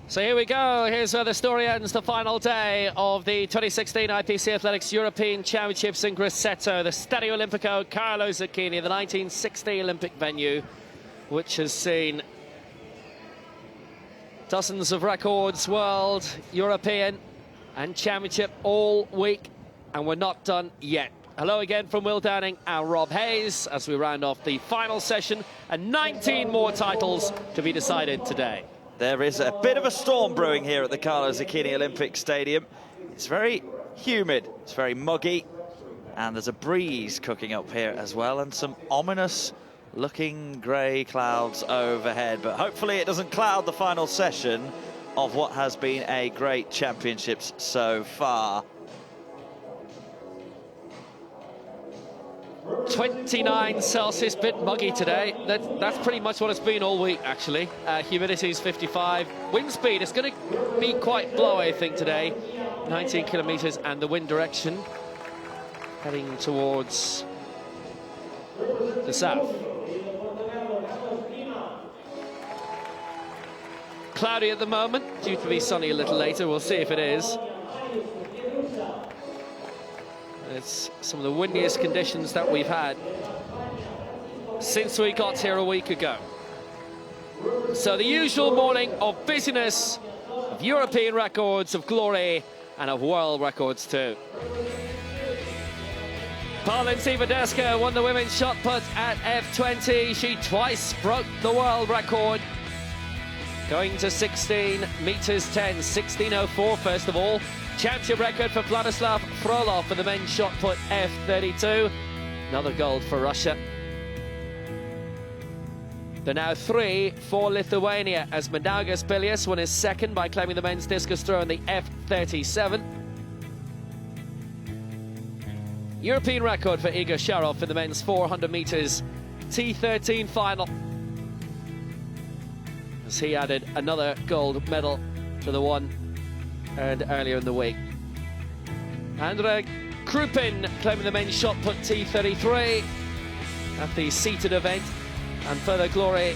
So here we go. Here's where the story ends. The final day of the 2016 IPC Athletics European Championships in Grosseto, the Stadio Olimpico Carlo Zucchini, the 1960 Olympic venue, which has seen dozens of records, world, European and championship all week, and we're not done yet. Hello again from Will Downing and Rob Hayes as we round off the final session, and 19 more titles to be decided today. There is a bit of a storm brewing here at the Carlo Zucchini Olympic Stadium. It's very humid, it's very muggy, And there's a breeze cooking up here as well, and some ominous looking grey clouds overhead, but hopefully it doesn't cloud the final session of what has been a great championships so far. 29 Celsius, bit muggy today. That's pretty much what it's been all week, actually. Humidity is 55. Wind speed is going to be quite blowy, I think, today. 19 kilometers, and the wind direction heading towards the south. Cloudy at the moment, due to be sunny a little later. We'll see if it is. It's some of the windiest conditions that we've had since we got here a week ago. So the usual morning of busyness, of European records, of glory, and of world records too. Discus won the women's shot put at F20. She twice broke the world record, going to 16 meters 10, 16:04 first of all. Championship record for Vladislav Frolov for the men's shot put F32. Another gold for Russia. There are now 3 for Lithuania, as Mindaugas Bilius won his second by claiming the men's discus throw in the F37. European record for Igor Sharov for the men's 400 meters T13 final, as he added another gold medal to the one earned earlier in the week. Andrei Krupin claiming the men's shot put T33 at the seated event, and further glory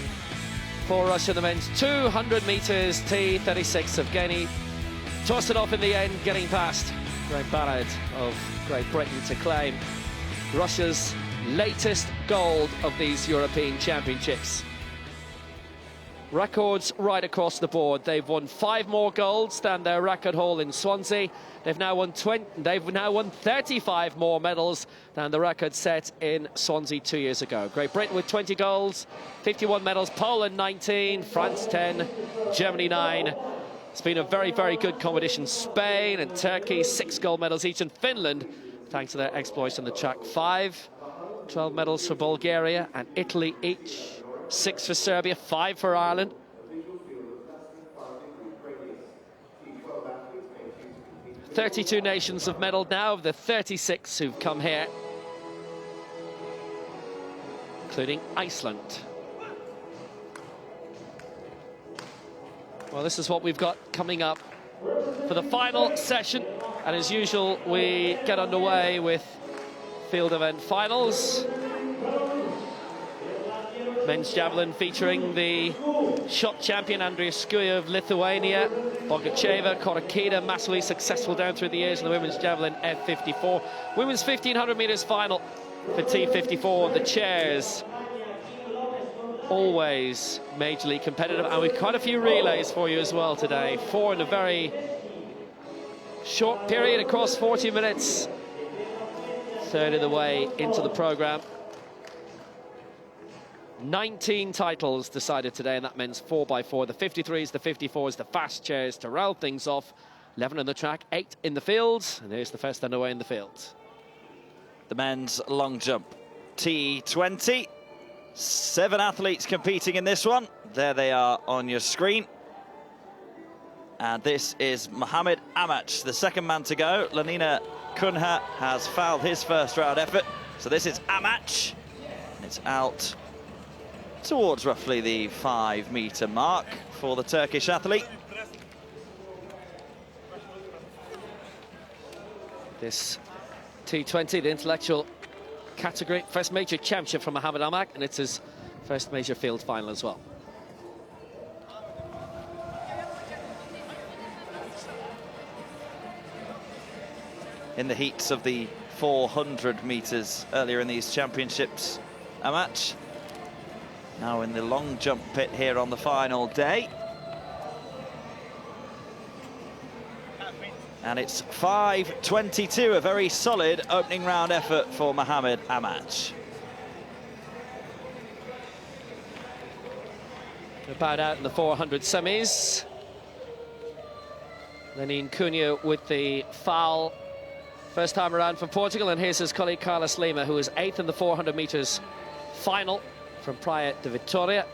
for Russia, the men's 200 meters T36. Evgeny tossed it off in the end, getting past Greg Barrett of Great Britain to claim Russia's latest gold of these European Championships. Records right across the board. They've won 5 more golds than their record haul in Swansea. They've now won 35 more medals than the record set in Swansea 2 years ago. Great Britain with 20 golds, 51 medals. Poland 19, France 10, Germany 9. It's been a very, very good competition. Spain and Turkey 6 gold medals each, and Finland, thanks to their exploits on the track, 5. 12 medals for Bulgaria and Italy each. 6 for Serbia, 5 for Ireland. "32 nations have medalled now of the 36 who've come here, including Iceland. Well, this is what we've got coming up for the final session, and as usual we get underway with field event finals. Men's javelin featuring the shot champion Andrea Skuja of Lithuania, Bogacheva, Korokida, massively successful down through the years in the women's javelin F54. Women's 1500 meters final for T54. The chairs always majorly competitive, and we've quite a few relays for you as well today. 4 in a very short period across 40 minutes. Third of the way into the program. 19 titles decided today in that men's 4x4. The 53s, the 54s, the fast chairs to round things off. 11 on the track, 8 in the fields, and there's the first underway in the fields. The men's long jump T20. 7 athletes competing in this one. There they are on your screen. And this is Mohamed Amach, the second man to go. Lenina Kunha has fouled his first round effort. So this is Amach. It's out towards roughly the 5-meter mark for the Turkish athlete. This T20, the intellectual category, first major championship from Mohamed Amach, and it's his first major field final as well. In the heats of the 400 meters earlier in these championships, Amach now in the long jump pit here on the final day. And it's 5:22, a very solid opening round effort for Mohamed Amach. About out in the 400 semis. Lenin Cunha with the foul First time around for Portugal, and here's his colleague Carlos Lima, who was 8th in the 400 metres final from Praia de Vitoria,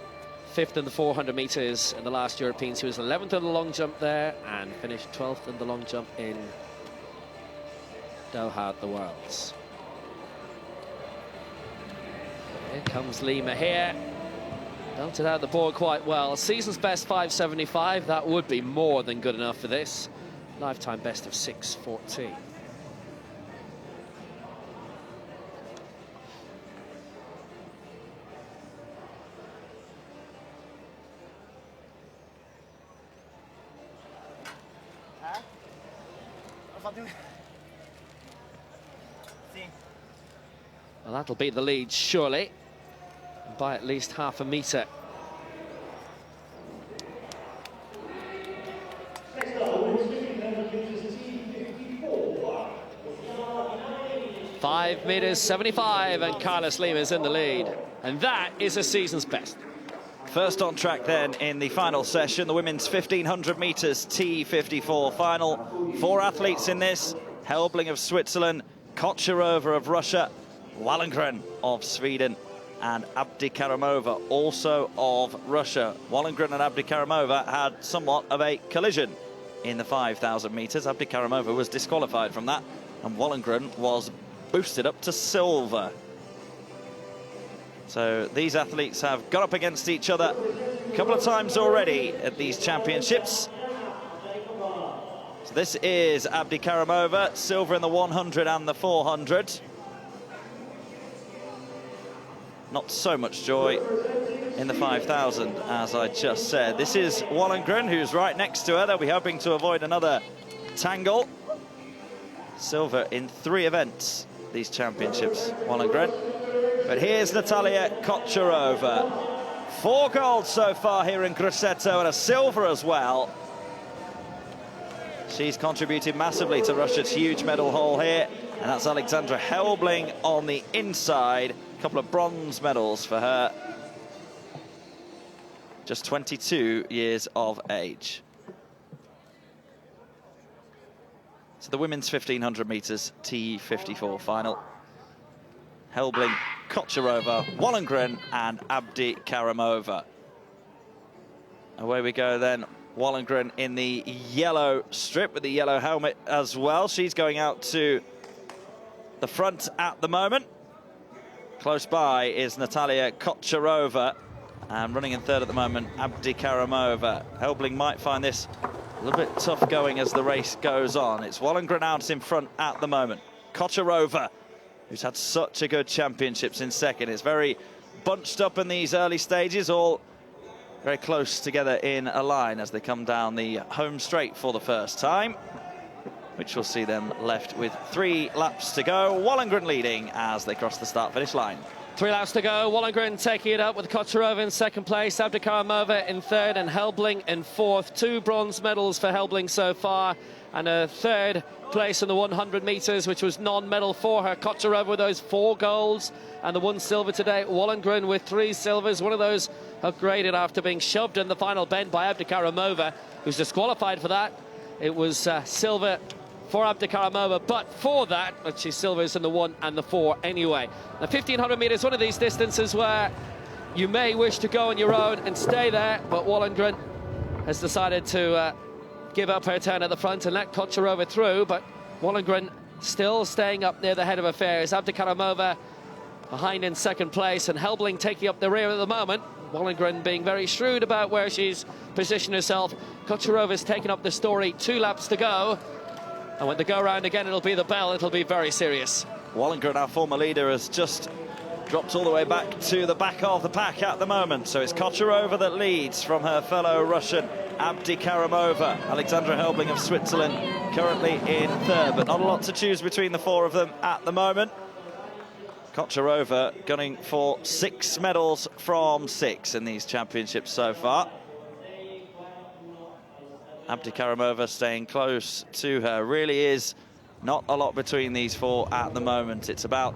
5th in the 400 metres in the last Europeans. He was 11th in the long jump there and finished 12th in the long jump in Doha at the Worlds. Here comes Lima here. Belted out the board quite well. Season's best 5.75. That would be more than good enough for this. Lifetime best of 6.14. Well, that'll beat the lead, surely, by at least half a metre. $5.75 and Carlos Lima's in the lead. And that is a season's best. First on track then in the final session, the women's 1500 metres T54 final. 4 athletes in this: Helbling of Switzerland, Kocherova of Russia, Wallengren of Sweden, and Abdikaramova also of Russia. Wallengren and Abdikaramova had somewhat of a collision in the 5,000 metres. Abdikaramova was disqualified from that, and Wallengren was boosted up to silver. So these athletes have got up against each other a couple of times already at these championships. So this is Abdikaramova, silver in the 100 and the 400. Not so much joy in the 5,000, as I just said. This is Wallengren, who's right next to her. They'll be hoping to avoid another tangle. Silver in 3 events, these championships, Wallengren. But here's Natalia Kocherova. 4 golds so far here in Grosseto, and a silver as well. She's contributed massively to Russia's huge medal haul here. And that's Alexandra Helbling on the inside. A couple of bronze medals for her. Just 22 years of age. So the women's 1500 metres T54 final. Helbling, Kocherova, Wallengren and Abdikaramova. Away we go then. Wallengren in the yellow strip with the yellow helmet as well. She's going out to the front at the moment. Close by is Natalia Kocherova, and running in third at the moment, Abdikaramova. Helbling might find this a little bit tough going as the race goes on. It's Wallengren out in front at the moment. Kocherova, who's had such a good championships in second. It's very bunched up in these early stages, all very close together in a line as they come down the home straight for the first time, which will see them left with 3 laps to go. Wallengren leading as they cross the start-finish line. 3 laps to go. Wallengren taking it up with Kocherova in second place, Abdikaramova in third, and Helbling in fourth. 2 bronze medals for Helbling so far, and a third place in the 100 metres, which was non-medal for her. Kocherova with those 4 golds and the 1 silver today. Wallengren with 3 silvers. One of those upgraded after being shoved in the final bend by Abdikaramova, who's disqualified for that. It was silver for Abdikaramova, but for that, she silvers in the 1 and the 4 anyway. The 1500 metres, one of these distances where you may wish to go on your own and stay there, but Wallengren has decided to give up her turn at the front and let Kocherova through, but Wallengren still staying up near the head of affairs. Abdikaramova behind in second place, and Helbling taking up the rear at the moment. Wallengren being very shrewd about where she's positioned herself. Kocherova's taken up the story, 2 laps to go. And when they go around again, it'll be the bell. It'll be very serious. Wallengren, our former leader, has just dropped all the way back to the back of the pack at the moment. So it's Kocherova that leads from her fellow Russian Abdikaramova. Alexandra Helbling of Switzerland currently in third, but not a lot to choose between the 4 of them at the moment. Kocherova gunning for 6 medals from 6 in these championships so far. Abdikaramova staying close to her. Really is not a lot between these 4 at the moment. It's about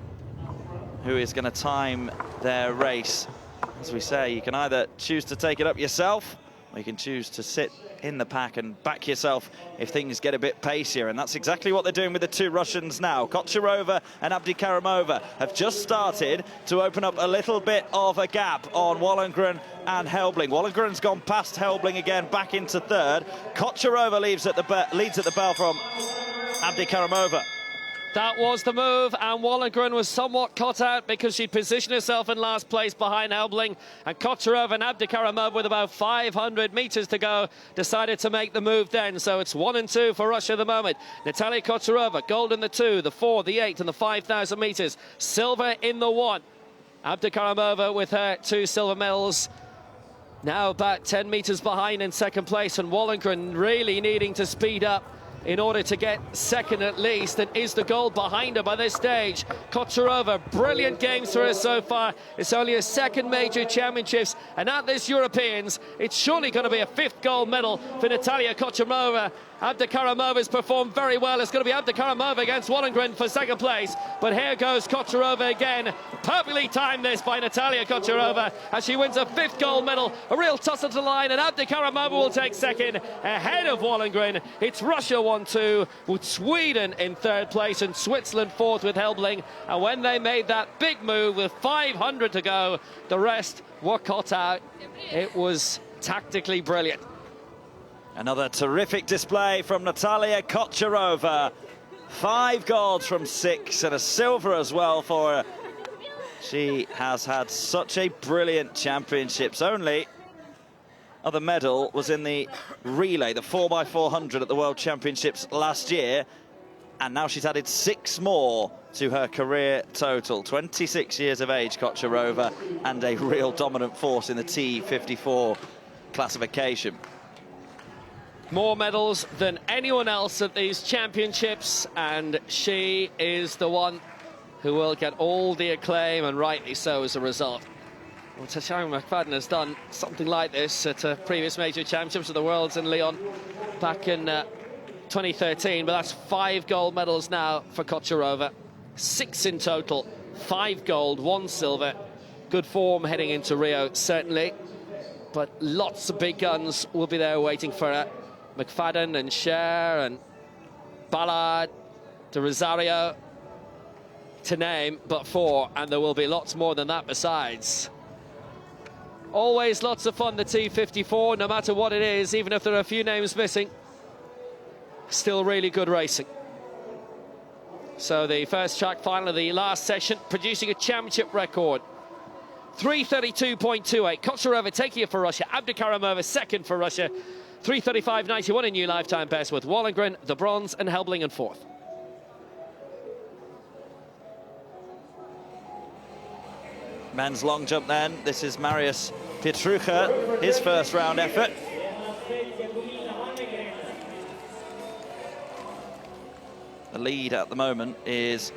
who is going to time their race. As we say, you can either choose to take it up yourself, or you can choose to sit in the pack and back yourself if things get a bit pacier, and that's exactly what they're doing with the two Russians now. Kocherova and Abdikaramova have just started to open up a little bit of a gap on Wollongren and Helbling. Wollongren's gone past Helbling again, back into third. Kocherova leads at the bell from Abdikaramova. That was the move, and Wollongren was somewhat caught out because she'd positioned herself in last place behind Helbling, and Kocherova and Abdikaramova, with about 500 metres to go, decided to make the move then. So it's 1 and 2 for Russia at the moment. Natalia Kocherova, gold in the 2, the 4, the 8 and the 5,000 metres. Silver in the 1. Abdikaramova with her 2 silver medals. Now about 10 metres behind in second place, and Wollongren really needing to speed up in order to get second at least, and is the goal behind her by this stage. Kocherova, brilliant games for her so far. It's only a second major championships, and at this Europeans, it's surely going to be a 5th gold medal for Natalia Kocherova. Abdikaramova's performed very well. It's going to be Abdikaramova against Wollongren for second place, but here goes Kocherova again. Perfectly timed this by Natalia Kocherova as she wins a 5th gold medal. A real tussle to the line, and Abdikaramova will take second ahead of Wollongren. It's Russia 1-2 with Sweden in third place and Switzerland fourth with Helbling. And when they made that big move with 500 to go, the rest were caught out. It was tactically brilliant. Another terrific display from Natalia Kocherova. 5 golds from 6 and a silver as well for her. She has had such a brilliant championships. Only other medal was in the relay, the 4x400 at the World Championships last year. And now she's added 6 more to her career total. 26 years of age, Kocherova, and a real dominant force in the T54 classification. More medals than anyone else at these championships, and she is the one who will get all the acclaim, and rightly so as a result. Well, Tatiana McFadden has done something like this at a previous major championships of the world in Lyon back in 2013, but that's 5 gold medals now for Kocherova. 6 in total, 5 gold, 1 silver. Good form heading into Rio, certainly, but lots of big guns will be there waiting for her. McFadden and Cher and Ballard, de Rosario, to name but 4, and there will be lots more than that besides. Always lots of fun, the T54, no matter what it is, even if there are a few names missing. Still really good racing. So the first track final of the last session, producing a championship record. 3:32.28. Kocherova taking it for Russia. Abdikaramova second for Russia. 3:35.91 a new lifetime best, with Wollongren the bronze and Helbling in fourth. Men's long jump then. This is Marius Pietrucha, his first round effort. The lead at the moment is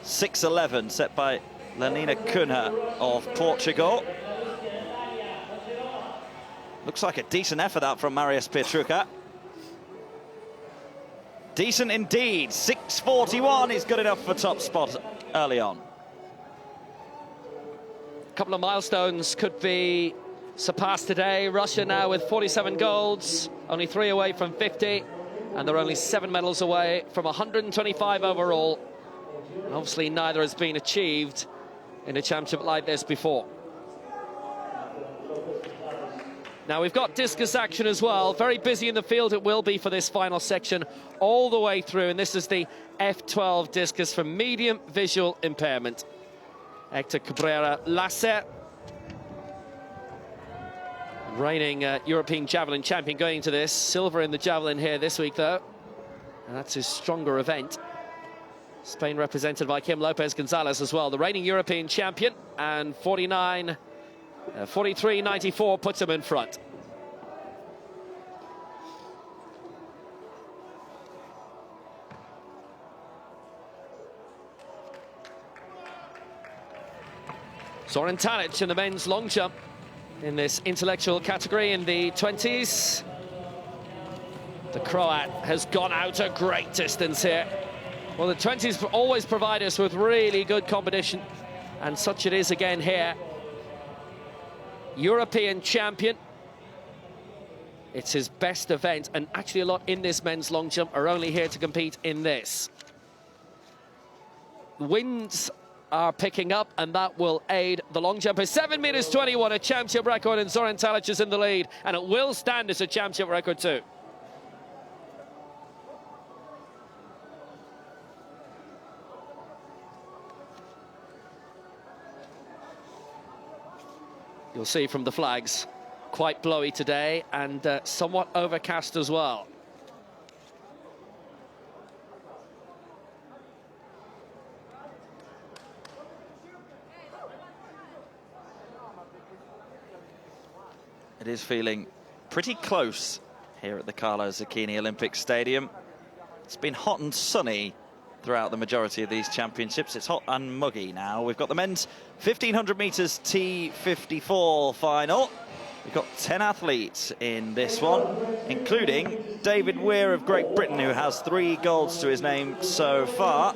6:11, set by Lenina Cunha of Portugal. Looks like a decent effort out from Marius Pietrucha. Decent indeed. 6:41 is good enough for top spot early on. A couple of milestones could be surpassed today. Russia now with 47 golds, only 3 away from 50, and they're only 7 medals away from 125 overall. Obviously, neither has been achieved in a championship like this before. Now, we've got discus action as well. Very busy in the field it will be for this final section all the way through, and this is the F12 discus for medium visual impairment. Hector Cabrera Lasser, reigning European javelin champion, going into this. Silver in the javelin here this week, though. And that's his stronger event. Spain represented by Kim Lopez Gonzalez as well, the reigning European champion, and 43.94 puts him in front. Zoran Tadic in the men's long jump in this intellectual category in the 20s. The Croat has gone out a great distance here. Well, the 20s always provide us with really good competition, and such it is again here. European champion It's his best event, and actually a lot in this men's long jump are only here to compete in this. Winds are picking up, and that will aid the long jumpers. 7 meters 21, a championship record, and Zoran Talic is in the lead, and it will stand as a championship record too. You'll see from the flags, quite blowy today, and somewhat overcast as well. It is feeling pretty close here at the Carlo Zucchini Olympic Stadium. It's been hot and sunny throughout the majority of these championships. It's hot and muggy now. We've got the men's 1500 meters T54 final. We've got 10 athletes in this one, including David Weir of Great Britain, who has 3 golds to his name so far.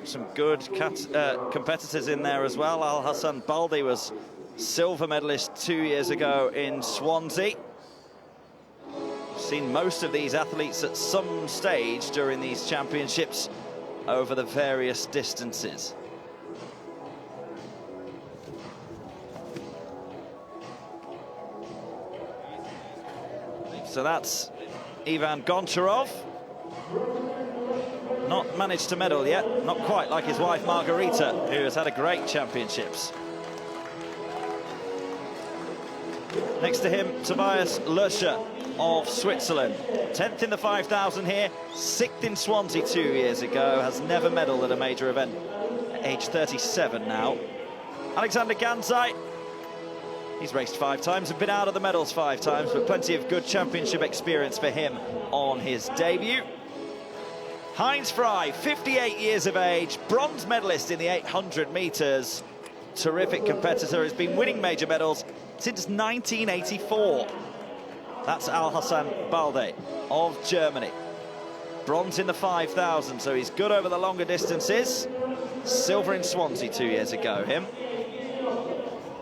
Some good competitors in there as well. Al Hassan Baldi was silver medalist 2 years ago in Swansea. Seen most of these athletes at some stage during these championships over the various distances. So that's Ivan Goncharov. Not managed to medal yet, not quite like his wife Margarita, who has had a great championships. Next to him, Tobias Löscher of Switzerland. 10th in the 5,000 here, 6th in Swansea 2 years ago, has never medalled at a major event at age 37 now. Alexander Ganzai, he's raced 5 times and been out of the medals 5 times, but plenty of good championship experience for him on his debut. Heinz Frey, 58 years of age, bronze medalist in the 800 meters. Terrific competitor, has been winning major medals since 1984. That's Al Hassan Baldi of Germany. Bronze in the 5,000, so he's good over the longer distances. Silver in Swansea 2 years ago, him.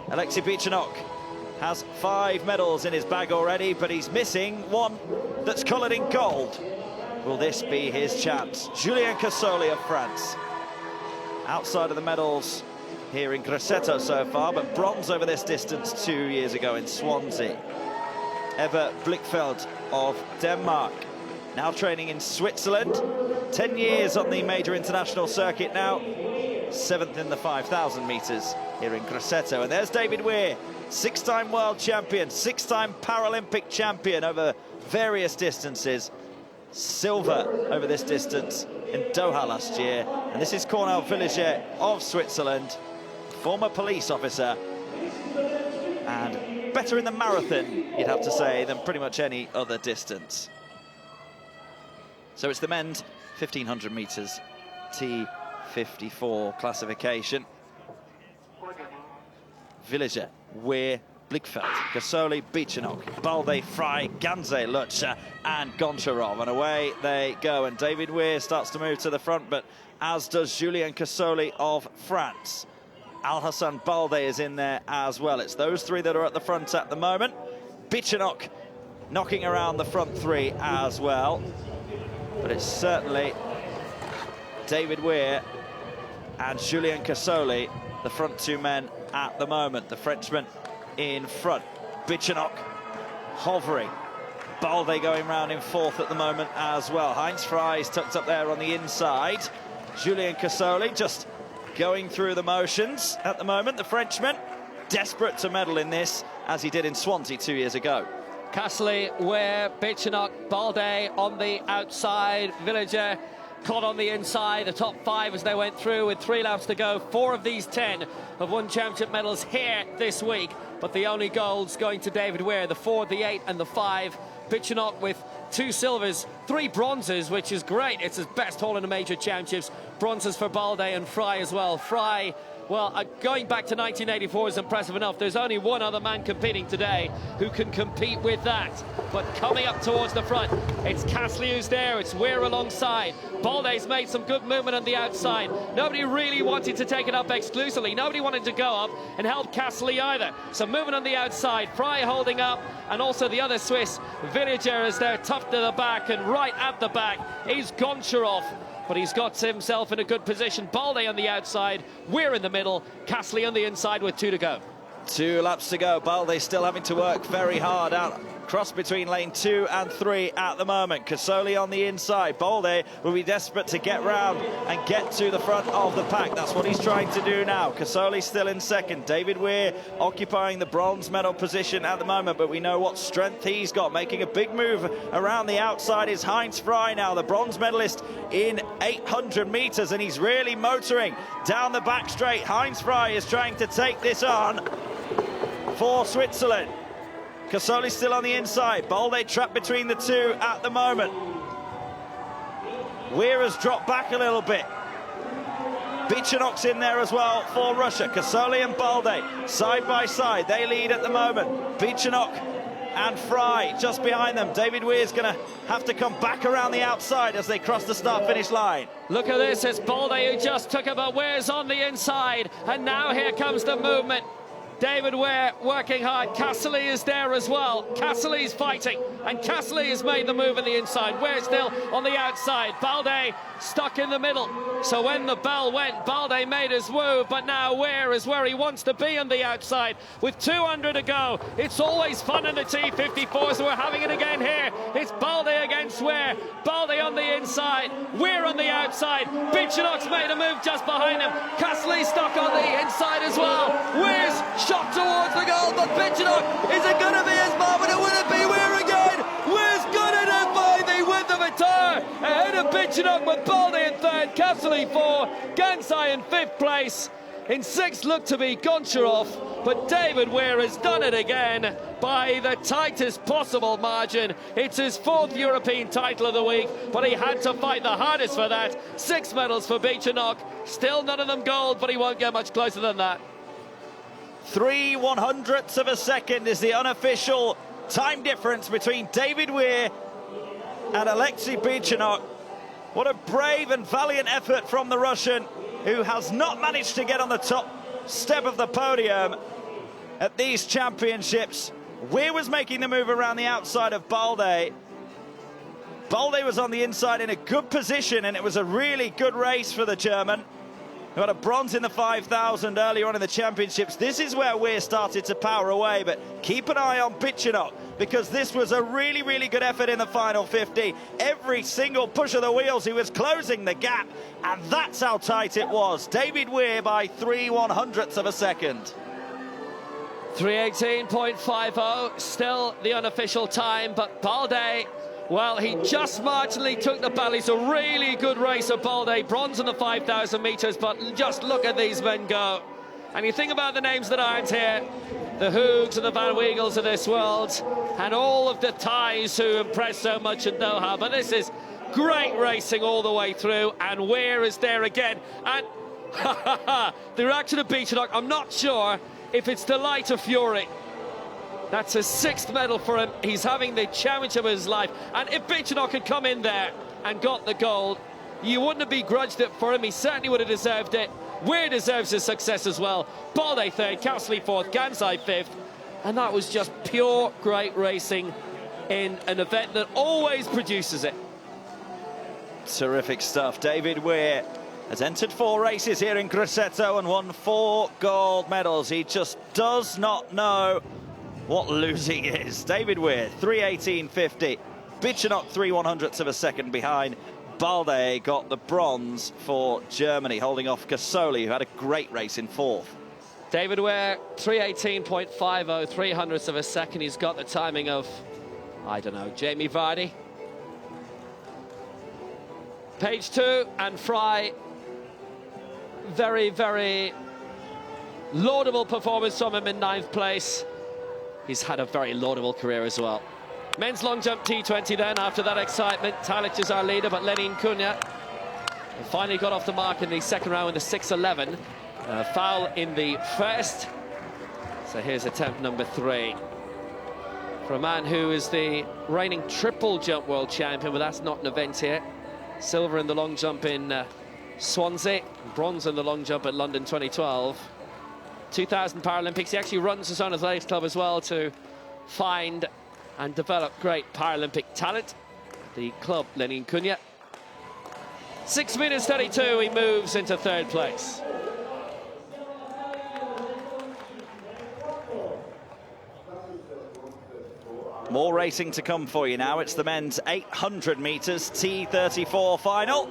Alexei Bichanok has 5 medals in his bag already, but he's missing one that's coloured in gold. Will this be his chance? Julien Cassoli of France. Outside of the medals here in Grosseto so far, but bronze over this distance 2 years ago in Swansea. Ebbe Blichfeld of Denmark, now training in Switzerland. 10 years on the major international circuit now. 7th in the 5,000 meters here in Grosseto. And there's David Weir, 6-time world champion, 6-time Paralympic champion over various distances. Silver over this distance in Doha last year. And this is Cornel Villiger of Switzerland, former police officer, and better in the marathon, you'd have to say, than pretty much any other distance. So it's the men's 1500 meters T54 classification. Villiger, Weir, Blichfeld, Cassoli, Bichanok, Baldi, Frey, Ganzai, Löscher and Goncharov. And away they go. And David Weir starts to move to the front, but as does Julien Cassoli of France. Al Hassan Baldi is in there as well. It's those 3 that are at the front at the moment. Bichanok knocking around the front 3 as well. But it's certainly David Weir and Julien Cassoli, the front 2 men at the moment. The Frenchman in front. Bichanok hovering. Baldi going round in 4th at the moment as well. Heinz Frey is tucked up there on the inside. Julien Cassoli just going through the motions at the moment. The Frenchman desperate to medal in this, as he did in Swansea 2 years ago. Cassoli, Weir, Bichanok, Baldi on the outside. Villiger caught on the inside. The top 5 as they went through with 3 laps to go. 4 of these 10 have won championship medals here this week, but the only golds going to David Weir, the 4, the 8 and the 5. Bichanok with 2 silvers, 3 bronzes, which is great. It's his best haul in the major championships. Bronzes for Baldi and Frey as well. Frey Well, going back to 1984 is impressive enough. There's only one other man competing today who can compete with that. But coming up towards the front, it's Castley who's there. It's Weir alongside. Balde's made some good movement on the outside. Nobody really wanted to take it up exclusively. Nobody wanted to go up and help Castley either. So movement on the outside. Fry holding up, and also the other Swiss, Villager, is there, tough to the back, and right at the back is Goncharov. But he's got himself in a good position. Balde on the outside, Weir in the middle, Castley on the inside with 2 to go. 2 laps to go. Balde still having to work very hard out. Cross between lane 2 and 3 at the moment. Casoli on the inside. Balde will be desperate to get round and get to the front of the pack. That's what he's trying to do now. Casoli still in second. David Weir occupying the bronze medal position at the moment, but we know what strength he's got. Making a big move around the outside is Heinz Fry now, the bronze medalist in 800 meters, and he's really motoring down the back straight. Heinz Fry is trying to take this on for Switzerland. Casoli still on the inside. Balde trapped between the two at the moment. Weir has dropped back a little bit. Bichenok's in there as well for Russia. Casoli and Balde side by side. They lead at the moment. Bichenok and Fry just behind them. David Weir's going to have to come back around the outside as they cross the start-finish line. Look at this. It's Balde who just took it, but Weir's on the inside. And now here comes the movement. David Weir working hard. Castley is there as well. Castley's fighting, and Castley has made the move on the inside. Weir still on the outside. Balde stuck in the middle. So when the bell went, Balde made his move, but now Weir is where he wants to be on the outside. With 200 to go, it's always fun in the T54, so we're having it again here. It's Balde against Weir. Balde on the inside, Weir on the outside. Bichenok's made a move just behind him. Castley stuck on the inside as well. Weir's shot towards the goal, but Bichenok, is it going to be his moment? It will be Weir again. Weir's got it in by the width of a tire. Ahead of Bichenok with Balde in third, Castley 4, Gansai in 5th place. In 6th looked to be Goncharov, but David Weir has done it again by the tightest possible margin. It's his 4th European title of the week, but he had to fight the hardest for that. 6 medals for Bichenok, still none of them gold, but he won't get much closer than that. 3/100ths of a second is the unofficial time difference between David Weir and Alexei Bichenok. What a brave and valiant effort from the Russian, who has not managed to get on the top step of the podium at these championships. Weir was making the move around the outside of Balde. Balde was on the inside in a good position, and it was a really good race for the German, who had a bronze in the 5,000 earlier on in the championships. This is where Weir started to power away, but keep an eye on Bichenok, because this was a really, really good effort in the final 50. Every single push of the wheels, he was closing the gap, and that's how tight it was. David Weir by 3/100ths of a second. 3:18.50, still the unofficial time, but Balde, well, he just marginally took the battle. He's a really good racer, Balde. Bronze in the 5,000 metres, but just look at these men go. And you think about the names that aren't here, the Hoogs and the Van Weagels of this world, and all of the Thais who impressed so much at Doha. But this is great racing all the way through, and Weir is there again. And the reaction of Bichenok, I'm not sure if it's delight or fury. That's his 6th medal for him. He's having the championship of his life. And if Bichenok had come in there and got the gold, you wouldn't have begrudged it for him. He certainly would have deserved it. Weir deserves his success as well. Balde 3rd, Castley 4th, Gansai 5th. And that was just pure great racing in an event that always produces it. Terrific stuff. David Weir has entered 4 races here in Grosseto and won 4 gold medals. He just does not know what losing is. David Weir, 3:18.50. Bichenok, 3/100ths of a second behind. Balde got the bronze for Germany, holding off Casoli, who had a great race in 4th. David Weir, 3:18.50, 300ths of a second. He's got the timing of, I don't know, Jamie Vardy. Page 2 and Fry. Very, very laudable performance from him in 9th place. He's had a very laudable career as well. Men's long jump T20 then, after that excitement. Talic is our leader, but Lenin Cunha finally got off the mark in the second round with the 6:11. Foul in the first. So here's attempt number 3. For a man who is the reigning triple jump world champion, but that's not an event here. Silver in the long jump in Swansea, bronze in the long jump at London 2012. 2000 Paralympics. He actually runs his own athletics club as well to find and develop great Paralympic talent. The club, Lenin Cunha. 6 meters 32, he moves into 3rd place. More racing to come for you now. It's the men's 800 metres T34 final.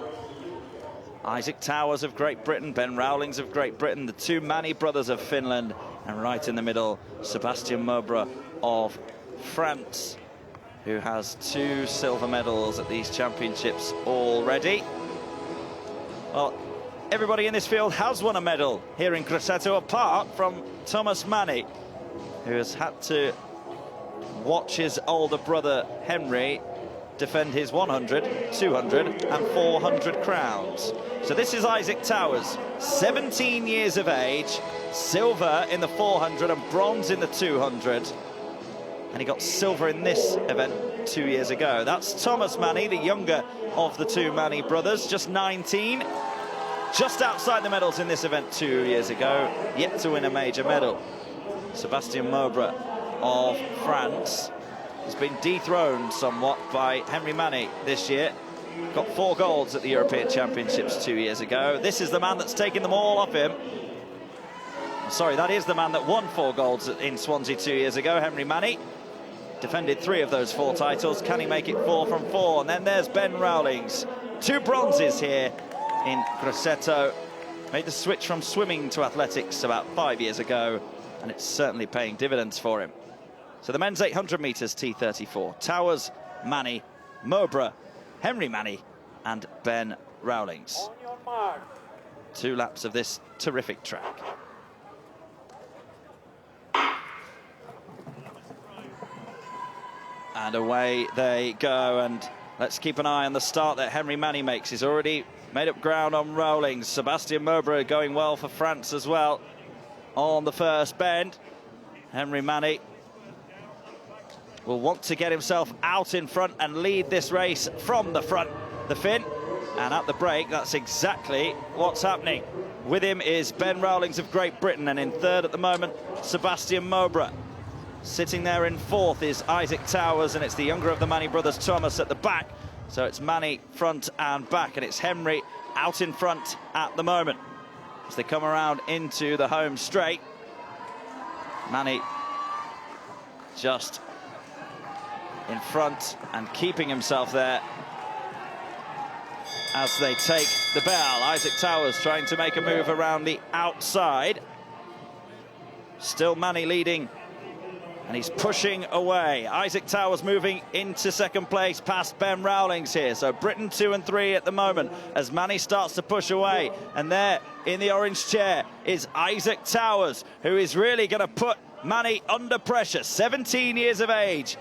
Isaac Towers of Great Britain, Ben Rowlings of Great Britain, the 2 Mani brothers of Finland, and right in the middle, Sébastien Maubre of France, who has 2 silver medals at these championships already. Well, everybody in this field has won a medal here in Grosseto, apart from Thomas Mani, who has had to watch his older brother Henry defend his 100, 200 and 400 crowns. So this is Isaac Towers, 17 years of age, silver in the 400 and bronze in the 200. And he got silver in this event 2 years ago. That's Thomas Mani, the younger of the 2 Mani brothers, just 19. Just outside the medals in this event 2 years ago, yet to win a major medal. Sébastien Maubre of France has been dethroned somewhat by Henry Mani this year. Got 4 golds at the European Championships 2 years ago. This is the man that's taken them all off him. Sorry, that is the man that won 4 golds in Swansea 2 years ago, Henry Mani. Defended 3 of those 4 titles. Can he make it 4 from 4? And then there's Ben Rowlings. 2 bronzes here in Grosseto. Made the switch from swimming to athletics about 5 years ago, and it's certainly paying dividends for him. So the men's 800 metres T34. Towers, Mani, Maubre, Henry Mani and Ben Rowlings. 2 laps of this terrific track. And away they go, and let's keep an eye on the start that Henry Mani makes. He's already made up ground on Rowlings. Sébastien Maubre going well for France as well on the first bend. Henry Mani will want to get himself out in front and lead this race from the front, the Finn. And at the break, that's exactly what's happening. With him is Ben Rowlings of Great Britain, and in 3rd at the moment, Sébastien Maubre. Sitting there in 4th is Isaac Towers, and it's the younger of the Mani brothers, Thomas, at the back. So it's Mani front and back, and it's Henry out in front at the moment. As they come around into the home straight, Mani just in front and keeping himself there as they take the bell. Isaac Towers trying to make a move around the outside. Still Mani leading, and he's pushing away. Isaac Towers moving into 2nd place past Ben Rowlings here. So Britain 2 and 3 at the moment as Mani starts to push away. And there in the orange chair is Isaac Towers, who is really going to put Mani under pressure. 17 years of age.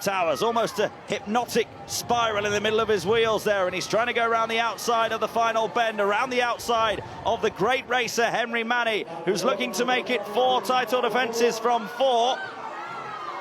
Towers, almost a hypnotic spiral in the middle of his wheels there, and he's trying to go around the outside of the final bend, around the outside of the great racer Henry Mani, who's looking to make it 4 title defences from 4.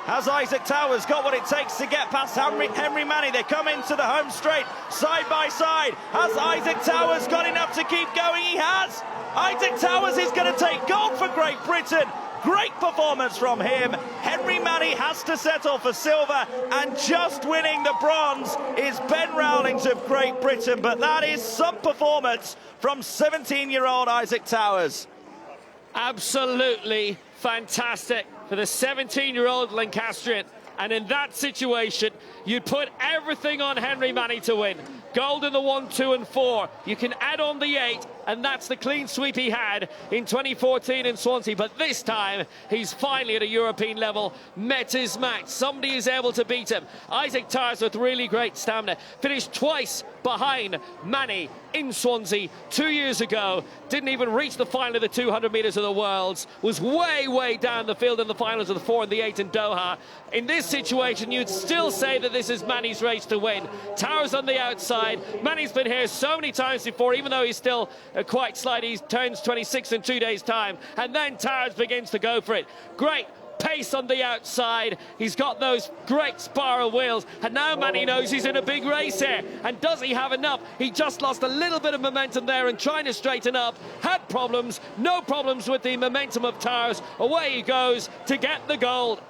Has Isaac Towers got what it takes to get past Henry Mani? They come into the home straight, side by side. Has Isaac Towers got enough to keep going? He has! Isaac Towers is going to take gold for Great Britain. Great performance from him. Henry Mani has to settle for silver, and just winning the bronze is Ben Rowlings of Great Britain. But that is some performance from 17-year-old Isaac Towers. Absolutely fantastic for the 17-year-old Lancastrian. And in that situation, you'd put everything on Henry Mani to win. Gold in the 1, 2 and 4. You can add on the 8, and that's the clean sweep he had in 2014 in Swansea. But this time, he's finally at a European level, met his match. Somebody is able to beat him. Isaac Towers with really great stamina. Finished twice behind Mani in Swansea 2 years ago. Didn't even reach the final of the 200 metres of the Worlds. Was way, way down the field in the finals of the 4 and the 8 in Doha. In this situation, you'd still say that this is Mani's race to win. Towers on the outside. Mani's been here so many times before, even though he's still quite slightly. He turns 26 in 2 days' time, and then Towers begins to go for it. Great pace on the outside. He's got those great spiral wheels, and now Manny knows he's in a big race here. And does he have enough? He just lost a little bit of momentum there and trying to straighten up. Had problems, no problems with the momentum of Towers. Away he goes to get the gold.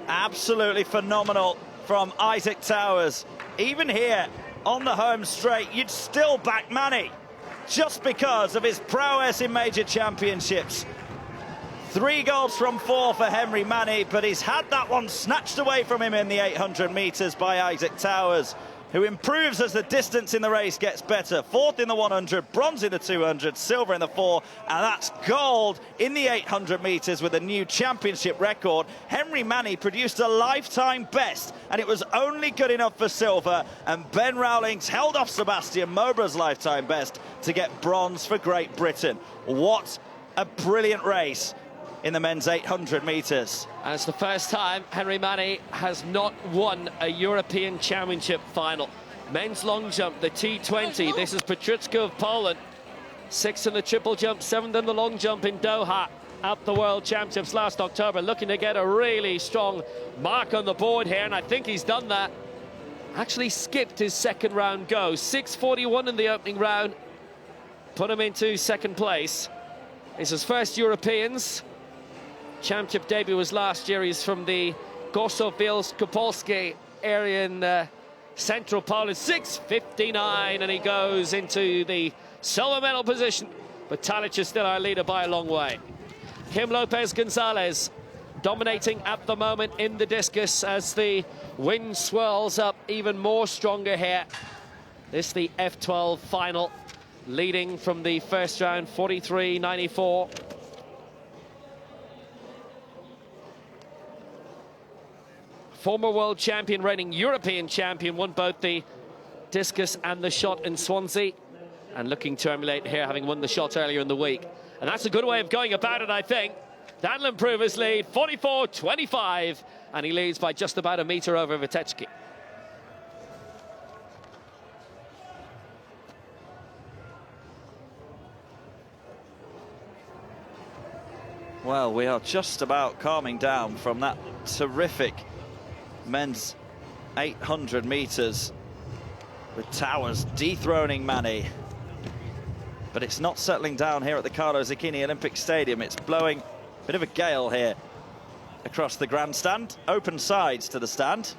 Absolutely phenomenal from Isaac Towers. Even here on the home straight, you'd still back Manny just because of his prowess in major championships. 3 goals from 4 for Henry Manny, but he's had that one snatched away from him in the 800 metres by Isaac Towers, who improves as the distance in the race gets better. 4th in the 100, bronze in the 200, silver in the 4, and that's gold in the 800 metres with a new championship record. Henry Manny produced a lifetime best, and it was only good enough for silver, and Ben Rowlings held off Sebastian Mowbray's lifetime best to get bronze for Great Britain. What a brilliant race in the men's 800 metres. And it's the first time Henry Manny has not won a European Championship final. Men's long jump, the T20. This is Petruczka of Poland. 6th in the triple jump, 7th in the long jump in Doha at the World Championships last October. Looking to get a really strong mark on the board here, and I think he's done that. Actually skipped his second round go. 6:41 in the opening round. Put him into second place. It's his first Europeans. Championship debut was last year. He's from the Gorzowiec-Kopolskie area in central Poland. 6:59, and he goes into the silver medal position. But Talic is still our leader by a long way. Kim Lopez-Gonzalez dominating at the moment in the discus as the wind swirls up even more stronger here. This is the F12 final, leading from the first round, 43.94. Former world champion, reigning European champion, won both the discus and the shot in Swansea, and looking to emulate here, having won the shot earlier in the week. And that's a good way of going about it, I think. That'll improve his lead, 44.25, and he leads by just about a metre over Vitecki. Well, we are just about calming down from that terrific men's 800 metres with Towers dethroning Manny. But it's not settling down here at the Carlo Zucchini Olympic Stadium. It's blowing a bit of a gale here across the grandstand. Open sides to the stand.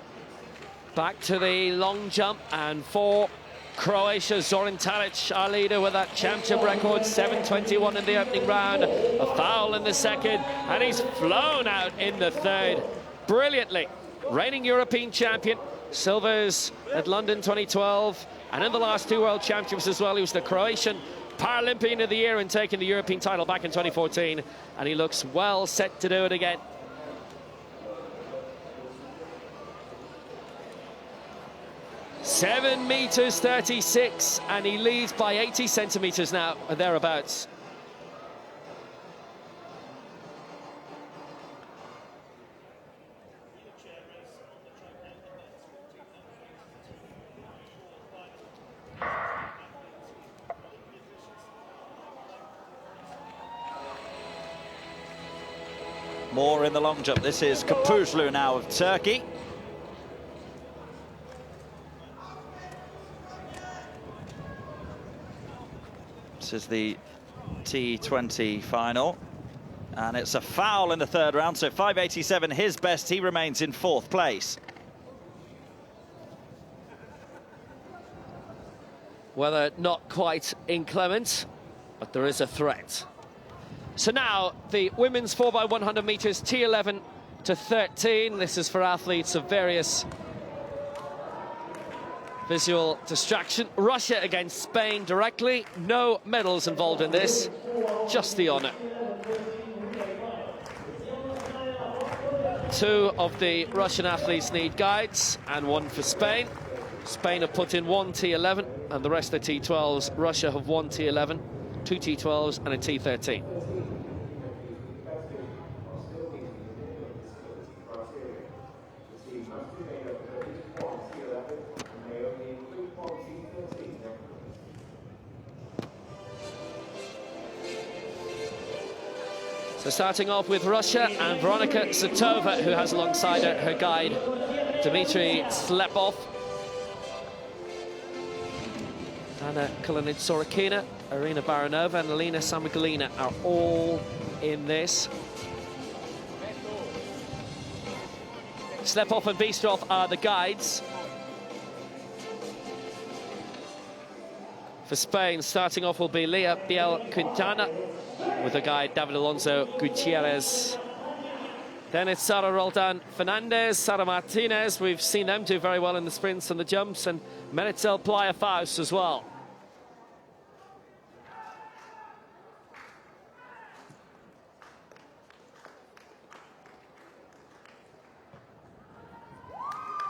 Back to the long jump, and for Croatia, Zoran Talic, our leader with that championship record, 7:21 in the opening round, a foul in the second, and he's flown out in the third brilliantly. Reigning European champion, silvers at London 2012, and in the last 2 World Championships as well. He was the Croatian Paralympian of the Year and taking the European title back in 2014, and he looks well set to do it again. $7.36 m, and he leads by 80 centimetres now, or thereabouts. More in the long jump. This is Kapuzlu now of Turkey. This is the T20 final. And it's a foul in the third round, so 5.87, his best. He remains in 4th place. Weather not quite inclement, but there is a threat. So now the women's 4x100 metres, T11 to 13. This is for athletes of various visual distraction. Russia against Spain directly. No medals involved in this, just the honour. 2 of the Russian athletes need guides, and 1 for Spain. Spain have put in 1 T11, and the rest are T12s. Russia have 1 T11, 2 T12s, and a T13. So starting off with Russia and Veronika Zatova, who has alongside her guide Dmitry Slepov. Anna Kulinitz-Sorokina, Irina Baranova and Alina Samagalina are all in this. Slepov and Bistrov are the guides. For Spain, starting off will be Leah Biel-Quintana with the guide David Alonso Gutierrez. Then it's Sara Roldan Fernandez, Sara Martinez. We've seen them do very well in the sprints and the jumps, and Meritxell Playa-Faust as well.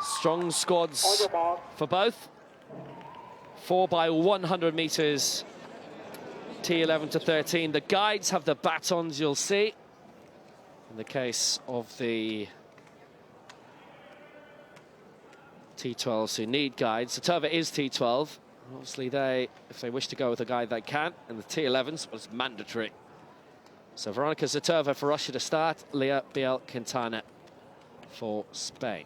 Strong squads for both. 4 by 100 meters, T11 to 13. The guides have the batons, you'll see. In the case of the T12s who need guides, Zatova is T12. Obviously, if they wish to go with a guide, they can. And the T11s was mandatory. So Veronika Zatova for Russia to start, Leah Biel-Quintana for Spain.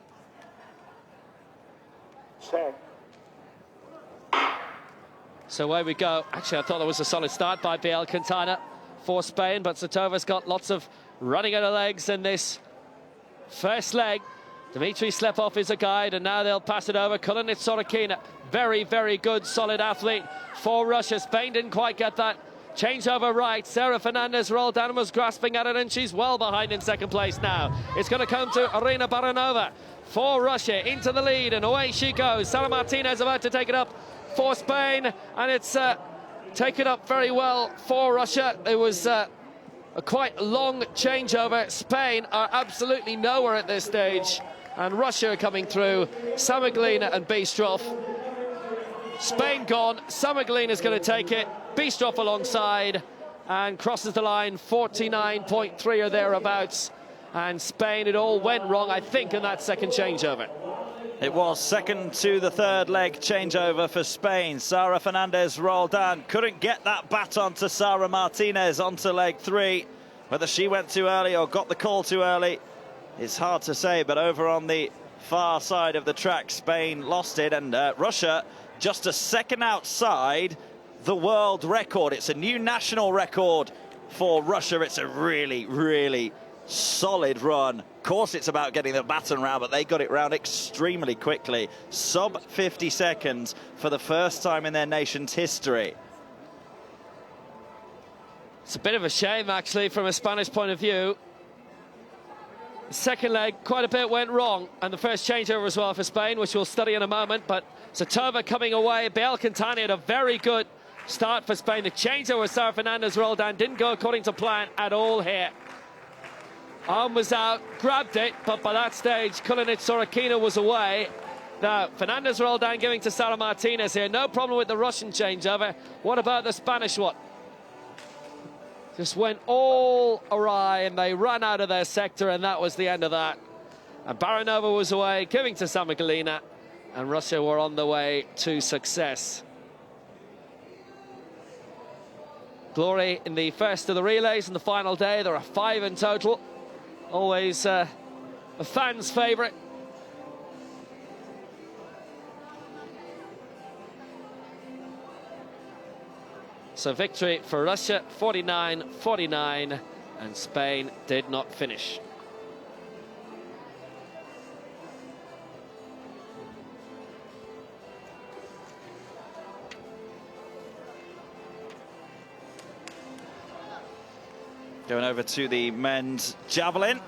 So away we go. Actually, I thought that was a solid start by Biel-Quintana for Spain, but Zatova's got lots of running at her legs in this first leg. Dmitry Slepov is a guide, and now they'll pass it over. Kulinitz-Sorokina, very, very good, solid athlete for Russia. Spain didn't quite get that. Change over right. Sarah Fernandez Roldan was grasping at it, and she's well behind in second place now. It's going to come to Irina Baranova for Russia into the lead, and away she goes. Sara Martinez about to take it up for Spain, and it's taken up very well for Russia. It was a quite long changeover. Spain are absolutely nowhere at this stage, and Russia are coming through. Samagalina and Bistrov. Spain gone. Samagalina is going to take it. Bistrov alongside and crosses the line. 49.3 or thereabouts. And Spain, it all went wrong, I think, in that second changeover. It was second to the third leg changeover for Spain. Sara Fernandez Roldan couldn't get that baton to Sara Martinez onto leg 3. Whether she went too early or got the call too early, it's hard to say. But over on the far side of the track, Spain lost it, and Russia just a second outside the world record. It's a new national record for Russia. It's a really, really solid run. Of course, it's about getting the baton round, but they got it round extremely quickly. Sub 50 seconds for the first time in their nation's history. It's a bit of a shame, actually, from a Spanish point of view. The second leg, quite a bit went wrong, and the first changeover as well for Spain, which we'll study in a moment. But Zatova coming away. Biel-Quintana had a very good start for Spain. The changeover with Sara Fernandez Roldan didn't go according to plan at all here. Arm was out, grabbed it, but by that stage, Kulinitz-Sorokina was away. Now, Fernandez Roldan giving to Sara Martinez here. No problem with the Russian changeover. What about the Spanish one? Just went all awry, and they ran out of their sector, and that was the end of that. And Baranova was away, giving to Samagalina, and Russia were on the way to success. Glory in the first of the relays in the final day. There are 5 in total. Always a fan's favourite. So victory for Russia, 49-49, and Spain did not finish. Going over to the men's javelin.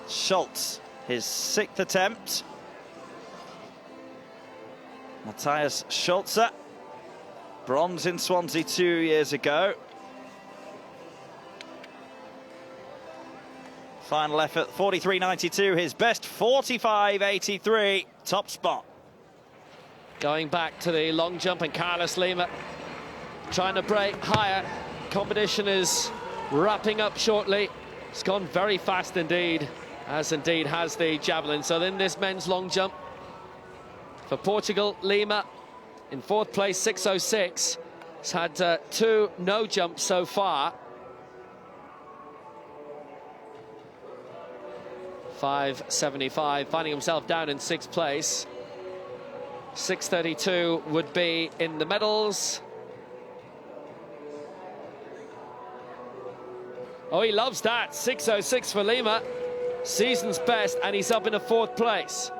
Schultz, his 6th attempt. Matthias Schultze, bronze in Swansea 2 years ago. Final effort, 43.92. His best, 45.83. Top spot. Going back to the long jump, and Carlos Lima trying to break higher. Competition is wrapping up shortly. It's gone very fast indeed, as indeed has the javelin. So then this men's long jump for Portugal, Lima in 4th place, 6:06. 'He's had 2 no jumps so far. 6:06.94 5.75, finding himself down in 6th place. 6.32 would be in the medals. Oh, he loves that. 6.06 for Lima. Season's best, and he's up in a 4th place.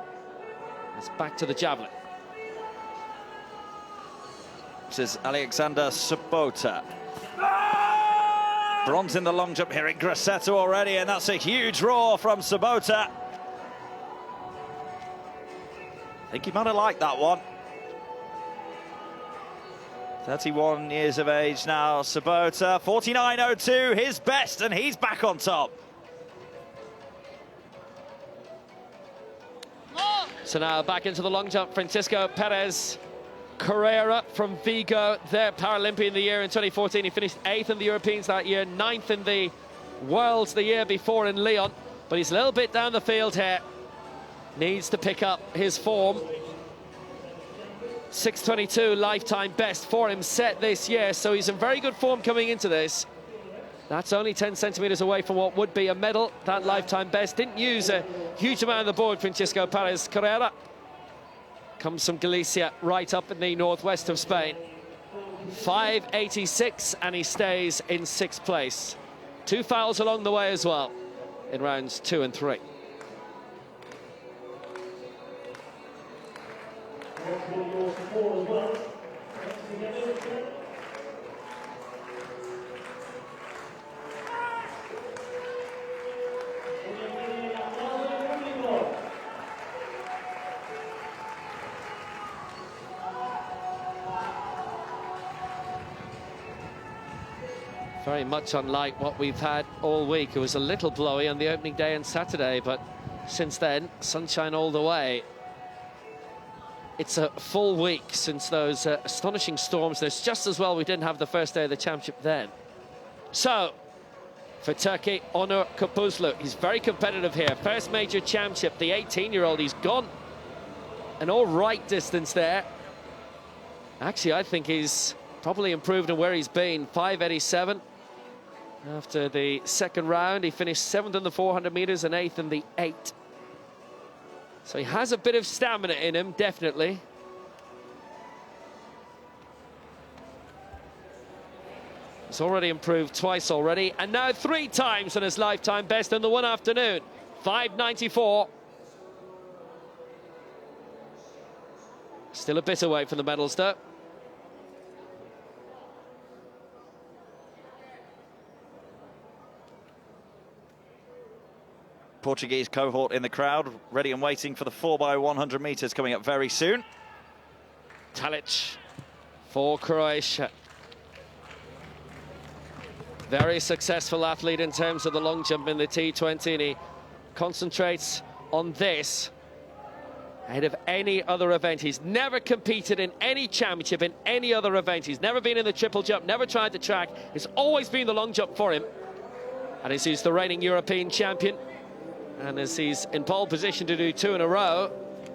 It's back to the javelin. This is Alexander Sabota. Bronze in the long jump here at Grosseto already, and that's a huge roar from Sabota. I think he might have liked that one. 31 years of age now, Sabota. 49.02, his best, and he's back on top. So now back into the long jump, Francisco Perez Carrera from Vigo, their Paralympian the year in 2014. He finished 8th in the Europeans that year, 9th in the Worlds the year before in Lyon. But he's a little bit down the field here. Needs to pick up his form. 6.22 lifetime best for him set this year, so he's in very good form coming into this. That's only 10 centimetres away from what would be a medal. That lifetime best didn't use a huge amount of the board. Francisco Perez Carrera comes from Galicia, right up in the northwest of Spain. 5.86, and he stays in 6th place. 2 fouls along the way as well in rounds 2 and 3. Very much unlike what we've had all week. It was a little blowy on the opening day and Saturday, but since then, sunshine all the way. It's a full week since those astonishing storms. It's just as well we didn't have the first day of the championship then. So, for Turkey, Onur Kapuzlu, he's very competitive here. First major championship, the 18-year-old, he's gone an all right distance there. Actually, I think he's probably improved on where he's been. 5.87. After the second round, he finished 7th in the 400 metres and 8th in the 8. So he has a bit of stamina in him, definitely. He's already improved twice already, and now 3 times on his lifetime best in the one afternoon. 5.94. Still a bit away from the medals, though. Portuguese cohort in the crowd, ready and waiting for the 4x100 metres coming up very soon. Talic for Croatia. Very successful athlete in terms of the long jump in the T20, and he concentrates on this ahead of any other event. He's never competed in any championship in any other event. He's never been in the triple jump, never tried the track. It's always been the long jump for him. And as he's the reigning European champion, and as he's in pole position to do 2 in a row,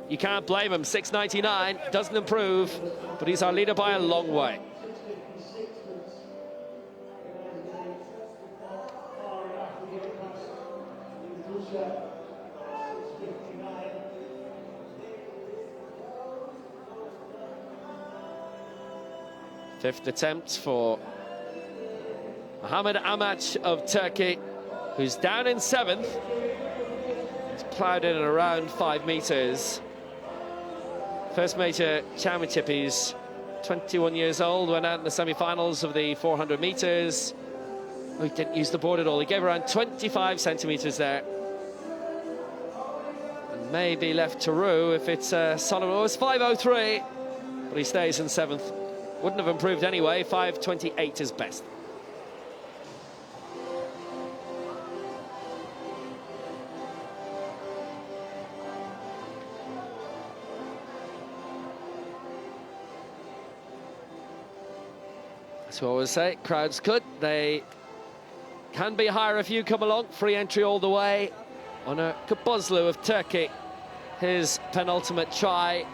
you can't blame him. 6.99, doesn't improve, but he's our leader by a long way. Fifth attempt for Mohamed Amac of Turkey, who's down in 7th. He's ploughed in at around 5 metres. First major championship, he's 21 years old, went out in the semi-finals of the 400 metres. Oh, he didn't use the board at all. He gave around 25 centimetres there. And maybe left Taru if it's solid. Oh, it's 5.03, but he stays in 7th. Wouldn't have improved anyway. 5.28 is best. That's what I always say, crowds good. They can be higher if you come along. Free entry all the way. Onur Kapuzlu of Turkey, his penultimate try.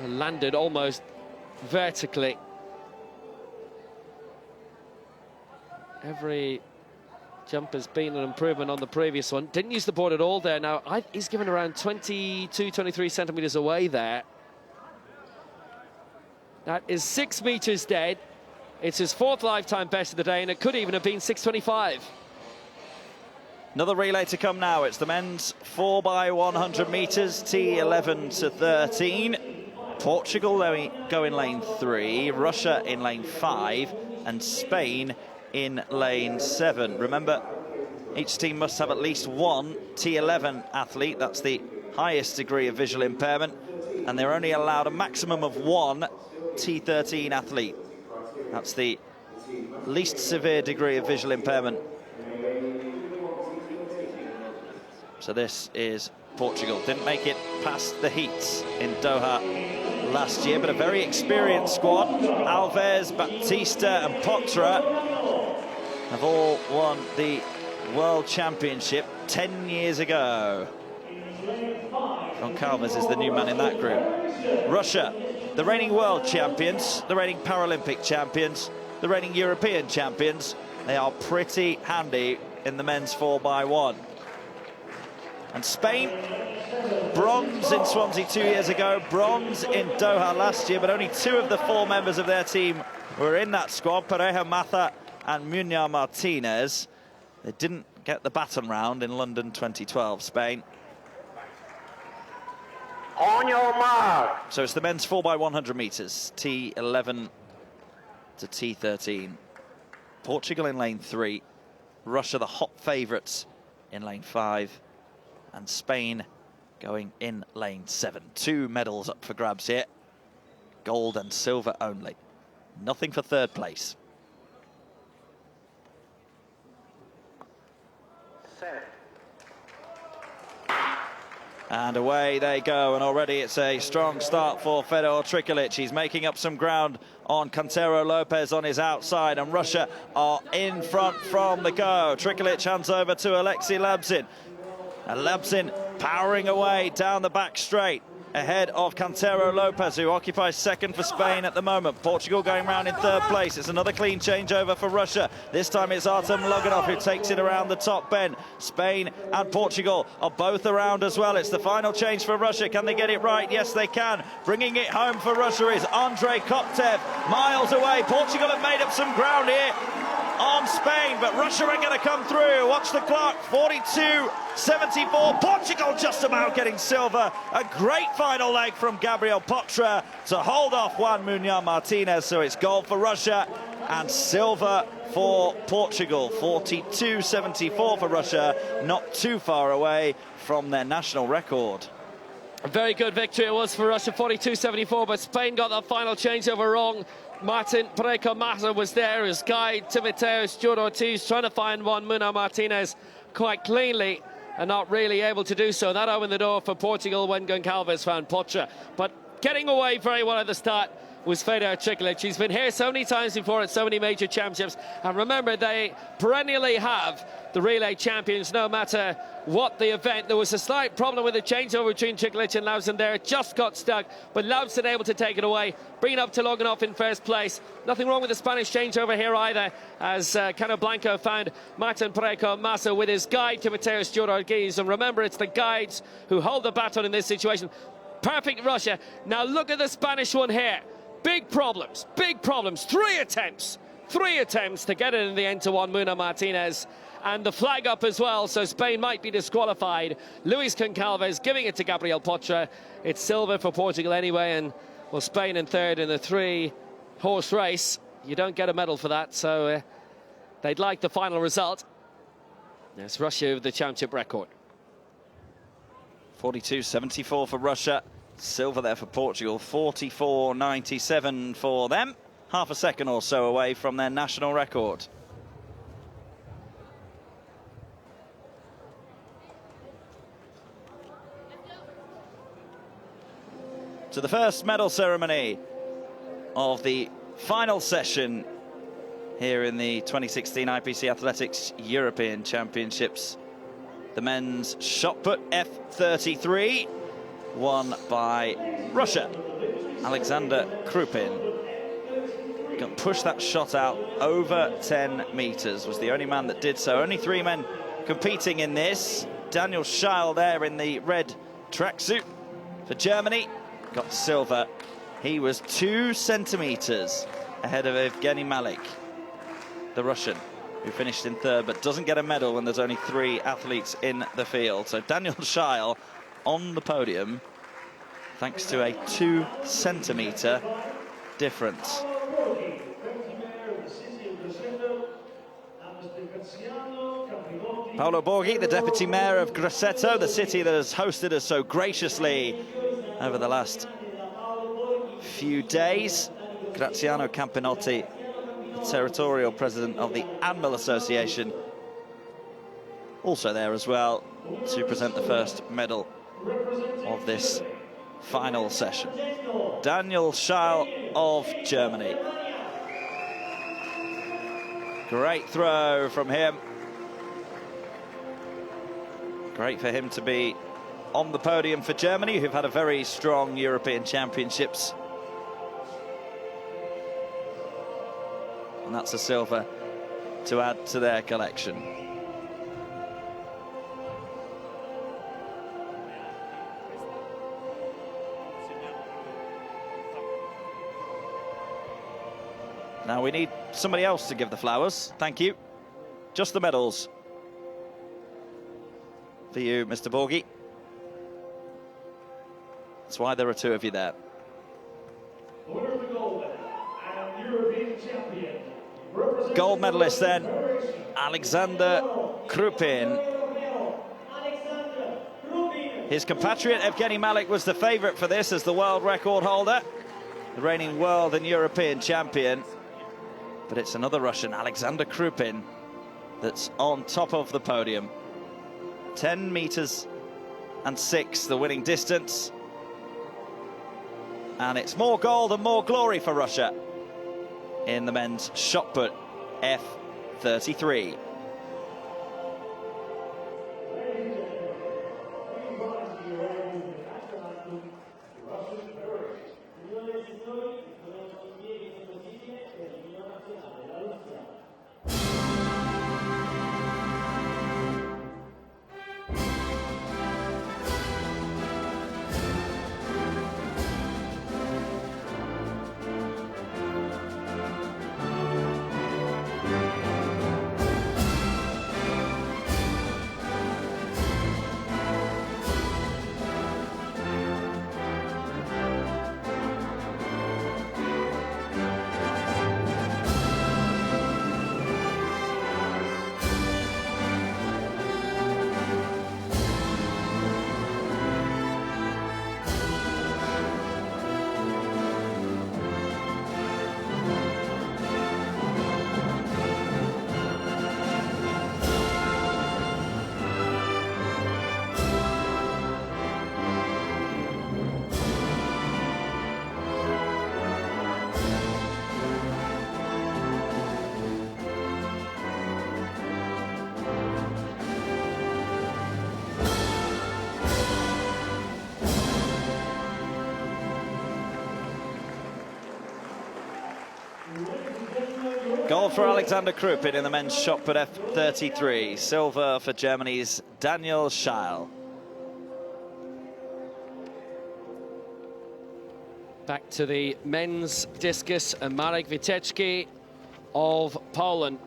Landed almost vertically. Every Jump has been an improvement on the previous one. Didn't use the board at all there. Now, he's given around 22, 23 centimetres away there. That is 6 metres dead. It's his 4th lifetime best of the day, and it could even have been 6:25. Another relay to come now. It's the men's 4x100 metres, T11 to 13. Portugal go in lane 3, Russia in lane 5, and Spain in lane 7. Remember, each team must have at least one T11 athlete. That's the highest degree of visual impairment, and they're only allowed a maximum of one T13 athlete. That's the least severe degree of visual impairment. So this is Portugal. Didn't make it past the heats in Doha last year, but a very experienced squad. Alves, Baptista and Potra have all won the World Championship 10 years ago. Goncalves is the new man in that group. Russia, the reigning world champions, the reigning Paralympic champions, the reigning European champions. They are pretty handy in the men's 4x1. And Spain, bronze in Swansea 2 years ago, bronze in Doha last year, but only 2 of the 4 members of their team were in that squad, Pareja Mata and Muñoz Martinez. They didn't get the baton round in London 2012, Spain. On your mark. So it's the men's 4x100 metres, T11 to T13. Portugal in lane 3, Russia the hot favourites in lane 5, and Spain going in lane 7. 2 medals up for grabs here, gold and silver only. Nothing for 3rd place. Set. And away they go, and already it's a strong start for Fedor Trikalic. He's making up some ground on Cantero Lopez on his outside, and Russia are in front from the go. Trikalic hands over to Alexei Labzin. And Labzin powering away down the back straight ahead of Cantero Lopez, who occupies 2nd for Spain at the moment. Portugal going round in 3rd place. It's another clean changeover for Russia. This time it's Artem Loganov who takes it around the top bend. Spain and Portugal are both around as well. It's the final change for Russia. Can they get it right? Yes, they can. Bringing it home for Russia is Andrei Koptev. Miles away. Portugal have made up some ground here on Spain, but Russia are going to come through. Watch the clock, 42.74. Portugal just about getting silver. A great final leg from Gabriel Potra to hold off Juan Muñoz Martinez. So it's gold for Russia and silver for Portugal. 42.74 for Russia, not too far away from their national record. A very good victory it was for Russia, 42.74, but Spain got that final changeover wrong. Martin Pareco Mata was there, his guide Timoteus Ortiz trying to find Juan Muñoz Martinez quite cleanly and not really able to do so. That opened the door for Portugal when Goncalves found Potra. But getting away very well at the start was Fedor Trikalic. He's been here so many times before at so many major championships. And remember, they perennially have the relay champions no matter what the event. There was a slight problem with the changeover between Trikalic and Labzin there. It just got stuck, but Labzin able to take it away, bring it up to Loganov in 1st place. Nothing wrong with the Spanish changeover here either, as Cano Blanco found Martin Pareco Mata with his guide Timoteus Ortiz. And remember, it's the guides who hold the baton in this situation. Perfect Russia. Now look at the Spanish one here. Big problems, 3 attempts to get it in the end to Juan Muñoz Martinez. And the flag up as well, so Spain might be disqualified. Luis Goncalves giving it to Gabriel Potra. It's silver for Portugal anyway, and well, Spain in 3rd in the 3-horse race. You don't get a medal for that, so they'd like the final result. It's Russia with the championship record. 42.74 for Russia. Silver there for Portugal, 44.97 for them. Half a second or so away from their national record. To the first medal ceremony of the final session here in the 2016 IPC Athletics European Championships. The men's shot put F33, won by Russia, Alexander Krupin. Push that shot out over 10 meters. Was the only man that did so. Only 3 men competing in this. Daniel Scheil there in the red tracksuit for Germany got silver. He was 2 centimeters ahead of Evgeny Malik, the Russian, who finished in 3rd but doesn't get a medal when there's only 3 athletes in the field. So Daniel Scheil on the podium thanks to a 2 centimeter difference. Paolo Borghi, the deputy mayor of Grosseto, the city that has hosted us so graciously over the last few days. Graziano Campinotti, the territorial president of the Handball Association, also there as well to present the first medal of this final session. Daniel Scheil of Germany. Great throw from him. Great for him to be on the podium for Germany, who've had a very strong European Championships. And that's a silver to add to their collection. Now we need somebody else to give the flowers. Thank you. Just the medals for you, Mr. Borghi. That's why there are 2 of you there. Gold medalist then, Alexander Krupin. His compatriot Evgeny Malik was the favourite for this as the world record holder, the reigning world and European champion. But it's another Russian, Alexander Krupin, that's on top of the podium. 10 meters and 6, the winning distance. And it's more gold and more glory for Russia in the men's shot put F33. Gold for Alexander Krupin in the men's shot put F33. Silver for Germany's Daniel Scheil. Back to the men's discus and Marek Witecki of Poland.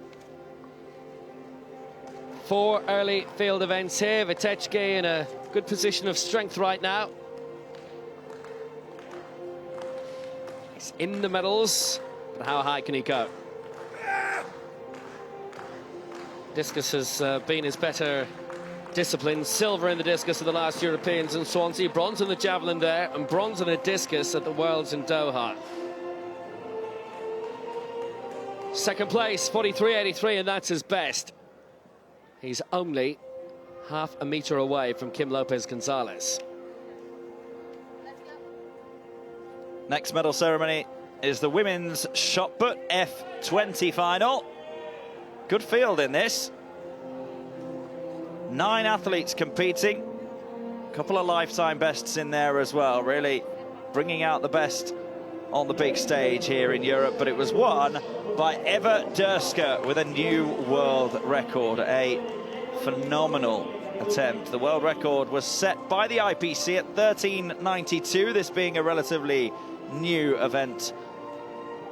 4 early field events here. Witecki in a good position of strength right now. He's in the medals, but how high can he go? Discus has been his better discipline. Silver in the discus at the last Europeans in Swansea, bronze in the javelin there, and bronze in the discus at the Worlds in Doha. Second place, 43.83, and that's his best. He's only half a metre away from Kim Lopez-Gonzalez. Next medal ceremony is the women's shot put F20 final. Good field in this. 9 athletes competing. A couple of lifetime bests in there as well, really bringing out the best on the big stage here in Europe, but it was won by Eva Durska with a new world record. A phenomenal attempt. The world record was set by the IPC at 13.92, this being a relatively new event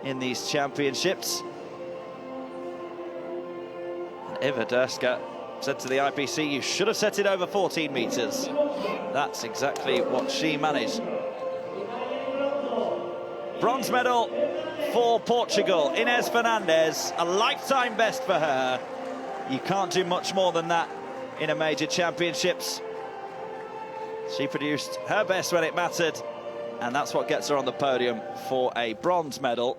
in these championships. And Eva Durska said to the IPC, you should have set it over 14 meters. That's exactly what she managed. Bronze medal for Portugal. Inês Fernandes, a lifetime best for her. You can't do much more than that in a major championships. She produced her best when it mattered, and that's what gets her on the podium for a bronze medal.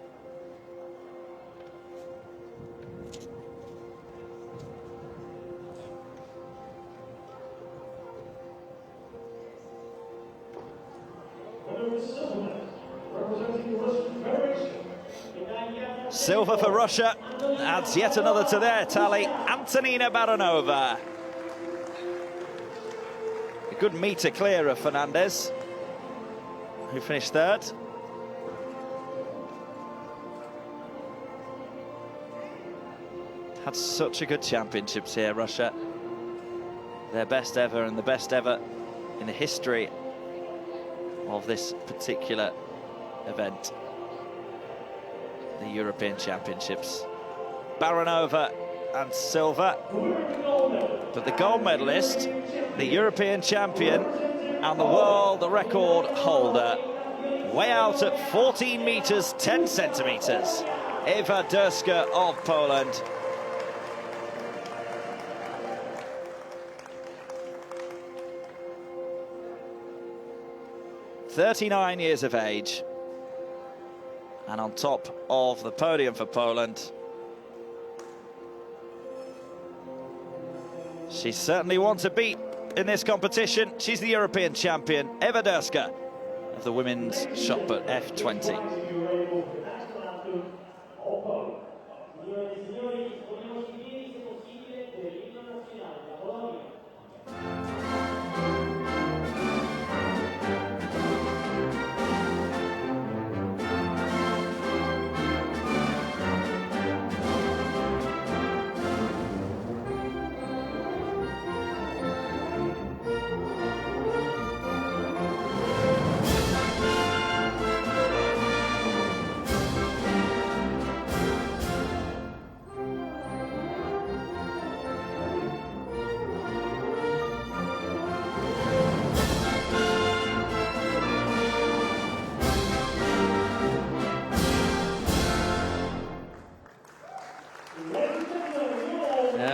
Silver for Russia, adds yet another to their tally. Antonina Baranova. A good metre clear of Fernandes, who finished third. Had such a good championships here, Russia. Their best ever, and the best ever in the history of this particular event, the European Championships. Baranova and silver, but the gold medalist, the European champion and the world record holder, way out at 14 meters 10 centimeters, Eva Durska of Poland. (39 years of age), and on top of the podium for Poland. She certainly wants to beat in this competition. She's the European champion, Eva Durska of the women's shot put F20.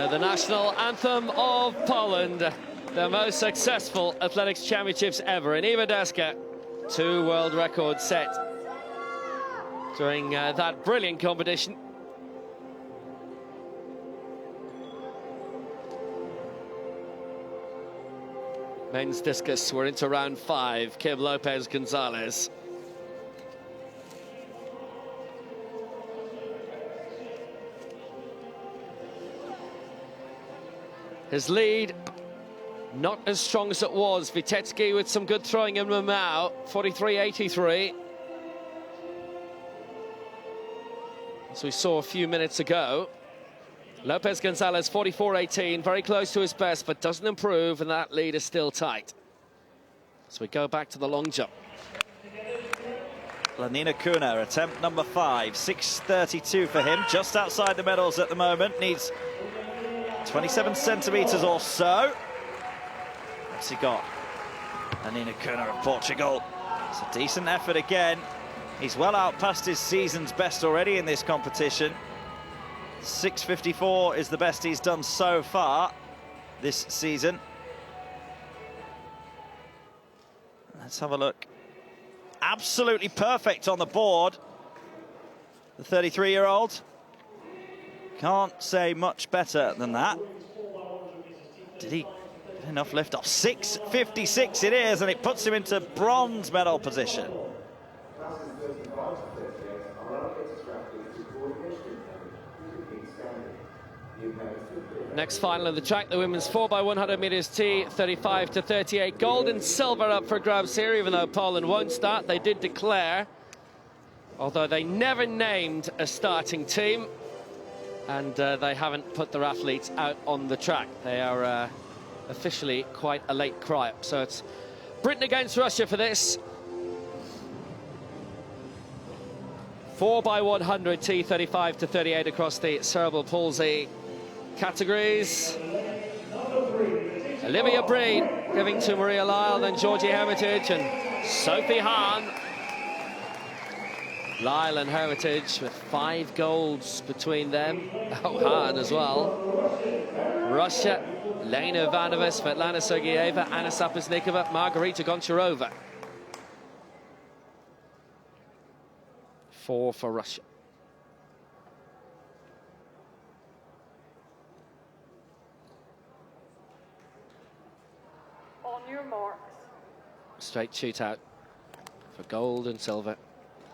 The national anthem of Poland, the most successful athletics championships ever. And Eva Durska, 2 world records set during that brilliant competition. Men's discus, we're into round 5. Kim Lopez-Gonzalez. His lead, not as strong as it was. Vitetsky with some good throwing in Mamau, 43.83. As we saw a few minutes ago. Lopez-Gonzalez, 44.18, very close to his best, but doesn't improve, and that lead is still tight. So we go back to the long jump. Lenina Kuna, attempt number 5, 6.32 for him, just outside the medals at the moment, needs 27 centimeters or so. What's he got? Lenina Kuna of Portugal. It's a decent effort again. He's well out past his season's best already in this competition. 6.54 is the best he's done so far this season. Let's have a look. Absolutely perfect on the board. The 33-year-old. Can't say much better than that. Did he get enough lift off? 6.56 it is, and it puts him into bronze medal position. Next final of the track, the women's 4x100 meters T, 35 to 38. Gold and silver up for grabs here, even though Poland won't start. They did declare although they never named a starting team, and they haven't put their athletes out on the track. They are officially quite a late cry up. So it's Britain against Russia for this. 4x100 T35 to 38 across the cerebral palsy categories. Olivia Breen giving to Maria Lyle, then Georgie Hermitage and Sophie Hahn. Lyle and Hermitage with 5 golds between them. Oh, Hahn as well. Russia, Lena Ivanova, Svetlana Sergeyeva, Anna Sapoznikova, Margarita Goncharova. 4 for Russia. On your marks. Straight shootout for gold and silver.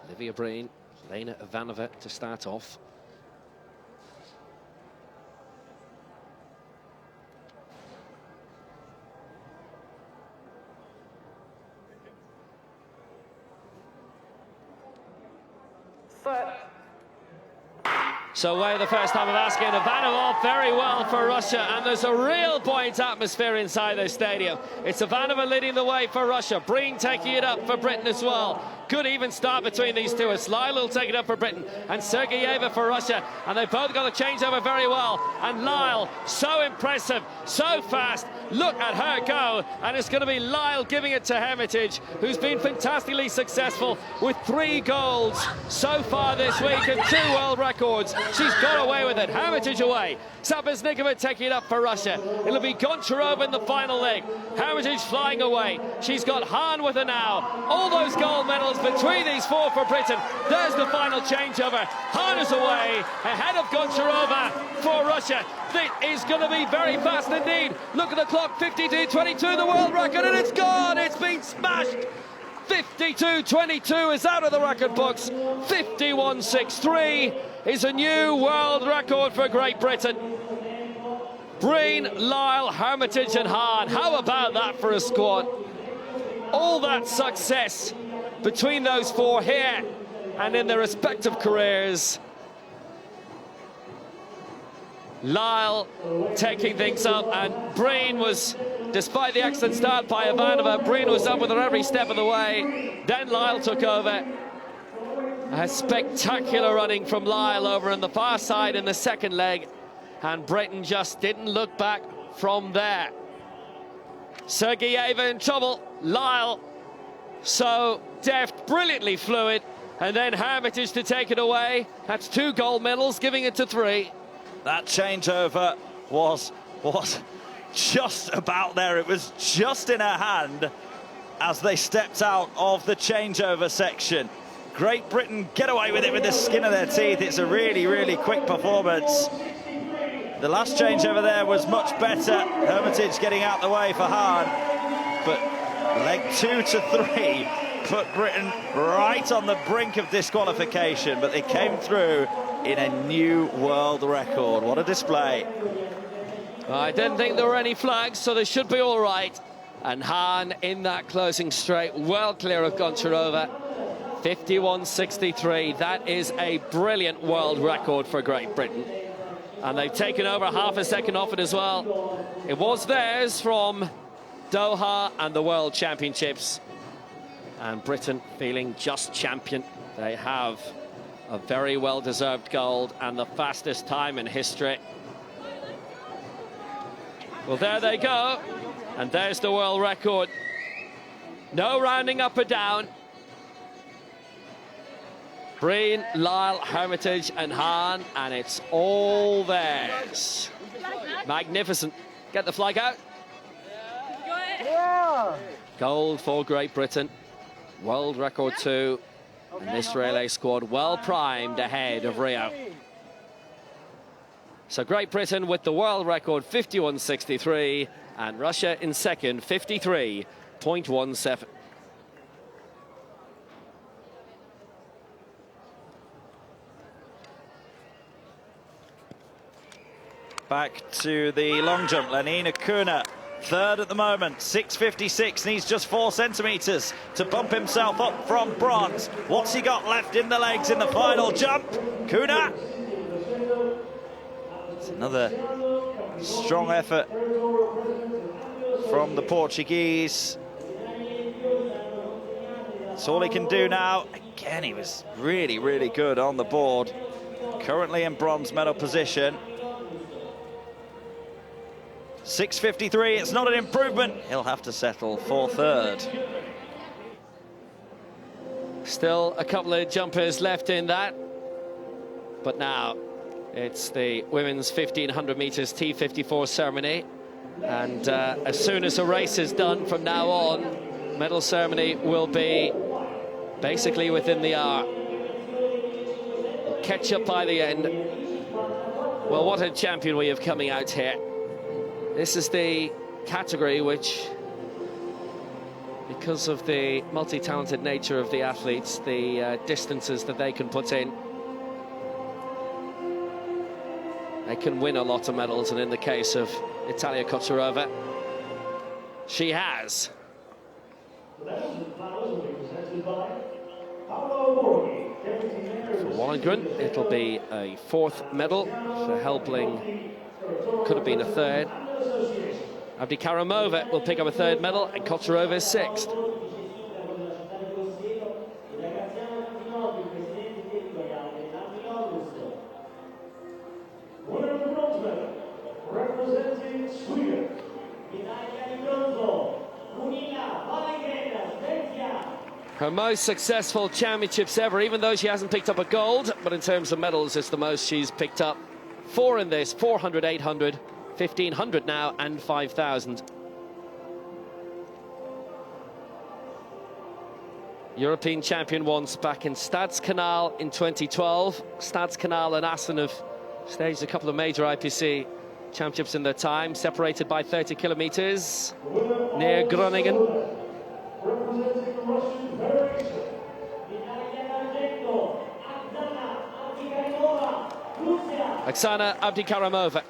Olivia Breen, Lena Ivanova to start off. Set. So away the first time of asking. Ivanova very well for Russia, and there's a real buoyant atmosphere inside the stadium. It's Ivanova leading the way for Russia. Breen taking it up for Britain as well. Good even start between these two. It's Lyle will take it up for Britain and Sergeyeva for Russia, and they both got the changeover very well. And Lyle, so impressive, so fast. Look at her go, and it's going to be Lyle giving it to Hermitage, who's been fantastically successful with 3 golds so far this week and 2 world records. She's got away with it. Hermitage away. Sapoznikova taking it up for Russia. It'll be Goncharova in the final leg. Hermitage flying away. She's got Hahn with her now. All those gold medals between these 4 for Britain. There's the final changeover. Hahn is away ahead of Goncharova for Russia. This is going to be very fast indeed. Look at the clock, 52.22, the world record, and it's gone. It's been smashed. 52.22 is out of the record books. 51.63 is a new world record for Great Britain. Breen, Lyle, Hermitage and Hahn. How about that for a squad? All that success between those 4 here and in their respective careers. Lyle taking things up, and Breen was, despite the excellent start by Ivanova, Breen was up with her every step of the way. Then Lyle took over. A spectacular running from Lyle over on the far side in the second leg, and Britain just didn't look back from there. Sergeyeva in trouble, Lyle so deft, brilliantly fluid, and then Hermitage to take it away. That's 2 gold medals, giving it to 3. That changeover was just about there. It was just in her hand as they stepped out of the changeover section. Great Britain get away with it with the skin of their teeth. It's a really, really quick performance. The last changeover there was much better. Hermitage getting out the way for Hahn. But leg 2 to 3 put Britain right on the brink of disqualification, but they came through in a new world record. What a display. I didn't think there were any flags, so they should be all right. And Hahn in that closing straight, well clear of Goncharova. 51.63. That is a brilliant world record for Great Britain. And they've taken over half a second off it as well. It was theirs from Doha and the World Championships. And Britain feeling just champion. They have a very well-deserved gold and the fastest time in history. Well, there they go. And there's the world record. No rounding up or down. Breen, Lyle, Hermitage and Hahn, and it's all theirs. Magnificent. Get the flag out. Yeah. Gold for Great Britain. World record 2. And this relay squad well primed ahead of Rio. So Great Britain with the world record 51.63 and Russia in second 53.17. Back to the long jump. Lenina Kuna Third at the moment, 6:56, needs just 4 centimetres to bump himself up from bronze. What's he got left in the legs in the final jump? Kuna. It's another strong effort from the Portuguese. That's all he can do now. Again, he was really, really good on the board. Currently in bronze medal position. 6:53, it's not an improvement. He'll have to settle for third. Still a couple of jumpers left in that. But now it's the women's 1500 meters T54 ceremony. And as soon as the race is done from now on, medal ceremony will be basically within the hour. Catch up by the end. Well, what a champion we have coming out here. This is the category which, because of the multi-talented nature of the athletes, the distances that they can put in, they can win a lot of medals. And in the case of Natalia Kocherova, she has. For Wallengren, it'll be a 4th medal. For Helbling, could have been a 3rd. Abdikaramova will pick up a 3rd medal, and Kocherova is 6th. Representing Sweden, Her most successful championships ever, even though she hasn't picked up a gold, but in terms of medals, it's the most she's picked up. 4 in this, 400, 800, 1500 now, and 5000. European champion once back in Stadskanal in 2012. Stadskanal and Assen have staged a couple of major IPC championships in their time, separated by 30 kilometers near Groningen. Oksana Abdikaramova,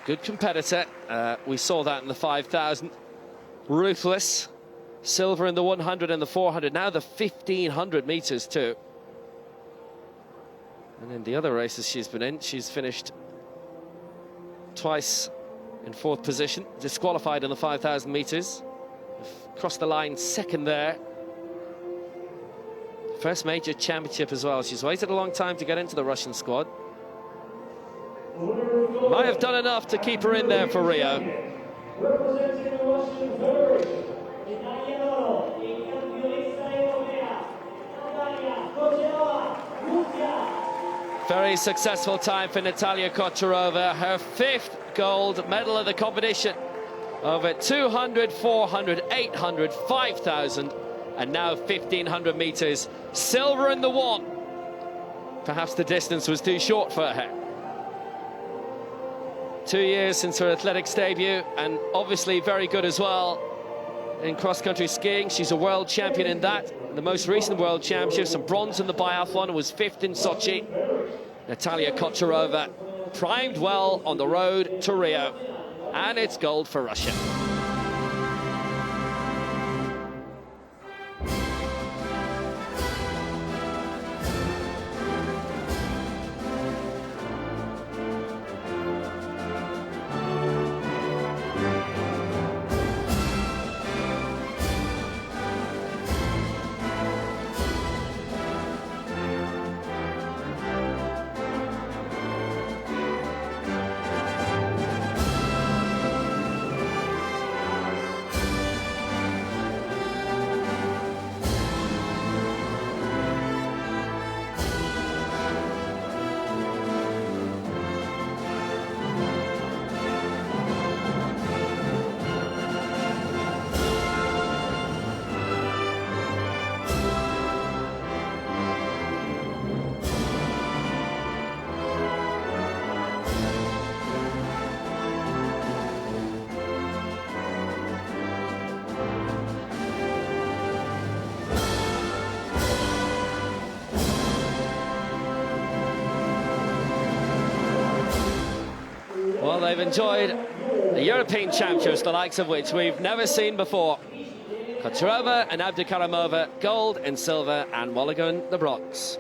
good competitor. We saw that in the 5000. Ruthless. Silver in the 100 and the 400. Now the 1500 meters too. And in the other races she's been in, she's finished twice in 4th position. Disqualified in the 5000 meters. Crossed the line 2nd there. First major championship as well. She's waited a long time to get into the Russian squad. Might have done enough to keep her in there for Rio. Very successful time for Natalia Kocherova. Her 5th gold medal of the competition. Over 200, 400, 800, 5,000, and now 1,500 meters. Silver in the 1. Perhaps the distance was too short for her. 2 years since her athletics debut, and obviously very good as well in cross-country skiing. She's a world champion in that. The most recent world championships, some bronze in the biathlon, was 5th in Sochi. Natalia Kocherova primed well on the road to Rio, and it's gold for Russia. Well, they've enjoyed The European champions, the likes of which we've never seen before. Kocherova and Abdukarimova, gold and silver, and Mulligan, the bronze.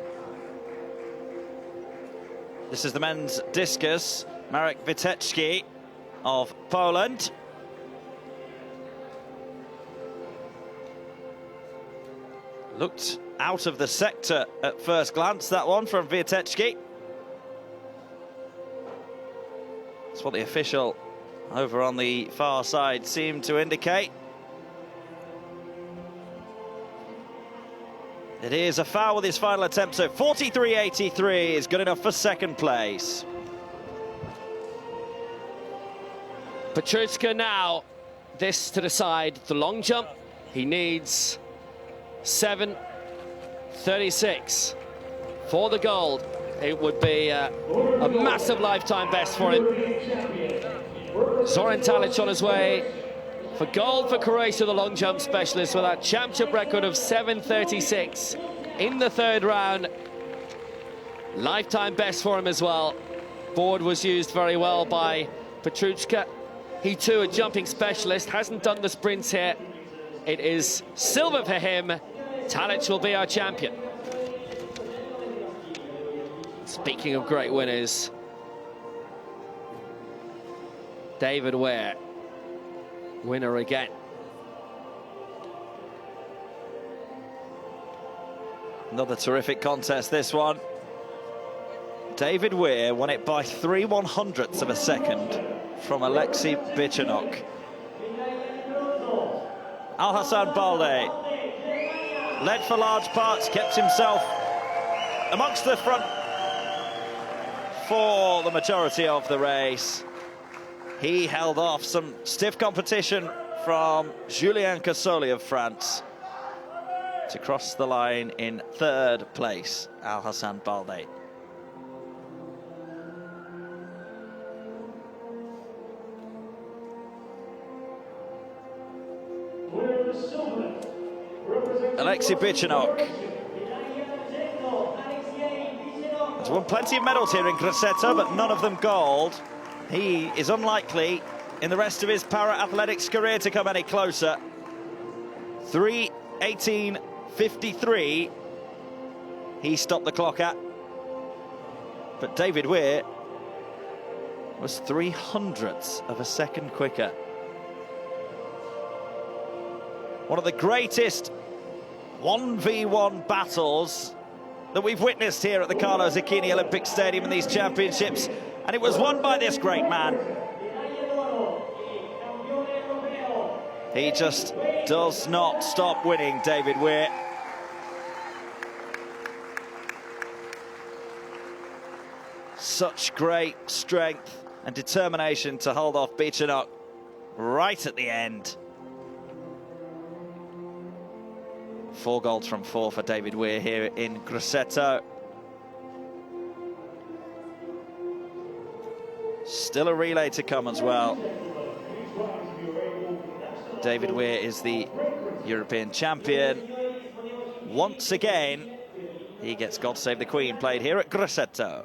This is the men's discus. Marek Witecki of Poland. Looked out of the sector at first glance, that one from Witecki. That's what the official over on the far side seemed to indicate. It is a foul with his final attempt, so 43.83 is good enough for second place. Petrushka now, this to decide the long jump. He needs 7.36 for the gold. It would be a massive lifetime best for him. Zoran Talic on his way for gold for Croatia, the long jump specialist, with that championship record of 7.36 in the third round. Lifetime best for him as well. Board was used very well by Petrushka. He too, a jumping specialist, hasn't done the sprints here. It is silver for him. Talic will be our champion. Speaking of great winners, David Weir, winner again. Another terrific contest, this one. David Weir won it by 3/100ths of a second from Alexei Bichenok. Al-Hassan Balde led for large parts, kept himself amongst the front for the majority of the race. He held off some stiff competition from Julien Cassoli of France to cross the line in third place, Al-Hassan Balde. Alexei Bichenok has won plenty of medals here in Grosseto, but none of them gold. He is unlikely in the rest of his para-athletics career to come any closer. 3:18.53 he stopped the clock at, but David Weir was 3/100ths of a second quicker. One of the greatest 1v1 battles that we've witnessed here at the Carlo Zucchini Olympic Stadium in these championships, and it was won by this great man. He just does not stop winning, David Weir. Such great strength and determination to hold off Bichenok right at the end. 4 golds from 4 for David Weir here in Grosseto. Still a relay to come as well. David Weir is the European champion. Once again, he gets God Save the Queen played here at Grosseto.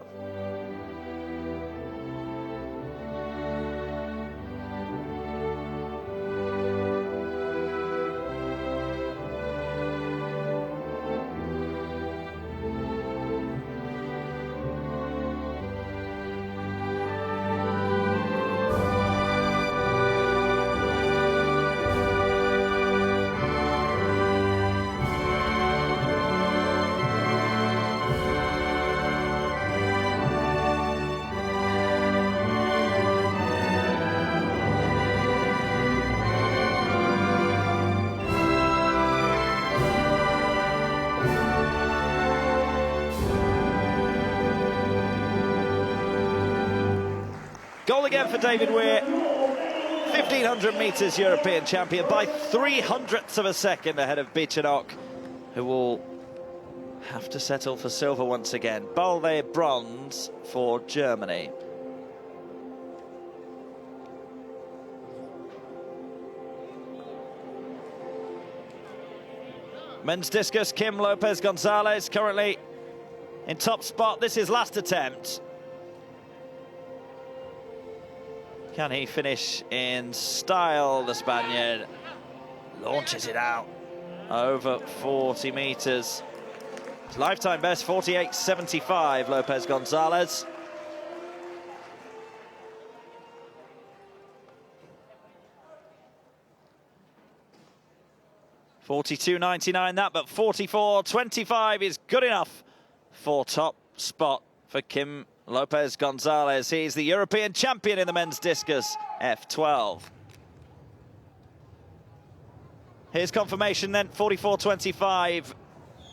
Goal again for David Weir. 1,500 metres European champion by 3/100ths of a second ahead of Bichenok, who will have to settle for silver once again. Balde bronze for Germany. Men's discus, Kim Lopez Gonzalez currently in top spot. This is last attempt. Can he finish in style? The Spaniard launches it out over 40 meters. His lifetime best, 48.75, Lopez Gonzalez. $42.99 that, but 44.25 is good enough for top spot for Kim Lopez Gonzalez. He's the European champion in the men's discus F12. Here's confirmation then, 44.25.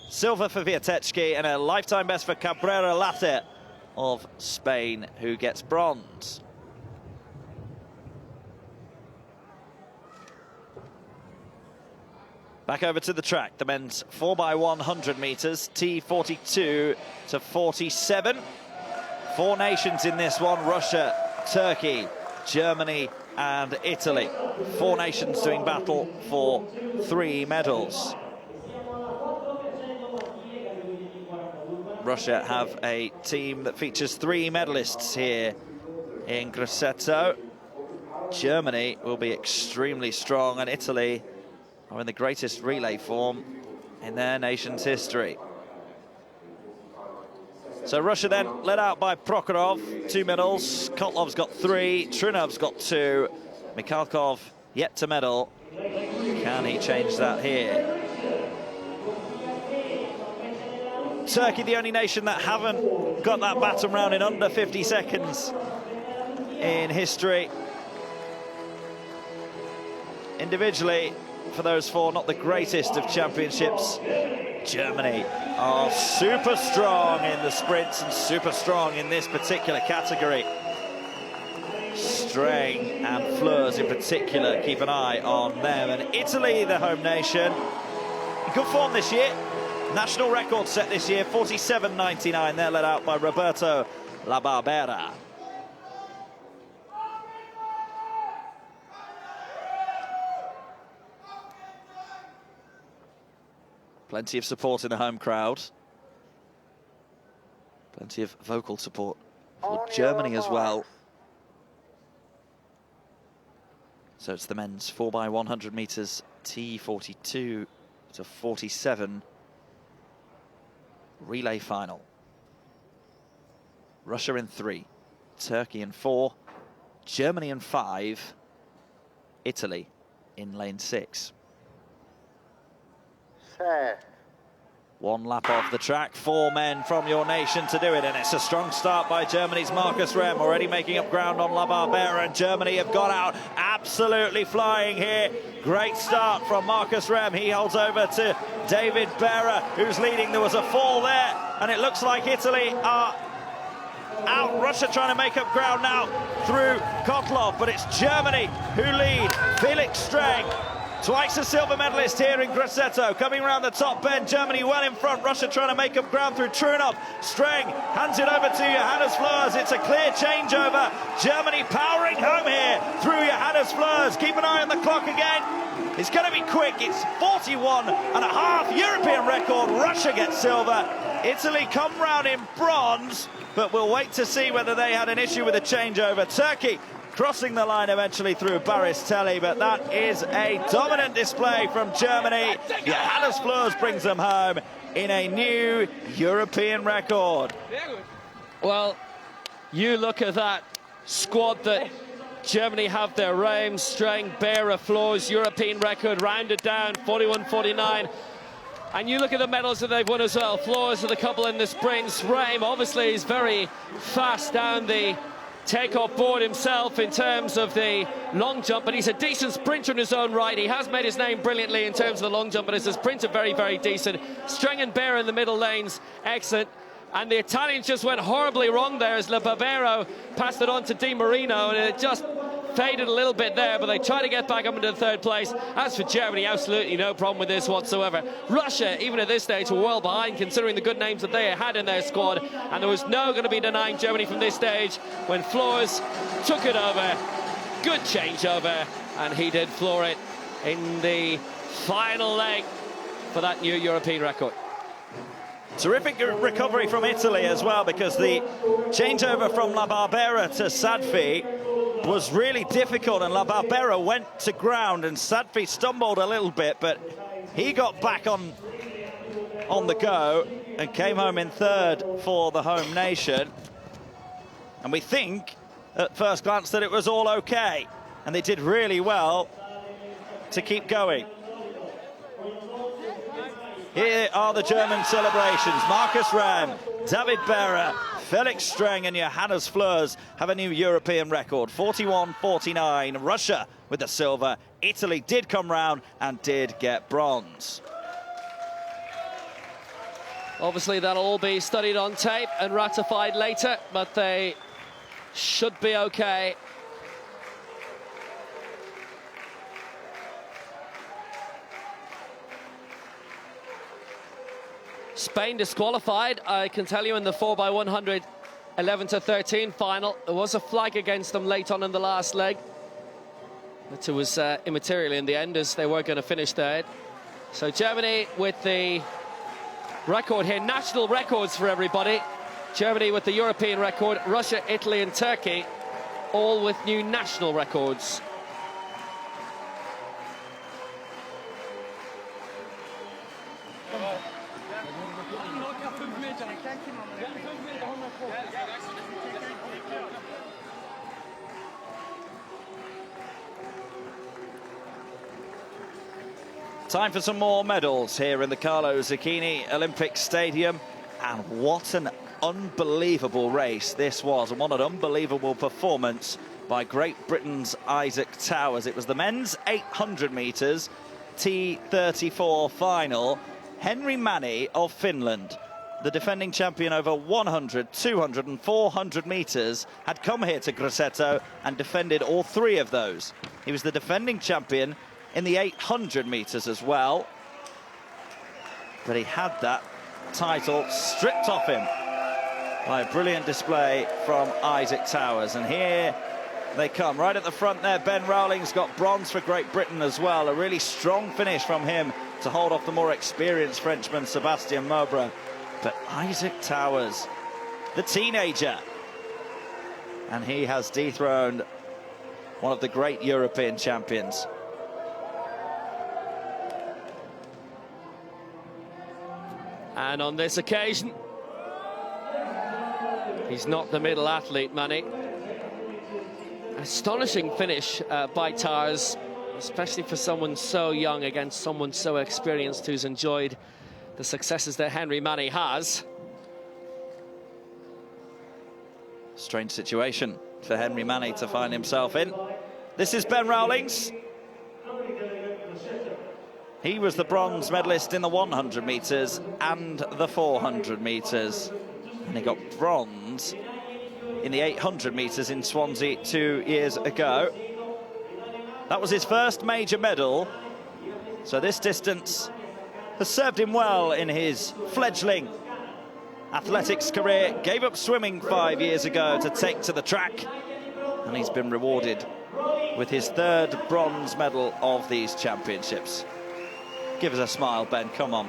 Silver for Viatechki and a lifetime best for Cabrera Latte of Spain, who gets bronze. Back over to the track, the men's 4x100 meters, T42 to 47. 4 nations in this one, Russia, Turkey, Germany and Italy. 4 nations doing battle for 3 medals. Russia have a team that features 3 medalists here in Grosseto. Germany will be extremely strong, and Italy are in the greatest relay form in their nation's history. So Russia then led out by Prokhorov, 2 medals. Kotlov's got 3, Trinov's got 2. Mikhalkov yet to medal. Can he change that here? Turkey, the only nation that haven't got that baton round in under 50 seconds in history. Individually, for those 4, not the greatest of championships. Germany are super strong in the sprints and super strong in this particular category. Streng and Fleurs in particular, keep an eye on them. And Italy, the home nation, in good form this year. National record set this year, 47.99. They're led out by Roberto La Barbera. Plenty of support in the home crowd. Plenty of vocal support for Germany as well. So it's the men's 4x100 meters, T42 to 47 relay final. Russia in 3, Turkey in 4, Germany in 5, Italy in lane 6. Set. 1 lap off the track, 4 men from your nation to do it, and it's a strong start by Germany's Marcus Rem, already making up ground on La Barbera, and Germany have got out absolutely flying here. Great start from Marcus Rem. He holds over to David Berra, who's leading. There was a fall there, and it looks like Italy are out. Russia trying to make up ground now through Kotlov, but it's Germany who lead. Felix Streng, twice a silver medalist here in Grosseto, coming around the top bend. Germany well in front. Russia trying to make up ground through Trunov. Streng hands it over to Johannes Fleurs. It's a clear changeover. Germany powering home here through Johannes Fleurs. Keep an eye on the clock again. It's going to be quick. It's 41.5, European record. Russia gets silver. Italy come round in bronze, but we'll wait to see whether they had an issue with the changeover. Turkey crossing the line eventually through Baristelli, but that is a dominant display from Germany. Johannes Fleurs brings them home in a new European record. Well, you look at that squad that Germany have their Reims, Streng, Berra, Fleurs, European record, rounded down, 41.49. And you look at the medals that they've won as well. Fleurs with a couple in the sprints. Reim obviously is very fast down the take-off board himself in terms of the long jump, but he's a decent sprinter in his own right. He has made his name brilliantly in terms of the long jump, but as a sprinter, very, very decent. Streng and Berra in the middle lanes, excellent. And the Italians just went horribly wrong there as La Barbera passed it on to Di Marino, and it just faded a little bit there, but they try to get back up into the 3rd place. As for Germany, absolutely no problem with this whatsoever. Russia, even at this stage, were well behind considering the good names that they had in their squad, and there was no going to be denying Germany from this stage when Fleurs took it over. Good changeover, and he did floor it in the final leg for that new European record. Terrific recovery from Italy as well, because the changeover from La Barbera to Sadfi was really difficult, and La Barbera went to ground, and Sadfi stumbled a little bit, but he got back on the go and came home in third for the home nation. And we think at first glance that it was all okay, and they did really well to keep going. Here are the German celebrations. Markus Ramm, David Behrer, Felix Streng and Johannes Fleurs have a new European record, 41-49. Russia with the silver. Italy did come round and did get bronze. Obviously, that'll all be studied on tape and ratified later, but they should be okay. Spain disqualified, I can tell you, in the 4x100 11-13 final. There was a flag against them late on in the last leg, but it was immaterial in the end, as they were going to finish third. So Germany with the record here, national records for everybody. Germany with the European record, Russia, Italy and Turkey all with new national records. Time for some more medals here in the Carlo Zucchini Olympic Stadium. And what an unbelievable race this was, and what an unbelievable performance by Great Britain's Isaac Towers. It was the men's 800 metres T34 final. Henry Mani of Finland, the defending champion over 100, 200 and 400 metres, had come here to Grosseto and defended all three of those. He was the defending champion in the 800 metres as well, but he had that title stripped off him by a brilliant display from Isaac Towers. And here they come, right at the front there. Ben Rowling's got bronze for Great Britain as well. A really strong finish from him to hold off the more experienced Frenchman Sébastien Maubre. But Isaac Towers, the teenager, and he has dethroned one of the great European champions. And on this occasion, he's not the middle athlete, Mani. Astonishing finish by Towers, especially for someone so young against someone so experienced who's enjoyed the successes that Henry Mani has. Strange situation for Henry Mani to find himself in. This is Ben Rowlings. He was the bronze medalist in the 100 metres and the 400 metres. And he got bronze in the 800 metres in Swansea 2 years ago. That was his first major medal. So this distance has served him well in his fledgling athletics career. Gave up swimming 5 years ago to take to the track. And he's been rewarded with his third bronze medal of these championships. Give us a smile, Ben, come on.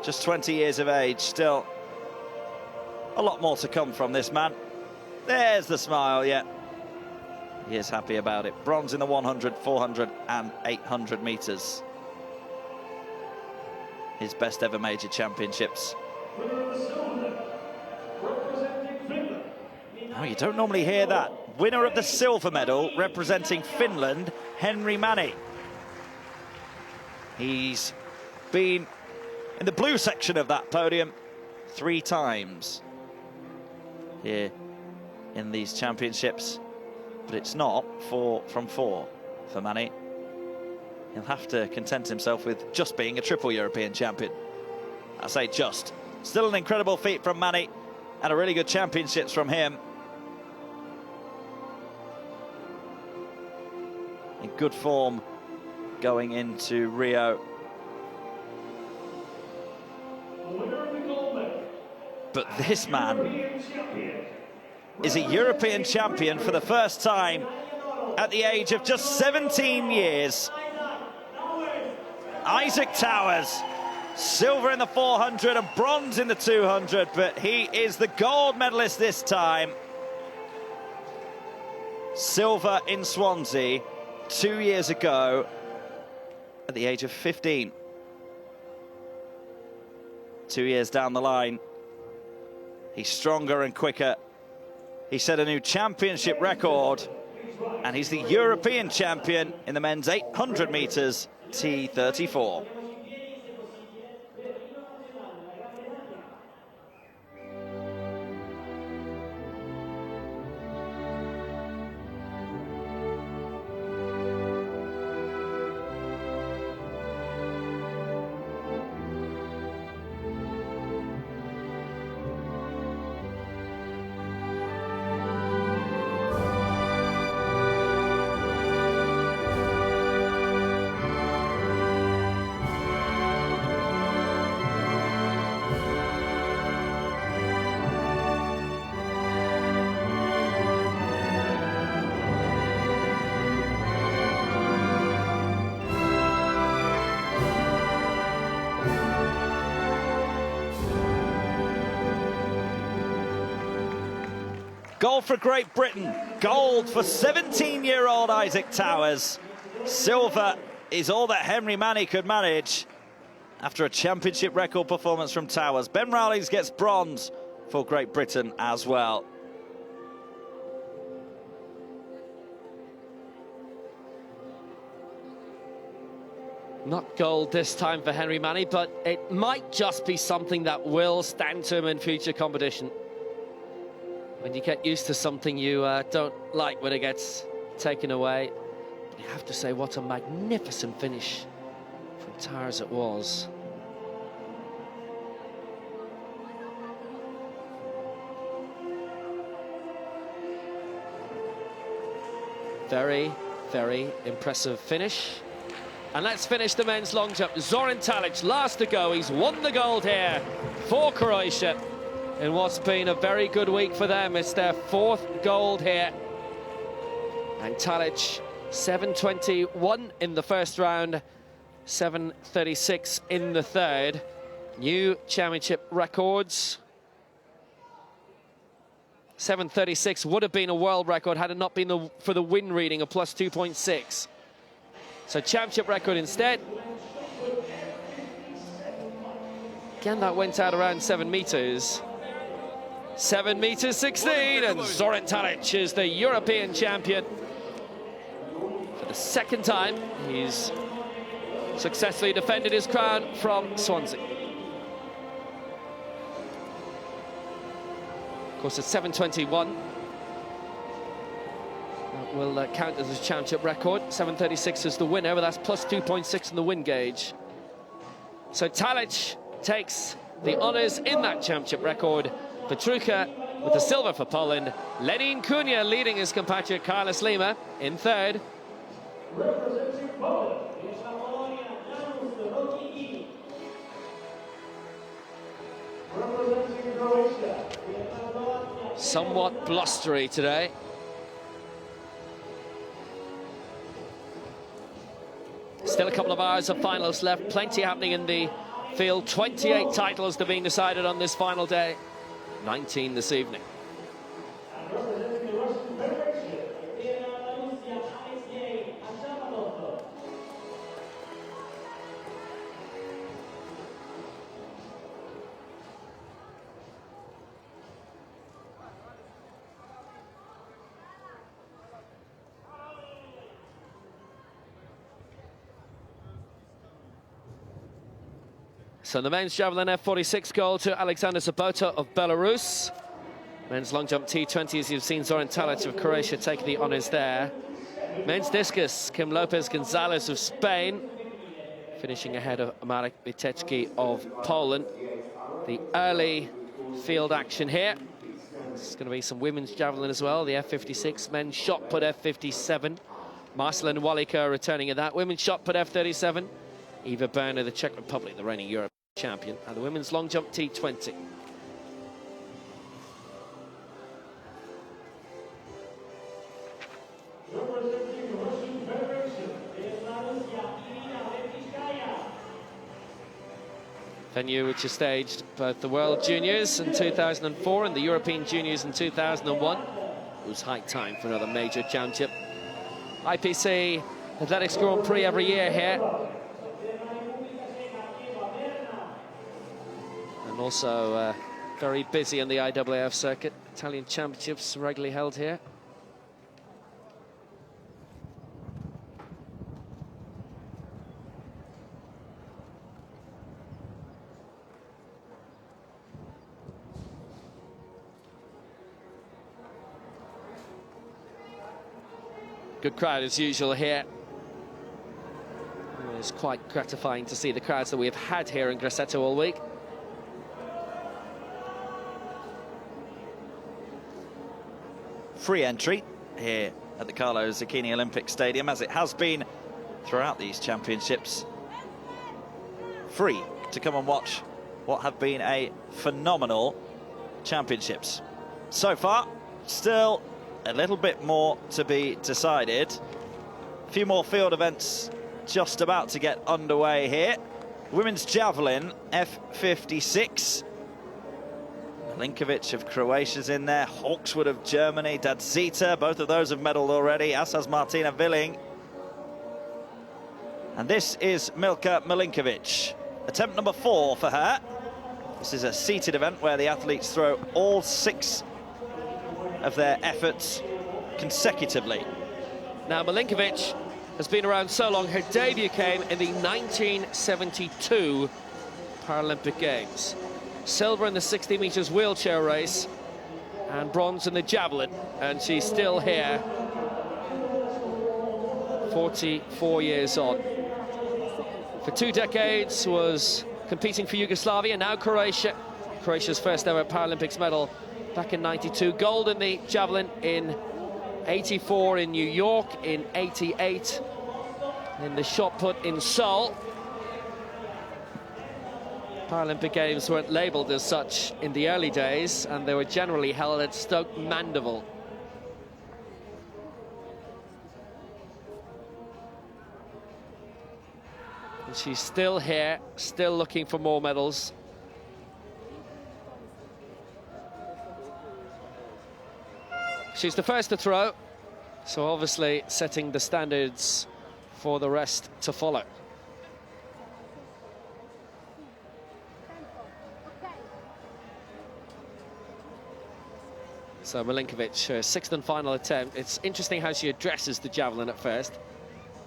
Just 20 years of age, still a lot more to come from this man. There's the smile, yeah. He is happy about it. Bronze in the 100, 400 and 800 metres. His best ever major championships. Oh, you don't normally hear that. Winner of the silver medal, representing Finland, Henry Mani. He's been in the blue section of that podium 3 times here in these championships, but it's not 4 from 4 for Mani. He'll have to content himself with just being a triple European champion. I say just. Still an incredible feat from Mani, and a really good championships from him. In good form going into Rio. But this man is a European champion for the first time at the age of just 17 years. Isaac Towers silver in the 400 and bronze in the 200, but he is the gold medalist this time. Silver in Swansea 2 years ago at the age of 15. 2 years down the line, he's stronger and quicker. He set a new championship record, and he's the European champion in the men's 800 metres T34. Gold for Great Britain, gold for 17-year-old Isaac Towers. Silver is all that Henry Manny could manage after a championship record performance from Towers. Ben Rowlings gets bronze for Great Britain as well. Not gold this time for Henry Manny, but it might just be something that will stand to him in future competition. When you get used to something you don't like when it gets taken away. But you have to say, what a magnificent finish from Towers it was. Very, very impressive finish. And let's finish the men's long jump. Zoran Talic, last to go. He's won the gold here for Croatia in what's been a very good week for them. It's their fourth gold here. And Talic, 7:21 in the first round, 7:36 in the third. New championship records. 7:36 would have been a world record had it not been for the win reading of plus 2.6. So championship record instead. Again, that went out around 7 meters. 7 meters 16, and Zoran Talic is the European champion. For the second time, he's successfully defended his crown from Swansea. Of course, at 7:21, that will count as a championship record. 7:36 is the winner, but that's plus 2.6 in the win gauge. So Talic takes the honours in that championship record. Petrucha with the silver for Poland. Lenin Kunia leading his compatriot Carlos Lima in third. Somewhat blustery today. Still a couple of hours of finals left. Plenty happening in the field. 28 titles to being decided on this final day. 19 this evening. So the men's javelin F46 gold to Alexander Zabota of Belarus. Men's long jump T20, as you've seen, Zoran Talic of Croatia taking the honours there. Men's discus, Kim Lopez Gonzalez of Spain, finishing ahead of Marek Bitecki of Poland. The early field action here. There's going to be some women's javelin as well, the F56, men's shot put F57. Marcelin Walika returning at that. Women's shot put F37. Eva Berner, the Czech Republic, the reigning European champion. And the women's long jump T20. venue which has staged both the World Juniors in 2004 and the European Juniors in 2001. It was high time for another major championship. IPC Athletics Grand Prix every year here. And also very busy on the IAAF circuit. Italian championships regularly held here. Good crowd as usual here. It's quite gratifying to see the crowds that we've had here in Grosseto all week. Free entry here at the Carlo Zucchini Olympic Stadium, as it has been throughout these championships. Free to come and watch what have been a phenomenal championships. So far, still a little bit more to be decided. A few more field events just about to get underway here. Women's javelin, F56. Milinkovic of Croatia's in there, Hawkswood of Germany, Dadzita, both of those have medalled already, as has Martina Willing. And this is Milka Milinkovic. Attempt number 4 for her. This is a seated event where the athletes throw all 6 of their efforts consecutively. Now Milinkovic has been around so long, her debut came in the 1972 Paralympic Games. Silver in the 60 meters wheelchair race and bronze in the javelin, and she's still here 44 years on. For 2 decades was competing for Yugoslavia, now Croatia. Croatia's first ever Paralympics medal back in '92. Gold in the javelin in '84 in New York, in '88 in the shot put in Seoul. Paralympic Games weren't labelled as such in the early days, and they were generally held at Stoke Mandeville. And she's still here, still looking for more medals. She's the first to throw, so obviously setting the standards for the rest to follow. So Milinkovic, her 6th and final attempt. It's interesting how she addresses the javelin at first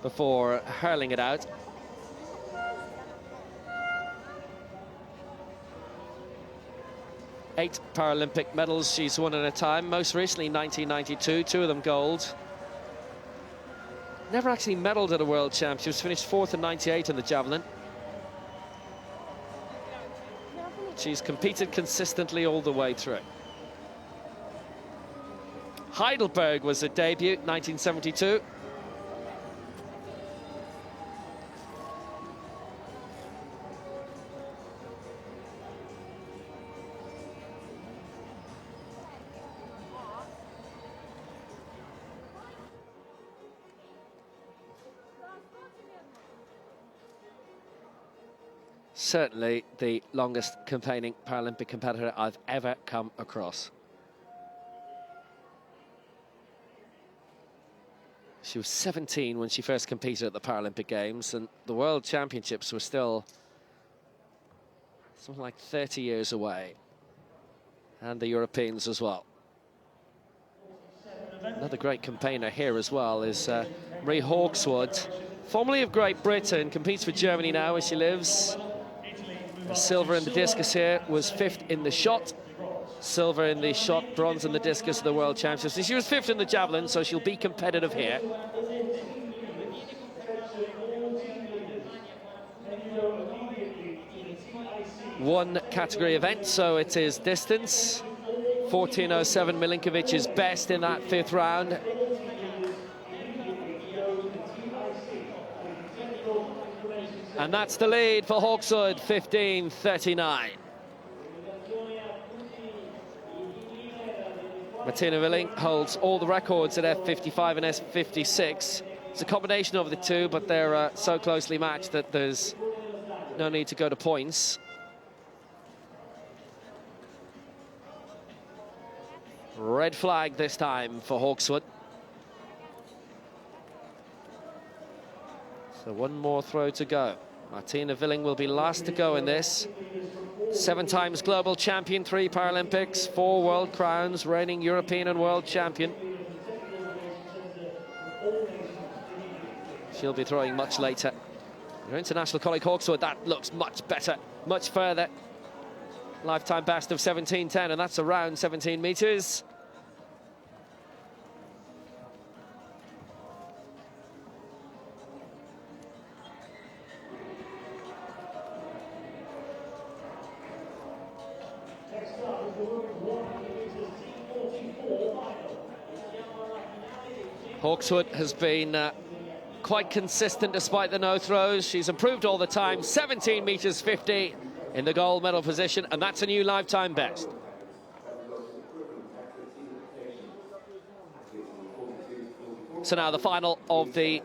before hurling it out. Eight Paralympic medals she's won at a time, most recently 1992, 2 of them gold. Never actually medalled at a World Championships, finished 4th in '98 in the javelin. She's competed consistently all the way through. Heidelberg was her debut, 1972. Certainly the longest campaigning Paralympic competitor I've ever come across. She was 17 when she first competed at the Paralympic Games, and the World Championships were still something like 30 years away, and the Europeans as well. Another great campaigner here as well is Marie Hawkswood, formerly of Great Britain, competes for Germany now where she lives. Silver in the discus here, was 5th in the shot. Silver in the shot, bronze in the discus of the World Championships. And she was 5th in the javelin, so she'll be competitive here. One category event, so it is distance. 14:07 Milinkovic is best in that 5th round. And that's the lead for Hawkswood, 15:39. Martina Willing holds all the records at F55 and S56. It's a combination of the two, but they're so closely matched that there's no need to go to points. Red flag this time for Hawkswood. So one more throw to go. Martina Willing will be last to go in this. 7 times global champion, 3 Paralympics, 4 world crowns, reigning European and world champion. She'll be throwing much later. Your international colleague Hawkswood, that looks much better, much further. Lifetime best of 17.10, and that's around 17 meters. Hawkswood has been quite consistent despite the no throws. She's improved all the time. 17 meters 50 in the gold medal position, and that's a new lifetime best. So now the final of the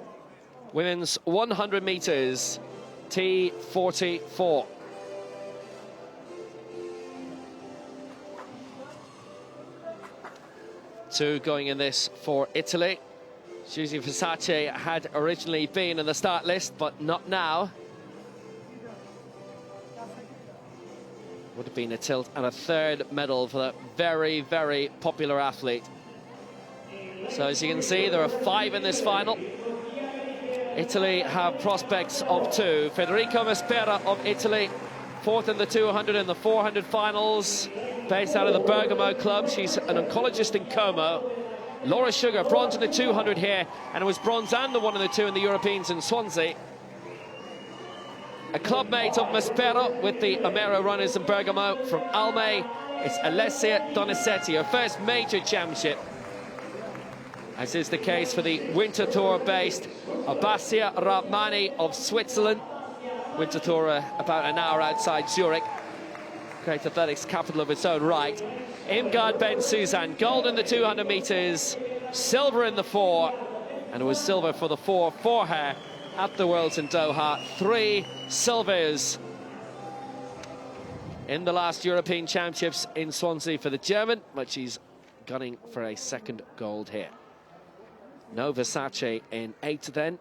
women's 100 meters, T44. Two going in this for Italy. Susie Versace had originally been in the start list, but not now. Would have been a tilt and a third medal for that very, very popular athlete. So as you can see, there are 5 in this final. Italy have prospects of 2. Federico Maspera of Italy, 4th in the 200 and the 400 finals, based out of the Bergamo club. She's an oncologist in Como. Laura Sugar, bronze in the 200 here, and it was bronze and the 1 and the 2 in the Europeans in Swansea. A clubmate of Maspero with the Amero runners in Bergamo from Alme. It's Alessia Donizetti, her first major championship, as is the case for the Winter Tour-based Abbasia Rahmani of Switzerland. Winter Tour about an hour outside Zurich. Great athletics capital of its own right. Imgard Ben Suzanne, gold in the 200 meters, silver in the 4, and it was silver for the 4 for her at the Worlds in Doha. 3 silvers in the last European Championships in Swansea for the German, but she's gunning for a 2nd gold here. No Versace in 8 then.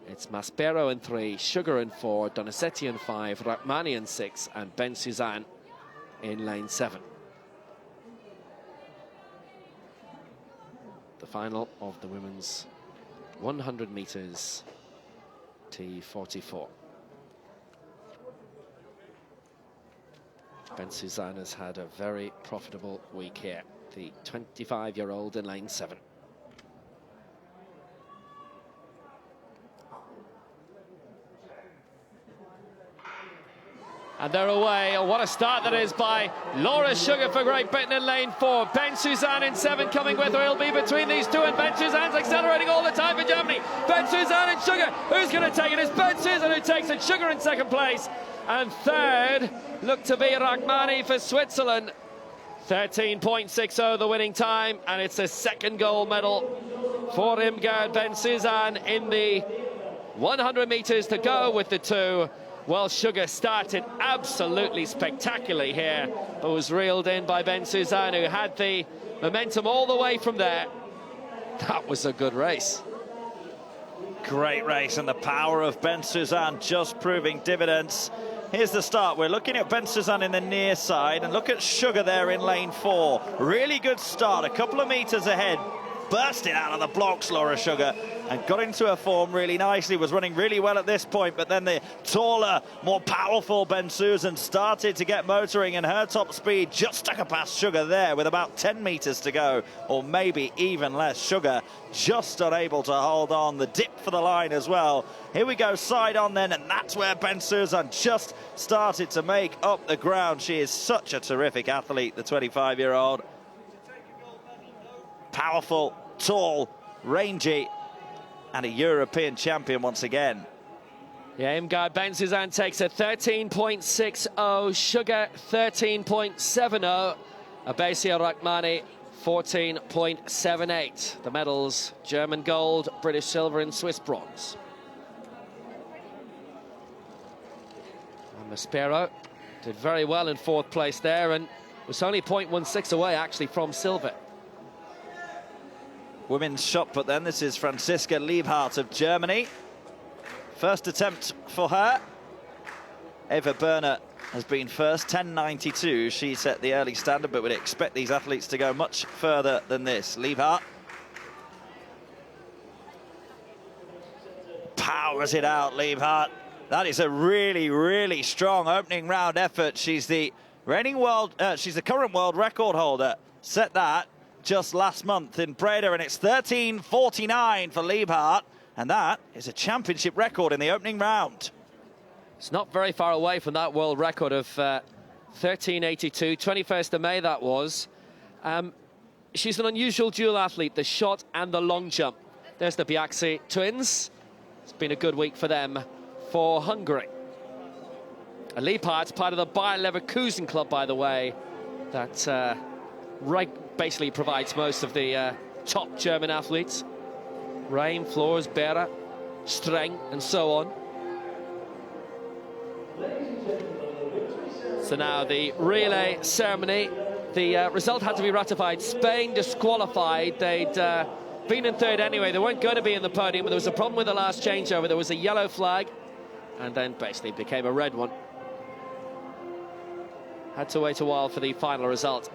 It's Maspero in 3, Sugar in 4, Donizetti in 5, Rahmani in 6, and Ben Suzanne in lane 7. The final of the women's 100 meters, T44. Ben Suzanne has had a very profitable week here, the 25-year-old in lane 7. And they're away. Oh, what a start that is by Laura Sugar for Great Britain in lane 4. Ben Suzanne in 7 coming with her. He'll be between these two, and Ben Suzanne's accelerating all the time for Germany. Ben Suzanne and Sugar. Who's going to take it? It's Ben Suzanne who takes it. Sugar in 2nd place. And 3rd, look to be Rahmani for Switzerland. 13.60 the winning time, and it's a 2nd gold medal for Imgard Ben Suzanne in the 100 meters to go with the 2. Well, Sugar started absolutely spectacularly here, but was reeled in by Ben Suzanne, who had the momentum all the way from there. That was a good race. Great race, and the power of Ben Suzanne just proving dividends. Here's the start. We're looking at Ben Suzanne in the near side, and look at Sugar there in lane 4. Really good start, a couple of meters ahead. Bursted out of the blocks, Laura Sugar, and got into her form really nicely, was running really well at this point, but then the taller, more powerful Ben Suzanne started to get motoring, and her top speed just stuck her past Sugar there with about 10 meters to go, or maybe even less. Sugar just unable to hold on. The dip for the line as well. Here we go, side on then, and that's where Ben Suzanne just started to make up the ground. She is such a terrific athlete, the 25-year-old. Powerful, tall, rangy, and a European champion once again. Yeah, Imgard Ben Suzanne takes a 13.60, Sugar 13.70, Abbasia Rahmani 14.78. The medals, German gold, British silver and Swiss bronze. And Maspero did very well in 4th place there, and was only 0.16 away actually from silver. women's shot put then. This is Franziska Liebhardt of Germany. First attempt for her. Eva Berner has been first, 10.92. She set the early standard, but would expect these athletes to go much further than this. Liebhardt powers it out, Liebhardt. That is a really, really strong opening round effort. She's the reigning she's the current world record holder. Set that just last month in Breda, and it's 13.49 for Liebhardt, and that is a championship record in the opening round. It's not very far away from that world record of 13.82, 21st of May that was. She's an unusual dual athlete, the shot and the long jump. There's the Biaxi twins. It's been a good week for them for Hungary. And Liebhardt's part of the Bayer Leverkusen club, by the way, that basically provides most of the top German athletes. Reim, Flores, Bera, Streng, and so on. So now the relay ceremony. The result had to be ratified. Spain disqualified. They'd been in third anyway. They weren't going to be in the podium, but there was a problem with the last changeover. There was a yellow flag, and then basically became a red one. Had to wait a while for the final result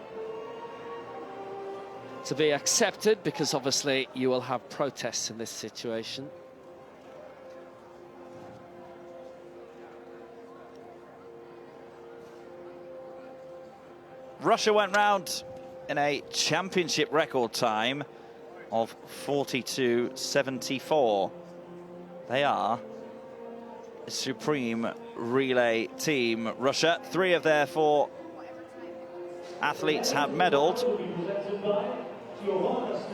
to be accepted, because obviously you will have protests in this situation. Russia went round in a championship record time of 42.74. They are a supreme relay team, Russia. 3 of their 4 athletes have medalled.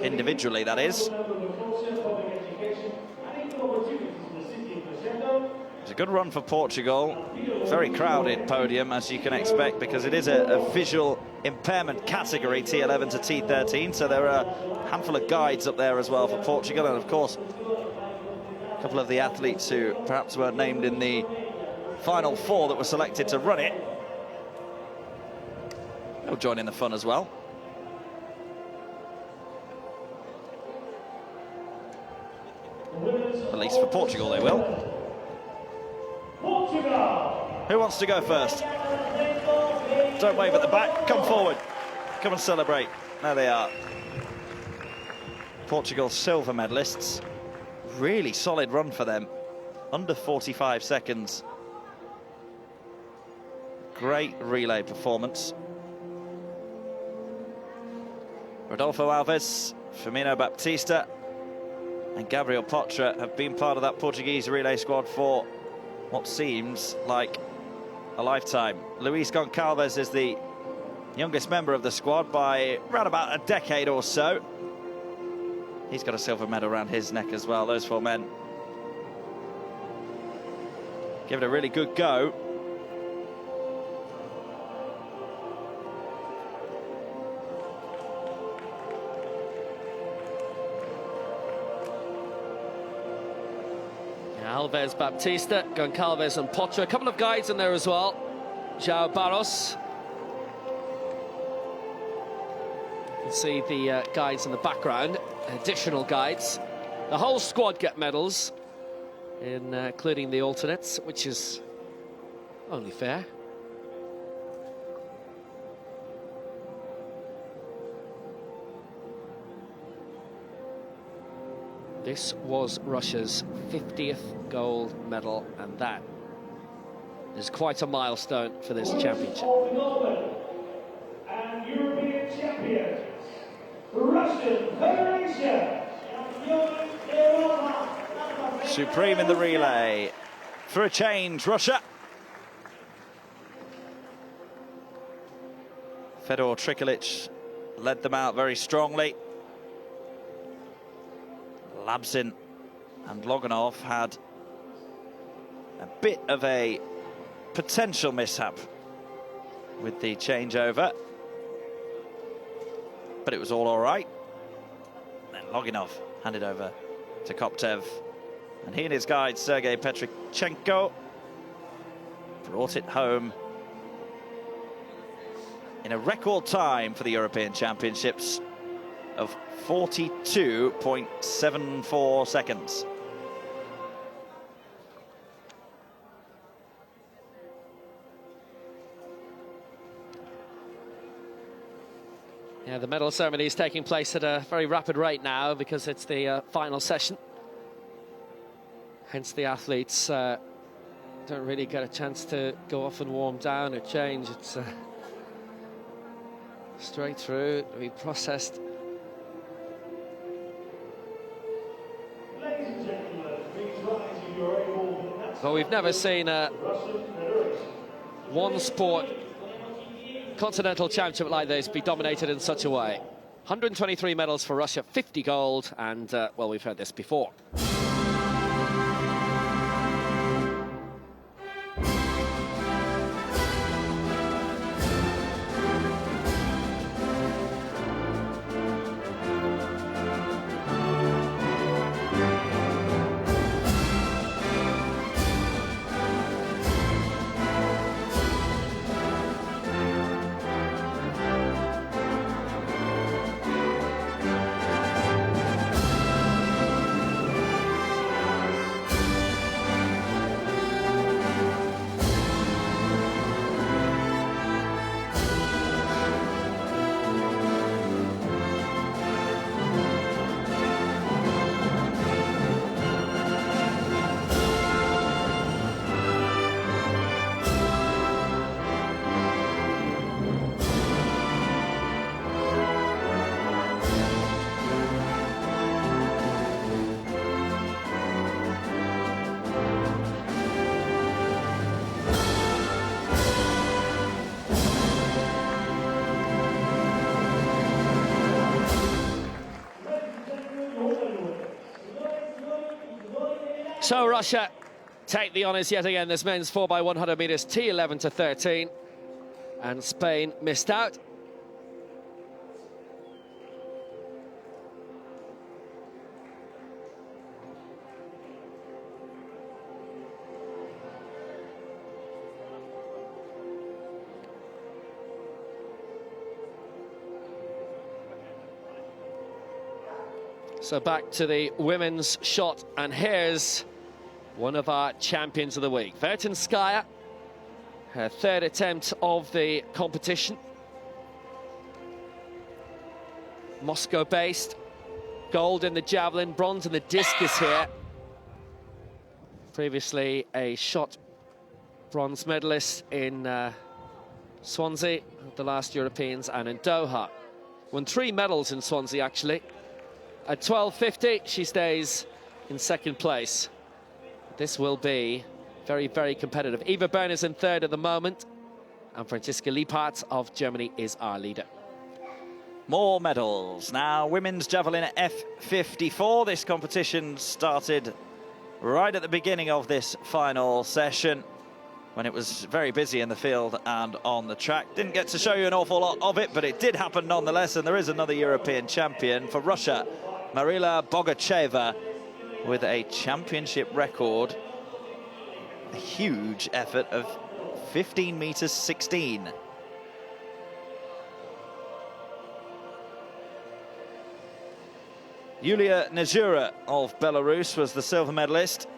Individually, that is. It's a good run for Portugal. Very crowded podium, as you can expect, because it is a visual impairment category, T11 to T13. So there are a handful of guides up there as well for Portugal. And of course, a couple of the athletes who perhaps weren't named in the final 4 that were selected to run it. They'll join in the fun as well. At least for Portugal, they will. Who wants to go first? Don't wave at the back. Come forward. Come and celebrate. There they are. Portugal silver medalists. Really solid run for them. Under 45 seconds. Great relay performance. Rodolfo Alves, Firmino Baptista, and Gabriel Potra have been part of that Portuguese relay squad for what seems like a lifetime. Luis Goncalves is the youngest member of the squad by around about a decade or so. He's got a silver medal around his neck as well, those 4 men. Give it a really good go. Alves, Baptista, Goncalves and Potra. A couple of guides in there as well. João Barros. You can see the guides in the background, additional guides. The whole squad get medals, including the alternates, which is only fair. This was Russia's 50th gold medal, and that is quite a milestone for this championship. And European champions, Russian Federation. Supreme in the relay. For a change, Russia. Fedor Trikulic led them out very strongly. Labzin and Loganov had a bit of a potential mishap with the changeover, but it was all right. Then Loganov handed over to Koptev, and he and his guide Sergei Petrichenko brought it home in a record time for the European Championships of 42.74 seconds. Yeah, the medal ceremony is taking place at a very rapid rate now because it's the final session. Hence the athletes don't really get a chance to go off and warm down or change. It's straight through to be processed. Ladies and gentlemen, please rise if you're able. But we've never seen a one sport continental championship like this be dominated in such a way. 123 medals for Russia, 50 gold, and well, we've heard this before. So Russia take the honours yet again. This men's 4x100 metres, T11 to 13. And Spain missed out. So back to the women's shot, and here's one of our champions of the week. Vertinskaya, her third attempt of the competition. Moscow-based, gold in the javelin, bronze in the discus here. Previously a shot bronze medalist in Swansea, the last Europeans, and in Doha. Won 3 medals in Swansea, actually. At 12.50, she stays in second place. This will be very, very competitive. Eva Bern is in third at the moment, and Franziska Liephardt of Germany is our leader. More medals. Now, women's javelin at F54. This competition started right at the beginning of this final session when it was very busy in the field and on the track. Didn't get to show you an awful lot of it, but it did happen nonetheless, and there is another European champion for Russia, Marila Bogacheva, with a championship record, a huge effort of 15 meters 16. Yulia Nezhura of Belarus was the silver medalist.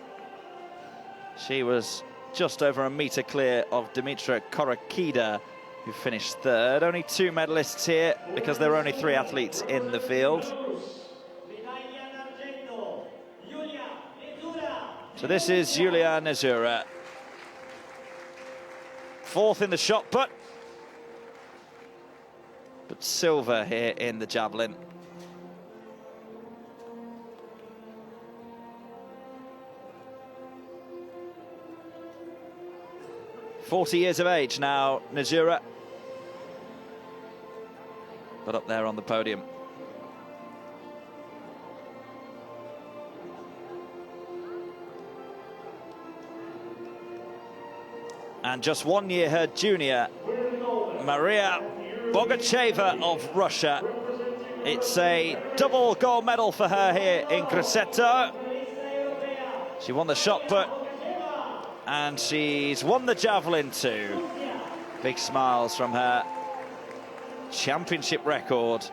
She was just over a meter clear of Dimitra Korokida, who finished third. Only 2 medalists here because there were only 3 athletes in the field. So this is Yulia Nezhura, 4th in the shot put, but silver here in the javelin. "40 years of age now, Nezhura, but up there on the podium. And just 1 year her junior, Maria Bogacheva of Russia. It's a double gold medal for her here in Grosseto. She won the shot put, and she's won the javelin too. Big smiles from her. Championship record,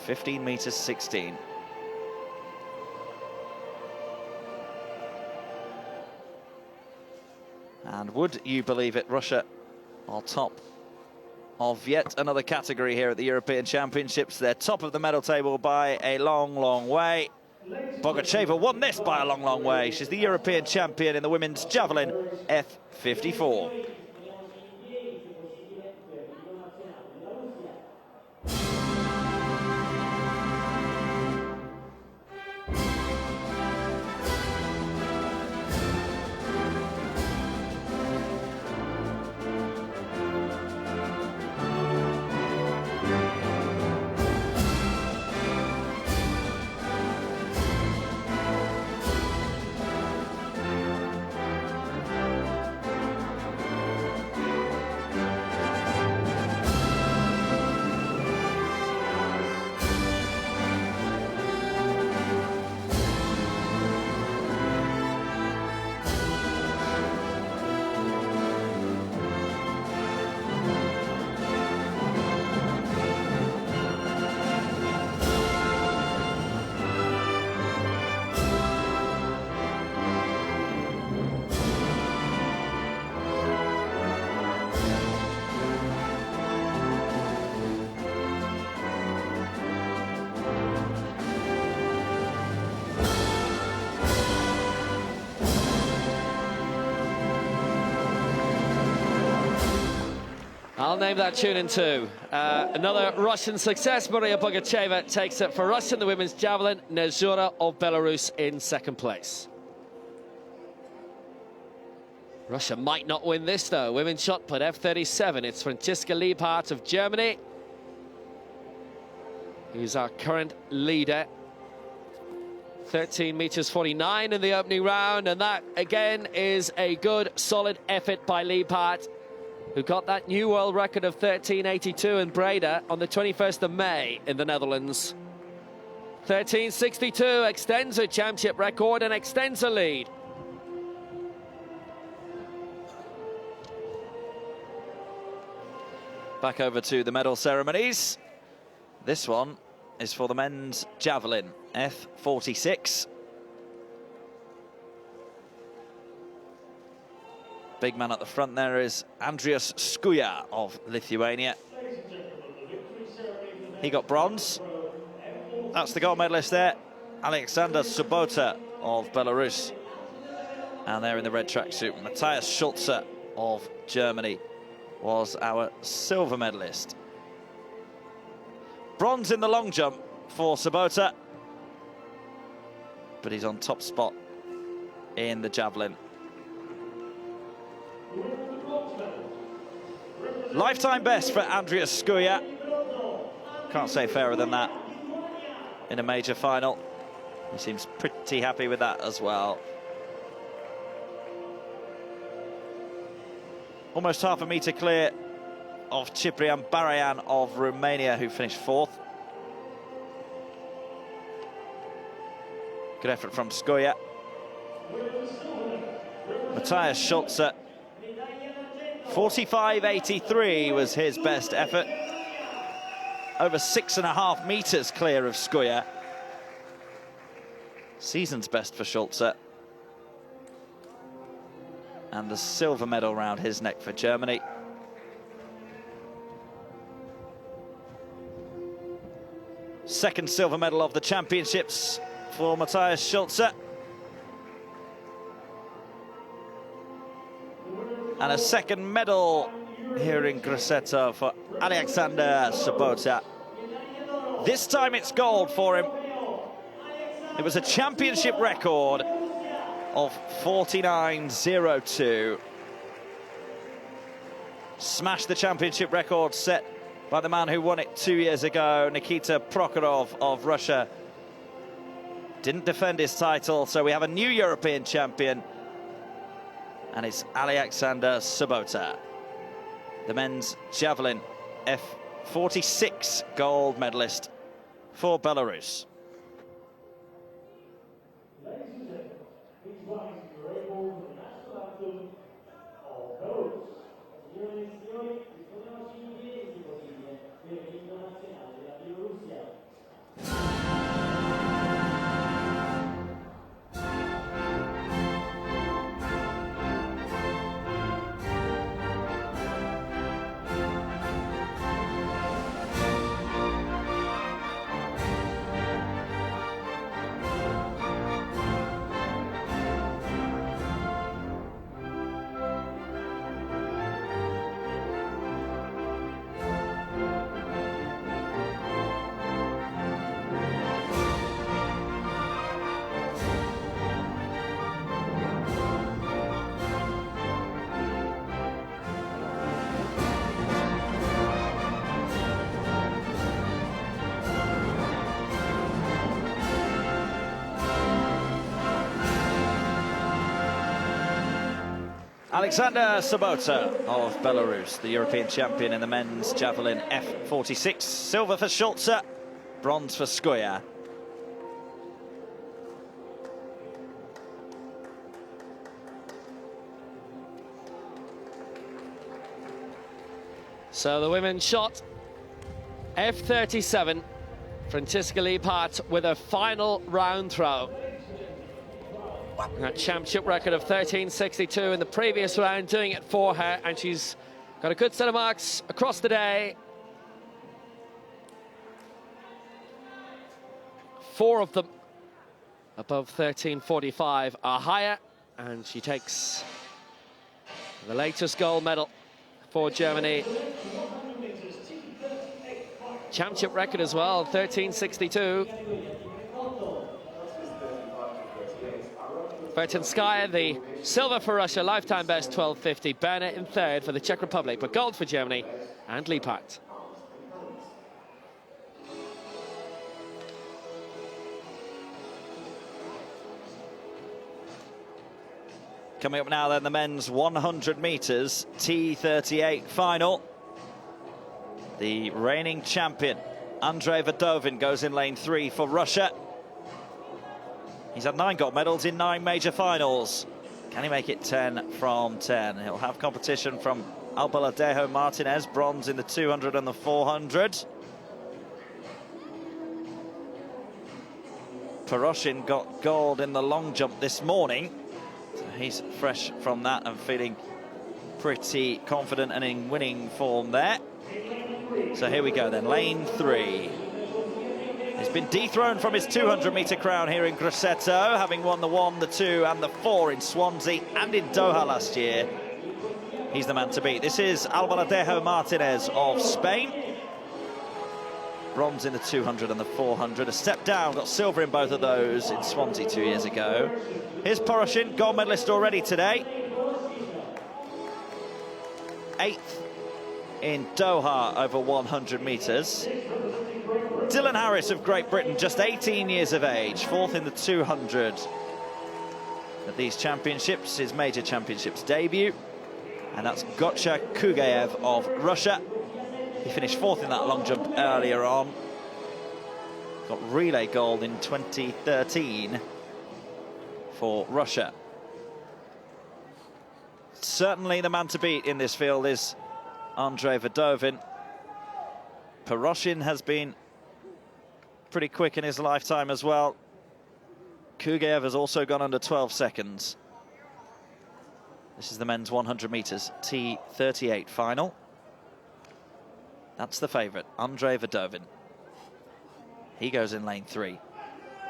15 meters 16. And would you believe it, Russia are top of yet another category here at the European Championships. They're top of the medal table by a long, long way. Bogacheva won this by a long, long way. She's the European champion in the women's javelin F54. I'll name that tune in two. Another Russian success. Maria Bogacheva takes it for Russia in the women's javelin. Nezhura of Belarus in second place. Russia might not win this, though. Women's shot put F37. It's Franziska Liebhardt of Germany, who's our current leader. 13 meters 49 in the opening round, and that again is a good, solid effort by Liebhardt, who got that new world record of 13.82 in Breda on the 21st of May in the Netherlands. 13.62 extends her championship record and extends her lead. Back over to the medal ceremonies. This one is for the men's javelin, F46. Big man at the front there is Andrius Skuja of Lithuania. He got bronze. That's the gold medalist there, Alexander Subota of Belarus. And there in the red tracksuit, Matthias Schulze of Germany was our silver medalist. Bronze in the long jump for Subota, but he's on top spot in the javelin. Lifetime best for Andrius Skuja. Can't say fairer than that in a major final. He seems pretty happy with that as well. Almost half a metre clear of Ciprian Barayan of Romania, who finished fourth. Good effort from Skuja. Matthias Schulze, 45.83 was his best effort. Over 6.5 meters clear of Skuja. Season's best for Schulze. And the silver medal round his neck for Germany. Second silver medal of the championships for Matthias Schulze. And a second medal here in Grosseto for Alexander Subota. This time it's gold for him. It was a championship record of 49.02. Smashed the championship record set by the man who won it 2 years ago, Nikita Prokhorov of Russia. Didn't defend his title, so we have a new European champion, and it's Alexander Subota, the men's javelin F46 gold medalist for Belarus. Alexander Sobota of Belarus, the European champion in the men's javelin F46. Silver for Schulze, bronze for Skoya. So the women's shot, F37, Franziska Liebhardt with a final round throw. That championship record of 13.62 in the previous round, doing it for her, and she's got a good set of marks across the day. 4 of them above 13.45 are higher, and she takes the latest gold medal for Germany. Championship record as well, 13.62. Vertinskaya, the silver for Russia, lifetime best 12.50. Bernard in third for the Czech Republic, but gold for Germany and Liebhardt. Coming up now then, the men's 100 metres T38 final. The reigning champion, Andrei Vadovin, goes in lane 3 for Russia. He's had 9 gold medals in 9 major finals. Can he make it 10 from 10? He'll have competition from Albaladejo Martinez, bronze in the 200 and the 400. Poroshin got gold in the long jump this morning. So he's fresh from that and feeling pretty confident and in winning form there. So here we go then, lane 3. He's been dethroned from his 200-metre crown here in Grosseto, having won the 1, the 2 and the 4 in Swansea and in Doha last year. He's the man to beat. This is Albaladejo Martinez of Spain. Bronze in the 200 and the 400. A step down, got silver in both of those in Swansea 2 years ago. Here's Poroshin, gold medalist already today. 8th in Doha over 100 metres. Dylan Harris of Great Britain, just 18 years of age, 4th in the 200 at these championships, his major championships debut. And that's Gotcha Kugayev of Russia. He finished 4th in that long jump earlier on. Got relay gold in 2013 for Russia. Certainly the man to beat in this field is Andrei Vadovin. Poroshin has been pretty quick in his lifetime as well. Kugayev has also gone under 12 seconds. This is the men's 100 metres T38 final. That's the favourite, Andrei Vadovin. He goes in lane 3.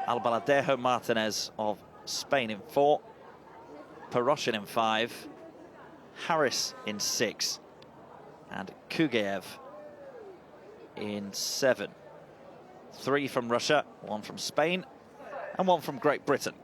Albaladejo Martinez of Spain in 4. Poroshin in 5. Harris in 6. And Kugayev in 7. 3 from Russia, 1 from Spain, and 1 from Great Britain.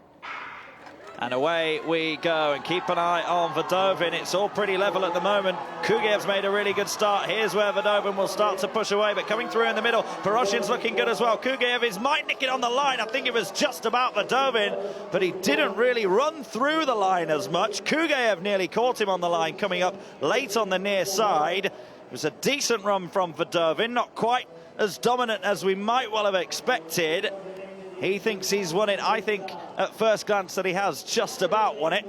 And away we go, and keep an eye on Vadovin. It's all pretty level at the moment. Kugayev's made a really good start. Here's where Vadovin will start to push away, but coming through in the middle, Poroshin's looking good as well. Kugayev might nick it on the line. I think it was just about Vadovin, but he didn't really run through the line as much. Kugayev nearly caught him on the line, coming up late on the near side. It was a decent run from Vadovin, not quite as dominant as we might well have expected. He thinks he's won it. I think at first glance that he has just about won it.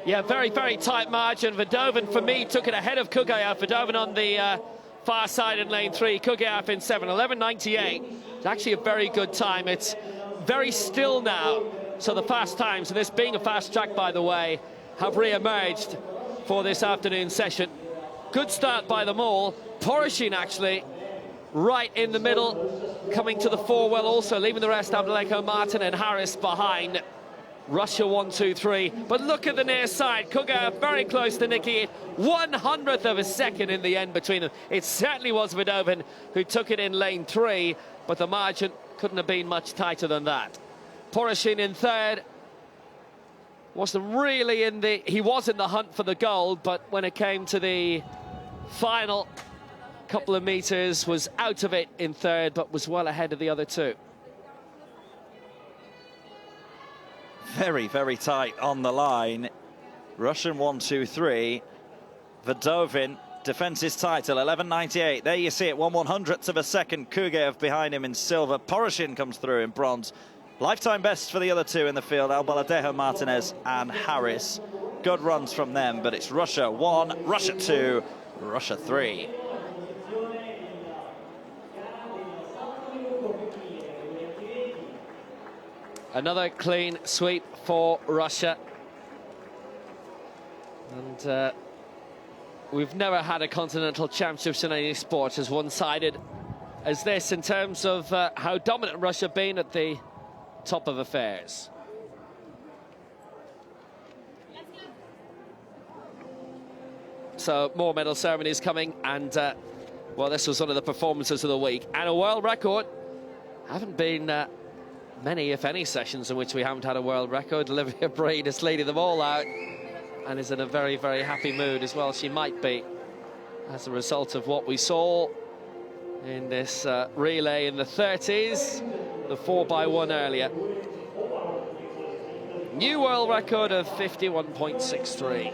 Yeah, very, very tight margin. Vadovin, for me, took it ahead of Kugayev. Vadovin on the far side in lane 3. Kugayev in 7, 11.98. It's actually a very good time. It's very still now. So the fast times, and this being a fast track, by the way, have re-emerged for this afternoon session. Good start by them all. Poroshin, actually, right in the middle, coming to the 4 well also, leaving the rest, Abdaleko, Martin and Harris behind. Russia 1, 2, 3. But look at the near side. Kugayev very close to nicking it. 1/100th of a second in the end between them. It certainly was Vadovin who took it in lane 3, but the margin couldn't have been much tighter than that. Poroshin in 3rd. Wasn't really in the... He was in the hunt for the gold, but when it came to the final couple of meters, was out of it in 3rd, but was well ahead of the other 2. Very, very tight on the line. Russian 1-2-3. Vdovin defends his title, 11.98. There you see it, 1/100th of a second. Kugev behind him in silver. Poroshin comes through in bronze. Lifetime best for the other two in the field, Albaladejo, Martinez and Harris. Good runs from them, but it's Russia 1, Russia 2, Russia 3. Another clean sweep for Russia. And we've never had a continental championships in any sport as one-sided as this in terms of how dominant Russia have been at the top of affairs. So more medal ceremonies coming, and well, this was one of the performances of the week and a world record. Haven't been many, if any, sessions in which we haven't had a world record. Olivia Breen is leading them all out and is in a very, very happy mood as well. She might be, as a result of what we saw in this relay in the 30s, the 4x1 earlier. New world record of 51.63.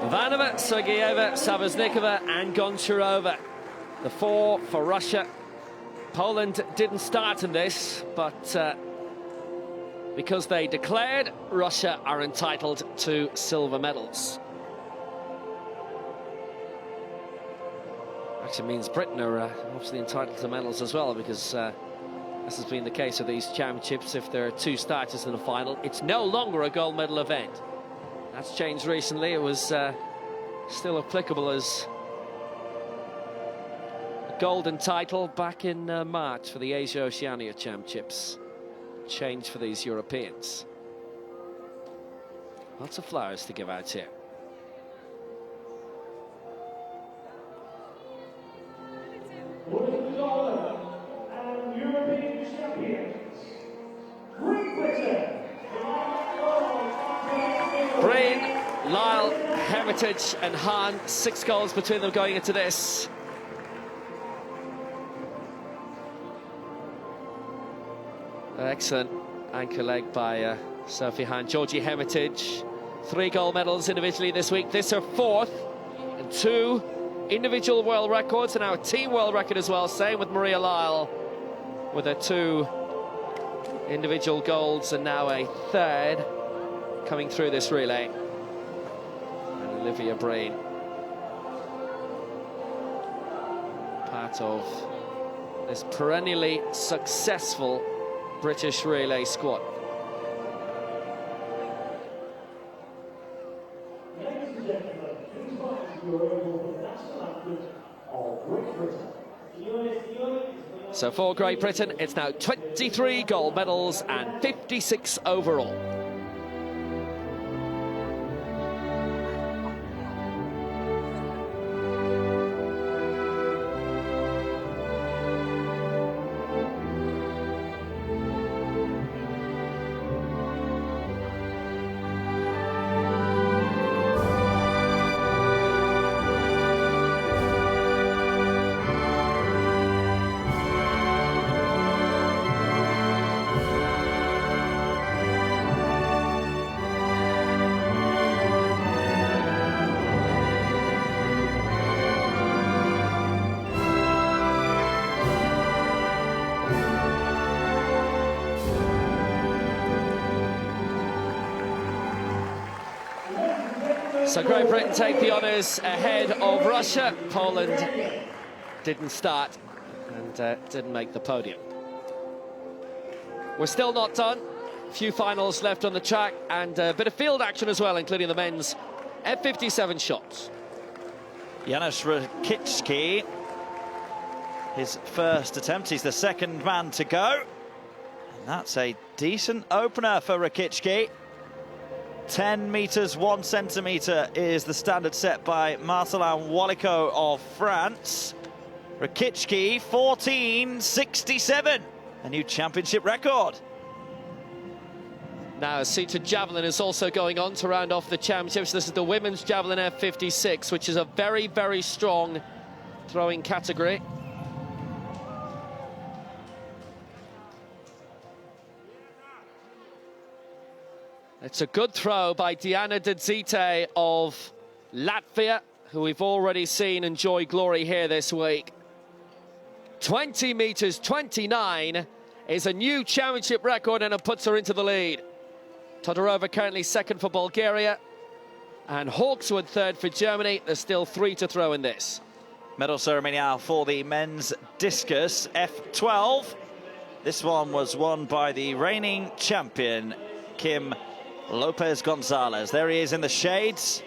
Ivanova, Sergeyeva, Savaznikova and Goncharova. The 4 for Russia. Poland didn't start in this, but because they declared, Russia are entitled to silver medals. Actually means Britain are obviously entitled to medals as well, because this has been the case of these championships. If there are 2 starters in the final, it's no longer a gold medal event. That's changed recently. It was still applicable as a golden title back in March for the Asia-Oceania Championships. Change for these Europeans. Lots of flowers to give out here. And European champions, Great Britain. Breen, Lyle, Hermitage and Hahn, 6 goals between them going into this. Excellent anchor leg by Sophie Hahn. Georgie Hermitage, 3 gold medals individually this week. This her 4th, and 2 individual world records, and now a team world record as well. Same with Maria Lyle with her 2 individual golds, and now a 3rd coming through this relay. And Olivia Breen, part of this perennially successful British relay squad. Ladies and gentlemen, please rise your able the national anthem of Great Britain. So for Great Britain, it's now 23 gold medals and 56 overall. So Great Britain take the honours ahead of Russia. Poland didn't start and didn't make the podium. We're still not done. few finals left on the track and a bit of field action as well, including the men's F57 shots. Janusz Rakicki, his first attempt. He's the second man to go. And that's a decent opener for Rakicki. 10 meters, 1 centimeter is the standard set by Marcelin Wallico of France. Rakicki, 14.67, a new championship record. Now, seated javelin is also going on to round off the championships. This is the women's javelin F56, which is a very, very strong throwing category. It's a good throw by Diana Dedzite of Latvia, who we've already seen enjoy glory here this week. 20 meters, 29 is a new championship record, and it puts her into the lead. Todorova currently second for Bulgaria, and Hawkswood third for Germany. There's still 3 to throw in this. Medal ceremony now for the men's discus F12. This one was won by the reigning champion, Kim Lopez Gonzalez. There he is in the shades.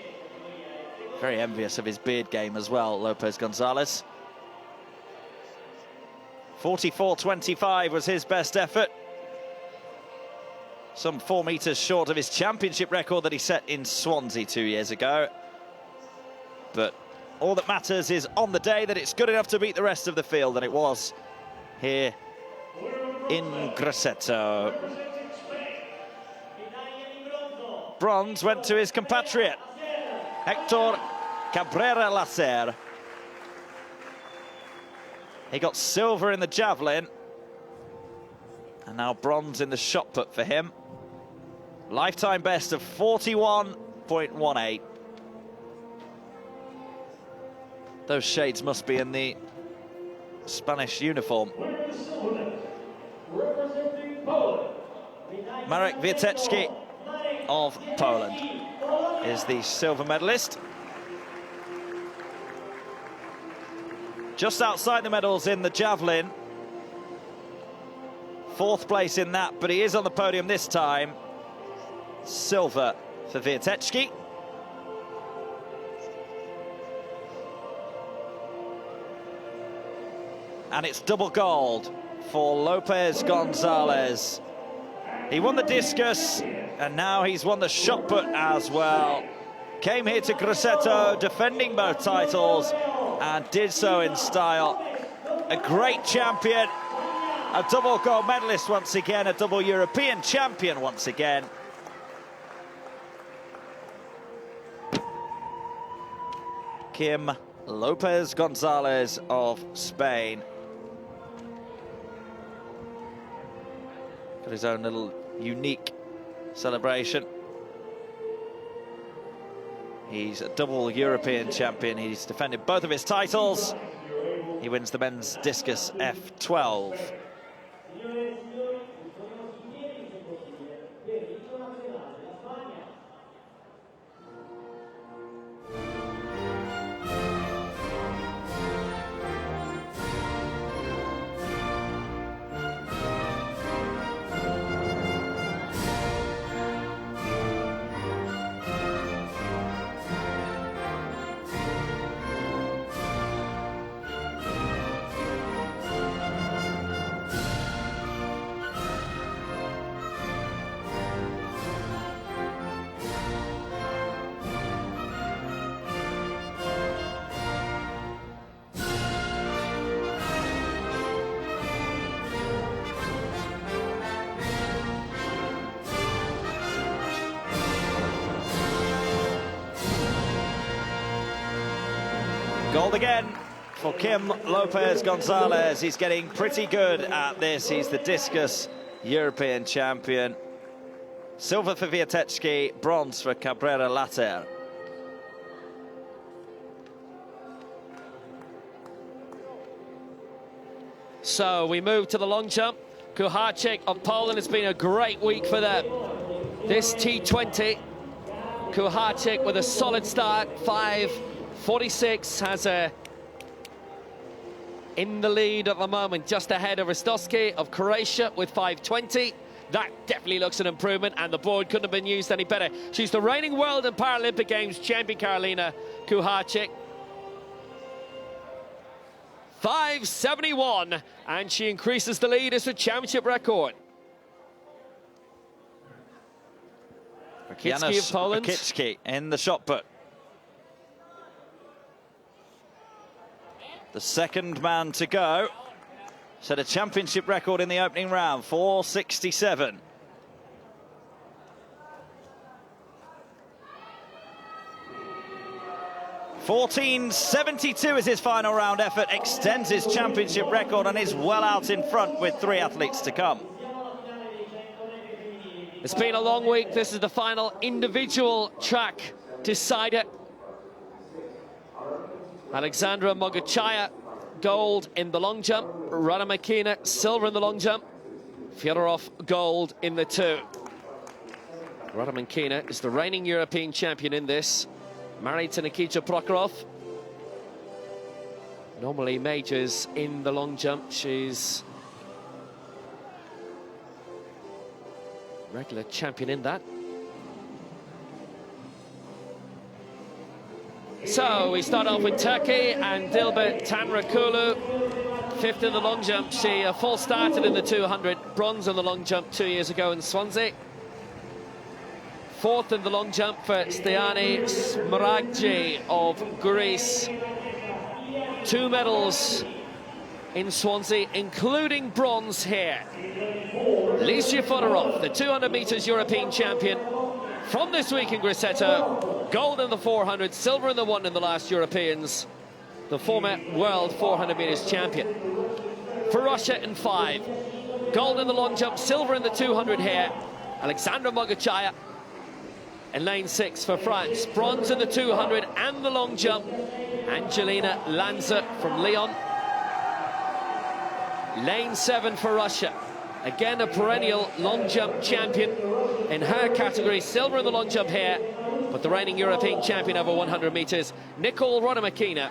Very envious of his beard game as well, Lopez Gonzalez. 44.25 was his best effort. Some 4 meters short of his championship record that he set in Swansea 2 years ago. But all that matters is on the day that it's good enough to beat the rest of the field, and it was here in Grosseto. Bronze went to his compatriot, Hector Cabrera Lacer. He got silver in the javelin, and now bronze in the shot put for him. Lifetime best of 41.18. Those shades must be in the Spanish uniform. Marek Wiateczki of Poland is the silver medalist. Just outside the medals in the javelin. 4th place in that, but he is on the podium this time. Silver for Wiateczki. And it's double gold for Lopez Gonzalez. He won the discus, and now he's won the shot put as well. Came here to Grosseto defending both titles and did so in style. A great champion, a double gold medalist once again, a double European champion once again. Kim Lopez Gonzalez of Spain. Got his own little unique celebration. He's a double European champion. He's defended both of his titles. He wins the men's discus F12. Gold again for Kim Lopez Gonzalez. He's getting pretty good at this. He's the discus European champion. Silver for Wiateczki, bronze for Cabrera Lacer. So we move to the long jump. Kucharczyk of Poland. It's been a great week for them. This T20, Kucharczyk with a solid start, 5:46, has a in the lead at the moment, just ahead of Rostowski of Croatia with 5:20. That definitely looks an improvement, and the board couldn't have been used any better. She's the reigning World and Paralympic Games champion, Karolina Kuharczyk. 5:71, and she increases the lead as a championship record. Rakicki of Poland. Rakicki in the shot put. The second man to go. Set a championship record in the opening round, 4:67. .14.72 is his final round effort, extends his championship record and is well out in front with 3 athletes to come. It's been a long week. This is the final individual track decider. Alexandra Mogachaya, gold in the long jump. Radomikina, silver in the long jump. Fyodorov, gold in the 2. Radomikina is the reigning European champion in this. Married to Nikita Prokhorov. Normally majors in the long jump. She's regular champion in that. So we start off with Turkey and Dilber Tanrıkulu, 5th in the long jump. She full started in the 200, bronze in the long jump 2 years ago in Swansea. 4th in the long jump for Stiani Smaragdi of Greece. 2 medals in Swansea, including bronze here. Licia Fodorov, the 200 meters European champion from this week in Grosseto. Gold in the 400, silver in the 1 in the last Europeans. The former world 400 meters champion. For Russia in 5. Gold in the long jump, silver in the 200 here. Alexandra Mogachaya in lane 6 for France. Bronze in the 200 and the long jump. Angelina Lanza from Lyon. Lane 7 for Russia. Again, a perennial long jump champion in her category. Silver in the long jump here, but the reigning European champion over 100 meters, Nicole Radomikina.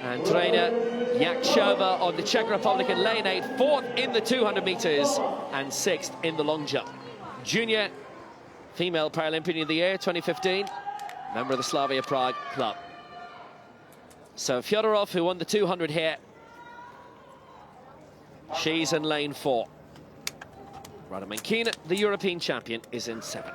And trainer Yakshova of the Czech Republic in lane 8, 4th in the 200 meters and 6th in the long jump. Junior female Paralympian of the year, 2015, member of the Slavia Prague club. So Fyodorov, who won the 200 here, she's in lane 4. Radomikina, the European champion, is in 7.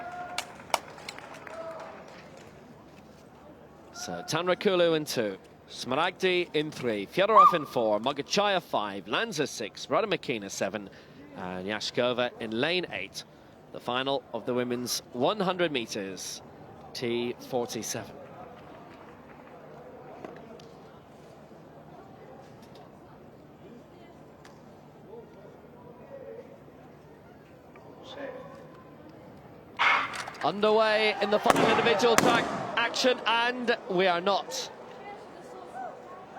So Tanrıkulu in 2, Smaragdi in 3, Fyodorov in 4, Mogachaya 5, Lanza 6, Radomikina 7, and Yashkova in lane 8. The final of the women's 100 meters, T47. Underway in the final individual track action, and we are not.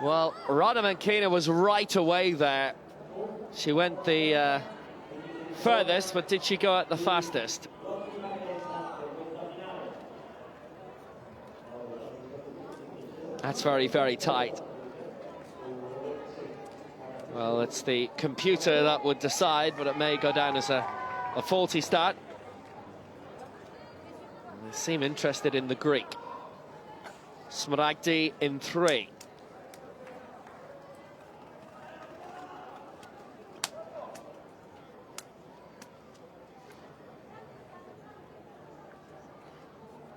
Well, Radomikina was right away there. She went the furthest, but did she go out the fastest? That's very, very tight. Well, it's the computer that would decide, but it may go down as a faulty start. They seem interested in the Greek. Smaragdi in 3.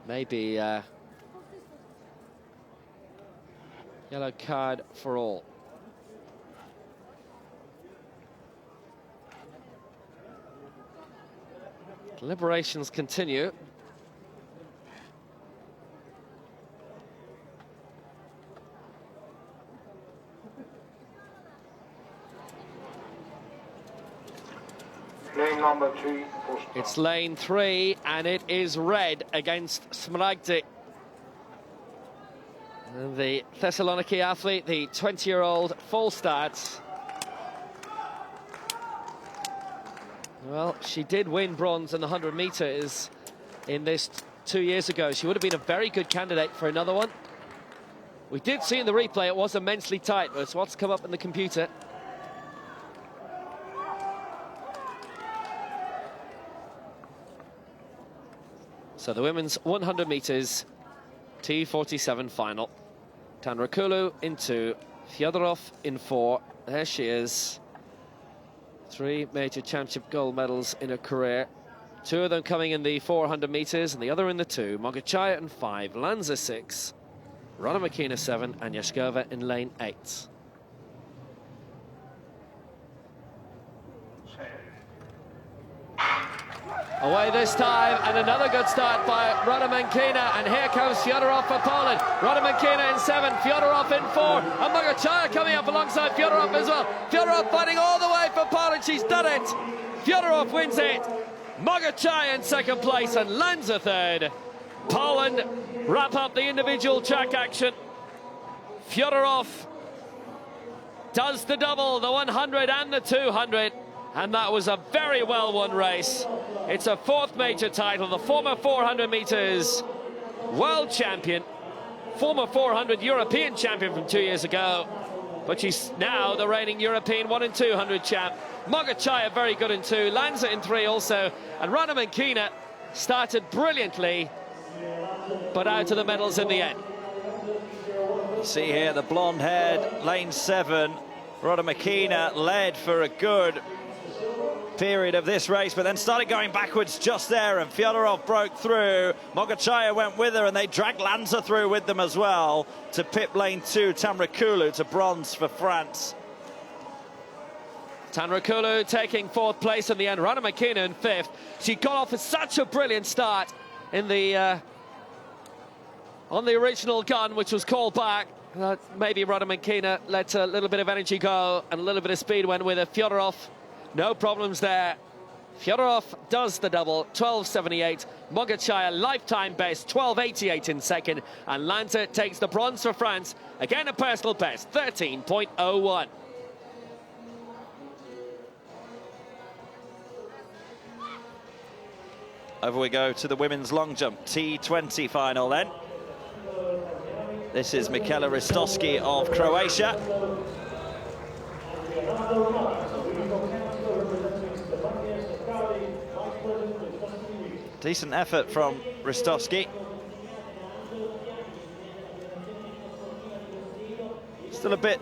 Maybe yellow card for all. Deliberations continue. Lane number 3 for start. It's lane 3, and it is red against Smaragdi. The Thessaloniki athlete, the 20-year-old, full starts. Well, she did win bronze in the 100 meters in this 2 years ago. She would have been a very good candidate for another one. We did see in the replay it was immensely tight, but it's what's come up in the computer. So the women's 100 meters T47 final. Tanrakulu in 2, Fyodorov in 4. There she is. 3 major championship gold medals in her career. 2 of them coming in the 400 meters and the other in the 2. Mogachaya in 5, Lanza 6, Rona Makina 7, and Yashkova in lane 8. Away this time, and another good start by Rona Makina, and here comes Fyodorov for Poland. Rona Makina in 7, Fyodorov in 4, and Mogachaya coming up alongside Fyodorov as well. Fyodorov fighting all the way for Poland, she's done it! Fyodorov wins it, Mogachaya in 2nd place, and Lanza 3rd. Poland wrap up the individual track action. Fyodorov does the double, the 100 and the 200. And that was a very well-won race. It's a 4th major title, the former 400 meters world champion, former 400 European champion from 2 years ago, but she's now the reigning European 1 and 200 champ. Mogachaya very good in 2, Lanza in 3 also, and Rona Makina started brilliantly, but out of the medals in the end. You see here the blonde-haired lane 7, Rona Makina led for a good period of this race, but then started going backwards just there, and Fyodorov broke through. Mogachaya went with her, and they dragged Lanza through with them as well to pip lane 2, Tanrakulu to bronze for France. Tanrakulu taking 4th place in the end, Rona Makina in 5th. She got off with such a brilliant start in the on the original gun, which was called back. Maybe Rona Makina let a little bit of energy go, and a little bit of speed went with her. Fyodorov, no problems there. Fyodorov does the double, 12.78. Mogachaya, lifetime best, 12.88 in 2nd. And Lanza takes the bronze for France. Again, a personal best, 13.01. Over we go to the women's long jump, T20 final then. This is Michaela Ristowski of Croatia. Decent effort from Ristowski. Still a bit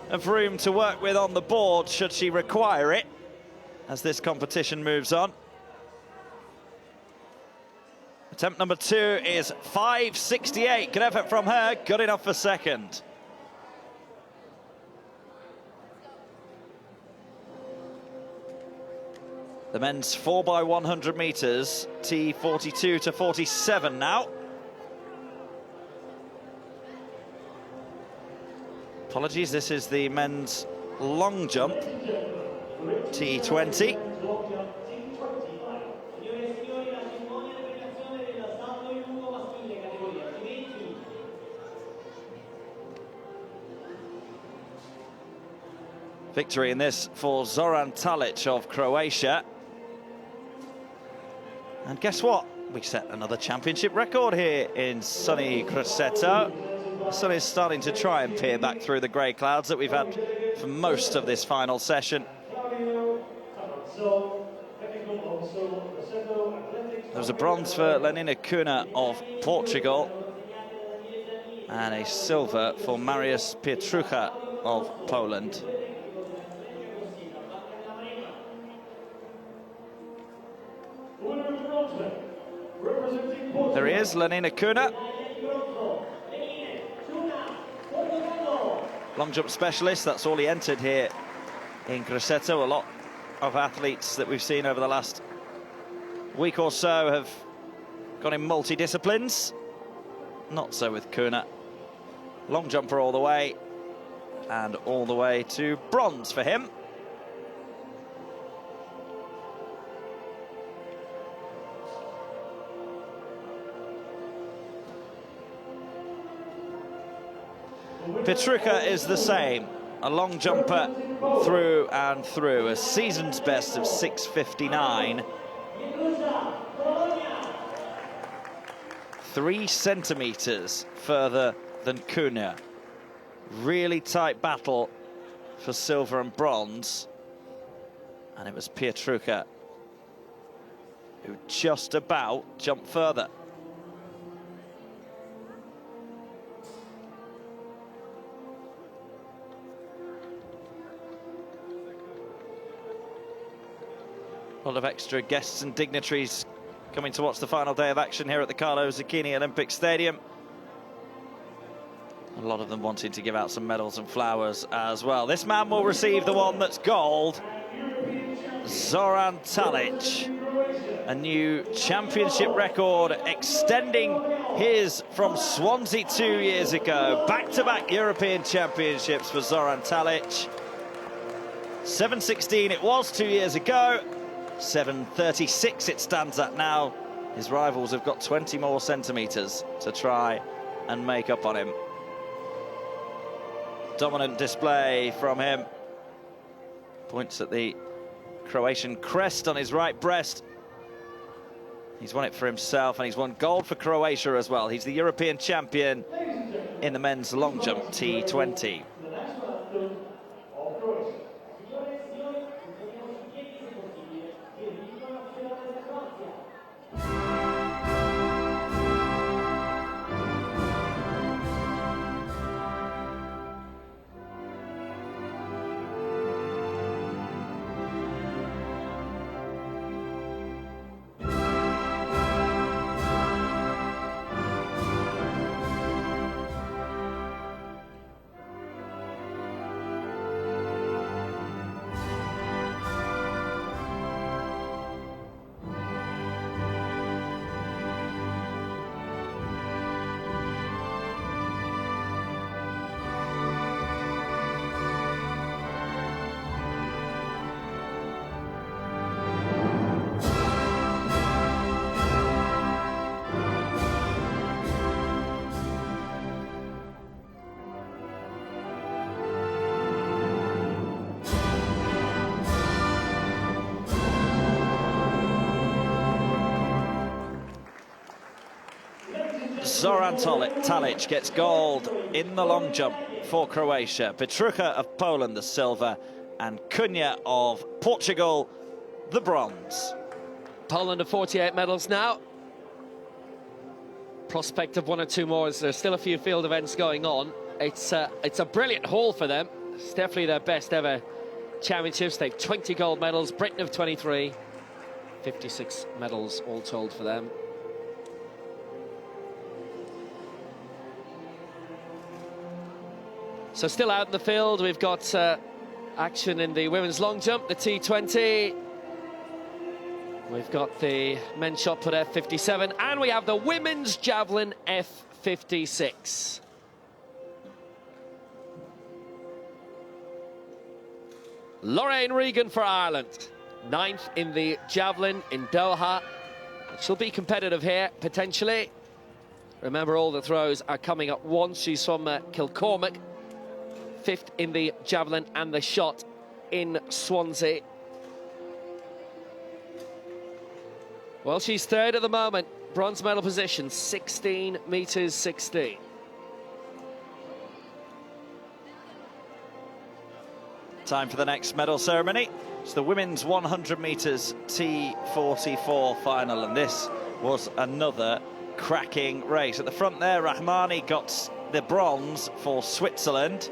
of room to work with on the board should she require it as this competition moves on. Attempt number 2 is 5.68. Good effort from her, good enough for 2nd. The men's 4x100 meters, T42 to 47 now. Apologies, this is the men's long jump, T20. Victory in this for Zoran Talic of Croatia. And guess what? We set another championship record here in sunny Grosseto. The sun is starting to try and peer back through the grey clouds that we've had for most of this final session. There was a bronze for Lenina Kuna of Portugal and a silver for Mariusz Pietrucha of Poland. There he is, Lenina Kuna. Long jump specialist, that's all he entered here in Grosseto. A lot of athletes that we've seen over the last week or so have gone in multi-disciplines. Not so with Kuna. Long jumper all the way, and all the way to bronze for him. Pietrucha is the same, a long jumper through and through, a season's best of 6.59. 3 centimetres further than Kuna. Really tight battle for silver and bronze. And it was Pietrucha who just about jumped further. A lot of extra guests and dignitaries coming to watch the final day of action here at the Carlo Zucchini Olympic Stadium. A lot of them wanting to give out some medals and flowers as well. This man will receive the one that's gold. Zoran Talic, a new championship record, extending his from Swansea 2 years ago. Back-to-back European Championships for Zoran Talic. 7:16 it was 2 years ago. 7:36 it stands at now. His rivals have got 20 more centimetres to try and make up on him. Dominant display from him. Points at the Croatian crest on his right breast. He's won it for himself, and he's won gold for Croatia as well. He's the European champion in the men's long jump T20. Zoran Talic gets gold in the long jump for Croatia. Petrucha of Poland, the silver, and Cunha of Portugal, the bronze. Poland have 48 medals now. Prospect of one or two more, as there's still a few field events going on. It's a brilliant haul for them. It's definitely their best ever championships. They've 20 gold medals, Britain have 23. 56 medals all told for them. So still out in the field, we've got action in the women's long jump, the T20. We've got the men's shot put F57, and we have the women's javelin F56. Lorraine Regan for Ireland, 9th in the javelin in Doha. She'll be competitive here, potentially. Remember, all the throws are coming at once. She's from Kilcormac. 5th in the javelin and the shot in Swansea. Well, she's 3rd at the moment. Bronze medal position, 16 meters 16. Time for the next medal ceremony. It's the women's 100 meters T44 final, and this was another cracking race. At the front there, Rahmani got the bronze for Switzerland.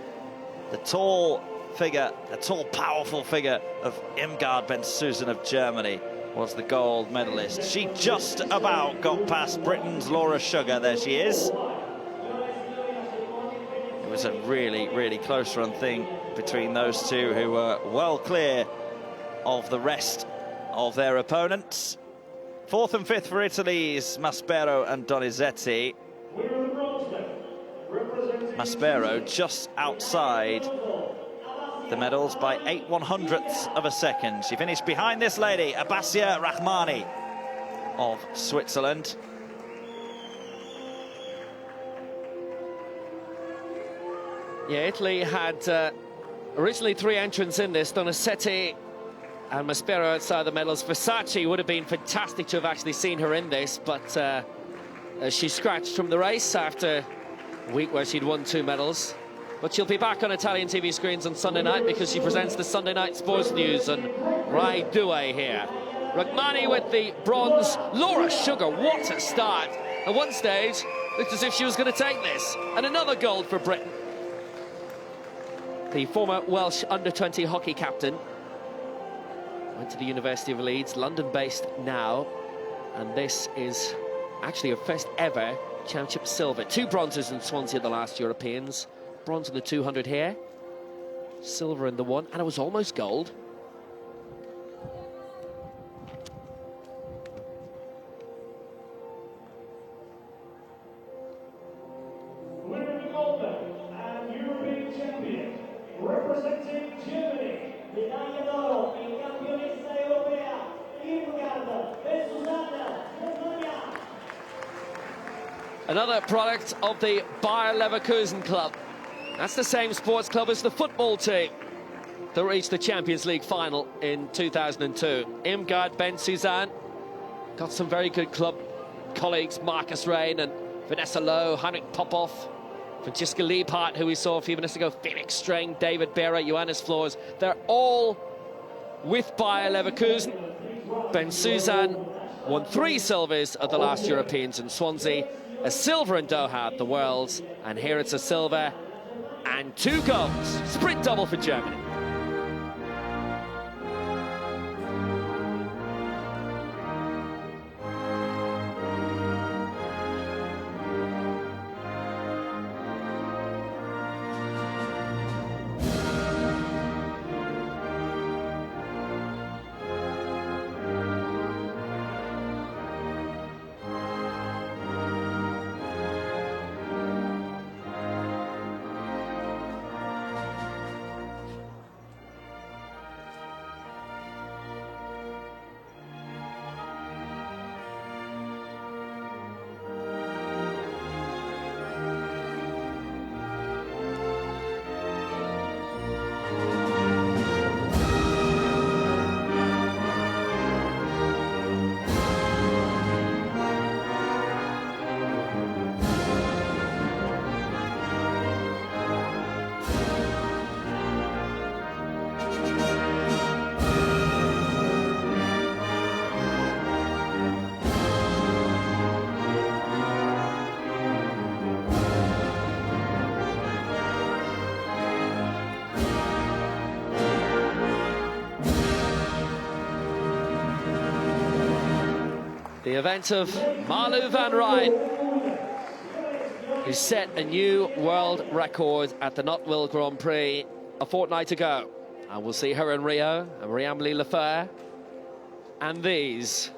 The tall figure, the tall, powerful figure of Irmgard Bensusan of Germany was the gold medalist. She just about got past Britain's Laura Sugar. There she is. It was a really, really close run thing between those two, who were well clear of the rest of their opponents. 4th and 5th for Italy's Maspero and Donizetti. Maspero just outside the medals by 8/100ths of a second. She finished behind this lady, Abbassia Rahmani of Switzerland. Yeah, Italy had originally 3 entrants in this, Donizetti and Maspero outside the medals. Versace would have been fantastic to have actually seen her in this, but she scratched from the race after a week where she'd won 2 medals. But she'll be back on Italian TV screens on Sunday night, because she presents the Sunday Night Sports News on Rai 2 here. Rahmani with the bronze. Laura Sugar, what a start. At one stage, looked as if she was going to take this. And another gold for Britain. The former Welsh under-20 hockey captain. Went to the University of Leeds, London-based now. And this is actually her first ever championship silver. 2 bronzes in Swansea at the last Europeans. Bronze in the 200 here. Silver in the 1, and it was almost gold. Winner of the gold medal and European champion, representing Germany, medaglia d'oro in campionessa europea, Irmgard Susana Germania. Another product of the Bayer Leverkusen club. That's the same sports club as the football team that reached the Champions League final in 2002. Irmgard Ben-Suzanne got some very good club colleagues, Marcus Rain and Vanessa Lowe, Heinrich Popov, Franziska Liebhardt, who we saw a few minutes ago, Felix Streng, David Behrer, Johannes Flores. They're all with Bayer Leverkusen. Ben-Suzanne won 3 silvers at the last Europeans in Swansea, a silver in Doha at the Worlds, and here it's a silver and 2 golds. Sprint double for Germany. The event of Marlou van Rijn, who set a new world record at the Notwil Grand Prix a fortnight ago. And we'll see her in Rio, and Marie-Amélie Lefebvre, and these.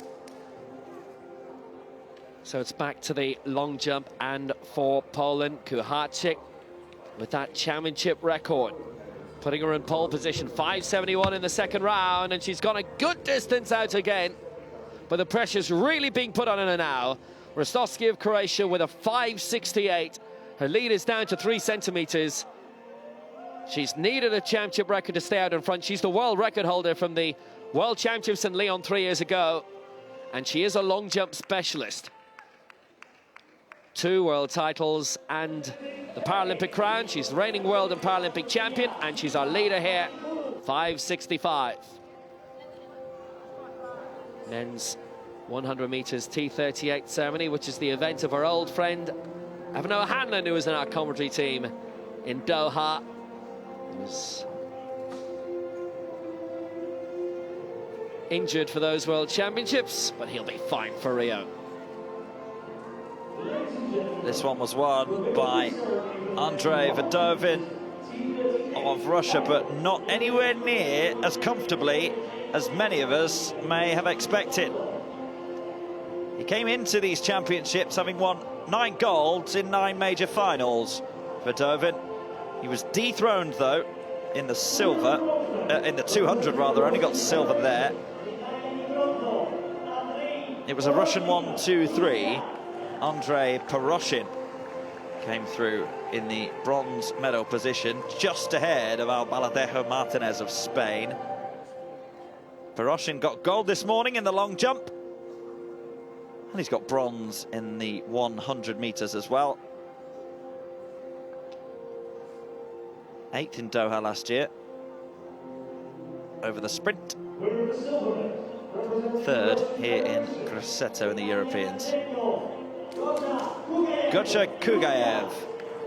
So it's back to the long jump, and for Poland, Kucharczyk with that championship record, putting her in pole position, 5:71 in the second round, and she's gone a good distance out again. But the pressure's really being put on her now. Rostowski of Croatia with a 5:68. Her lead is down to 3 centimetres. She's needed a championship record to stay out in front. She's the world record holder from the World Championships in Lyon 3 years ago. And she is a long jump specialist. 2 world titles and the Paralympic crown. She's the reigning world and Paralympic champion, and she's our leader here, 5:65. Men's 100 metres T38 ceremony, which is the event of our old friend Avinoa Hanlon, who was in our commentary team in Doha. He was injured for those World Championships, but he'll be fine for Rio. This one was won by Andrei Vadovin of Russia, but not anywhere near as comfortably as many of us may have expected. He came into these championships having won 9 golds in 9 major finals. Vadovin, he was dethroned though in the silver, in the 200 rather, only got silver there. It was a Russian 1-2-3. Andrei Paroshin came through in the bronze medal position, just ahead of Albaladejo Martinez of Spain. Paroshin got gold this morning in the long jump, and he's got bronze in the 100 metres as well. 8th in Doha last year over the sprint. 3rd here in Grosseto in the Europeans. Gotcha Kugayev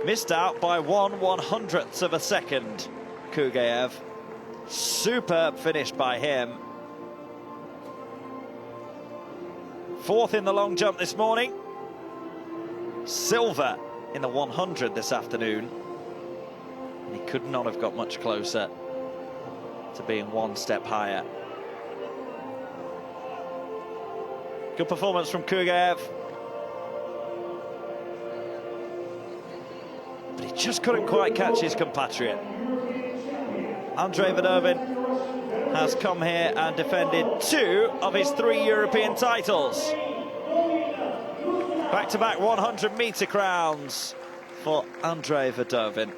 missed out by 1/100th of a second. Kugayev, superb finish by him. 4th in the long jump this morning. Silver in the 100 this afternoon. And he could not have got much closer to being one step higher. Good performance from Kugaev. But he just couldn't quite catch his compatriot. Andrei Verdovin has come here and defended 2 of his 3 European titles. Back-to-back 100-meter crowns for Andrei Verdovin.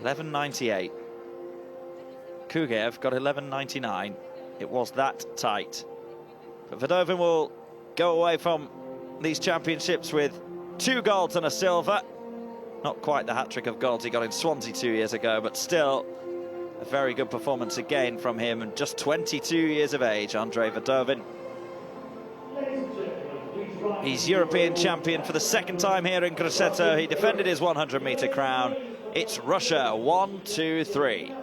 11.98. Kugaev got 11.99. It was that tight. But Verdovin will go away from these championships with 2 golds and a silver. Not quite the hat-trick of golds he got in Swansea 2 years ago, but still a very good performance again from him. And just 22 years of age, Andrei Verdovin. He's European champion for the 2nd time here in Grosseto. He defended his 100-meter crown. It's Russia, 1, 2, 3.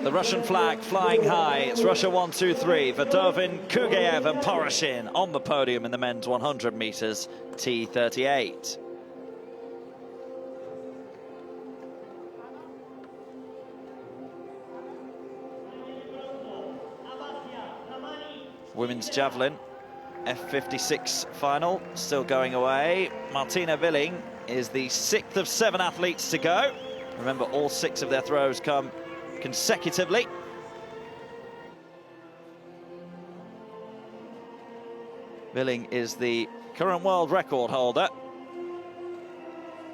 The Russian flag flying high. It's Russia 1, 2, 3. Verdovin, Kugaev and Poroshin on the podium in the men's 100 meters T38. Women's javelin F56 final still going away. Martina Willing is the 6th of 7 athletes to go. Remember, all 6 of their throws come consecutively. Willing is the current world record holder.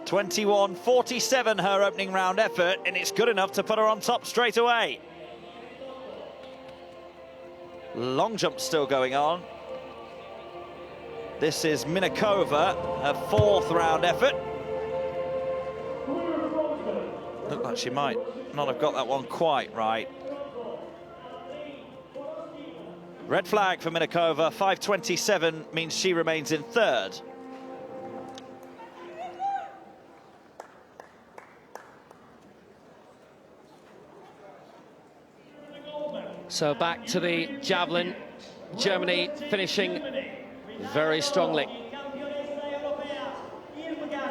21.47 her opening round effort, and it's good enough to put her on top straight away. Long jump still going on. This is Minakova, her 4th round effort. Looked like she might not have got that one quite right. Red flag for Minakova. 5.27 means she remains in 3rd. So back to the javelin. Germany finishing very strongly.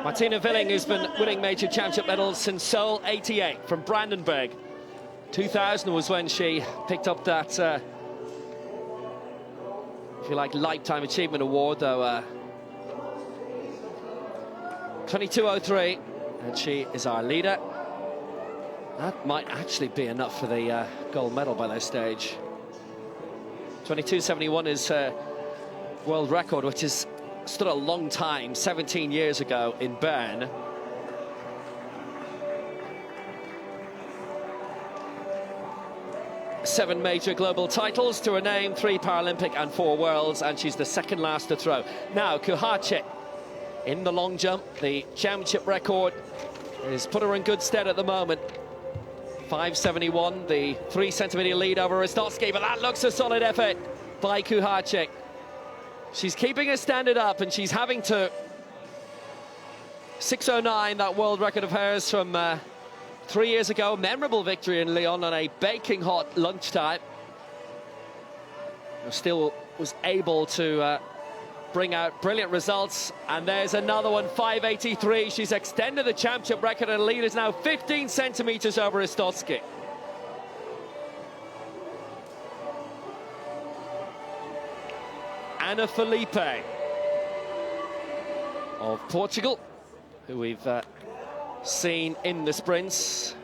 Martina Willing, who's been winning major championship medals since Seoul '88 from Brandenburg. 2000 was when she picked up that, if you like, Lifetime Achievement Award, though. 22.03, and she is our leader. That might actually be enough for the gold medal by this stage. 22.71 is her world record, which is stood a long time, 17 years ago in Bern. Seven major global titles to her name, 3 Paralympic and 4 Worlds, and she's the 2nd last to throw. Now, Kuharczyk in the long jump. The championship record is put her in good stead at the moment. 5.71, the 3-centimeter lead over Rostovsky, but that looks a solid effort by Kuharczyk. She's keeping her standard up, and she's having to. 6.09, that world record of hers from 3 years ago. Memorable victory in Lyon on a baking hot lunchtime. Still was able to bring out brilliant results. And there's another one, 5.83. She's extended the championship record, and the lead is now 15 centimeters over Istotski. Ana Felipe of Portugal, who we've seen in the sprints.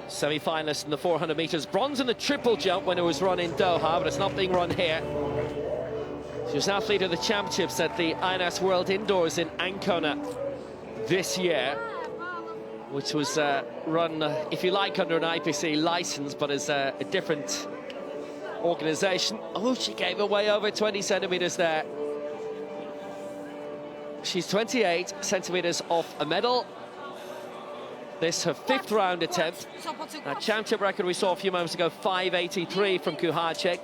Semi-finalist in the 400 meters, bronze in the triple jump when it was run in Doha, but it's not being run here. She was athlete of the championships at the INS World Indoors in Ancona this year, which was run, if you like, under an IPC license, but as a different organization. Oh, she gave away over 20 centimeters there. She's 28 centimeters off a medal. This her 5th round attempt. That championship record we saw a few moments ago, 5.83 from Kuharczyk.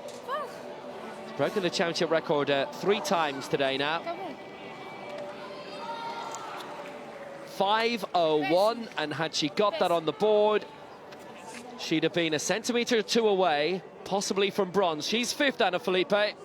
She's broken the championship record 3 times today now. 5.01, and had she got that on the board, she'd have been a centimetre or 2 away, possibly from bronze. She's 5th, Ana Felipe.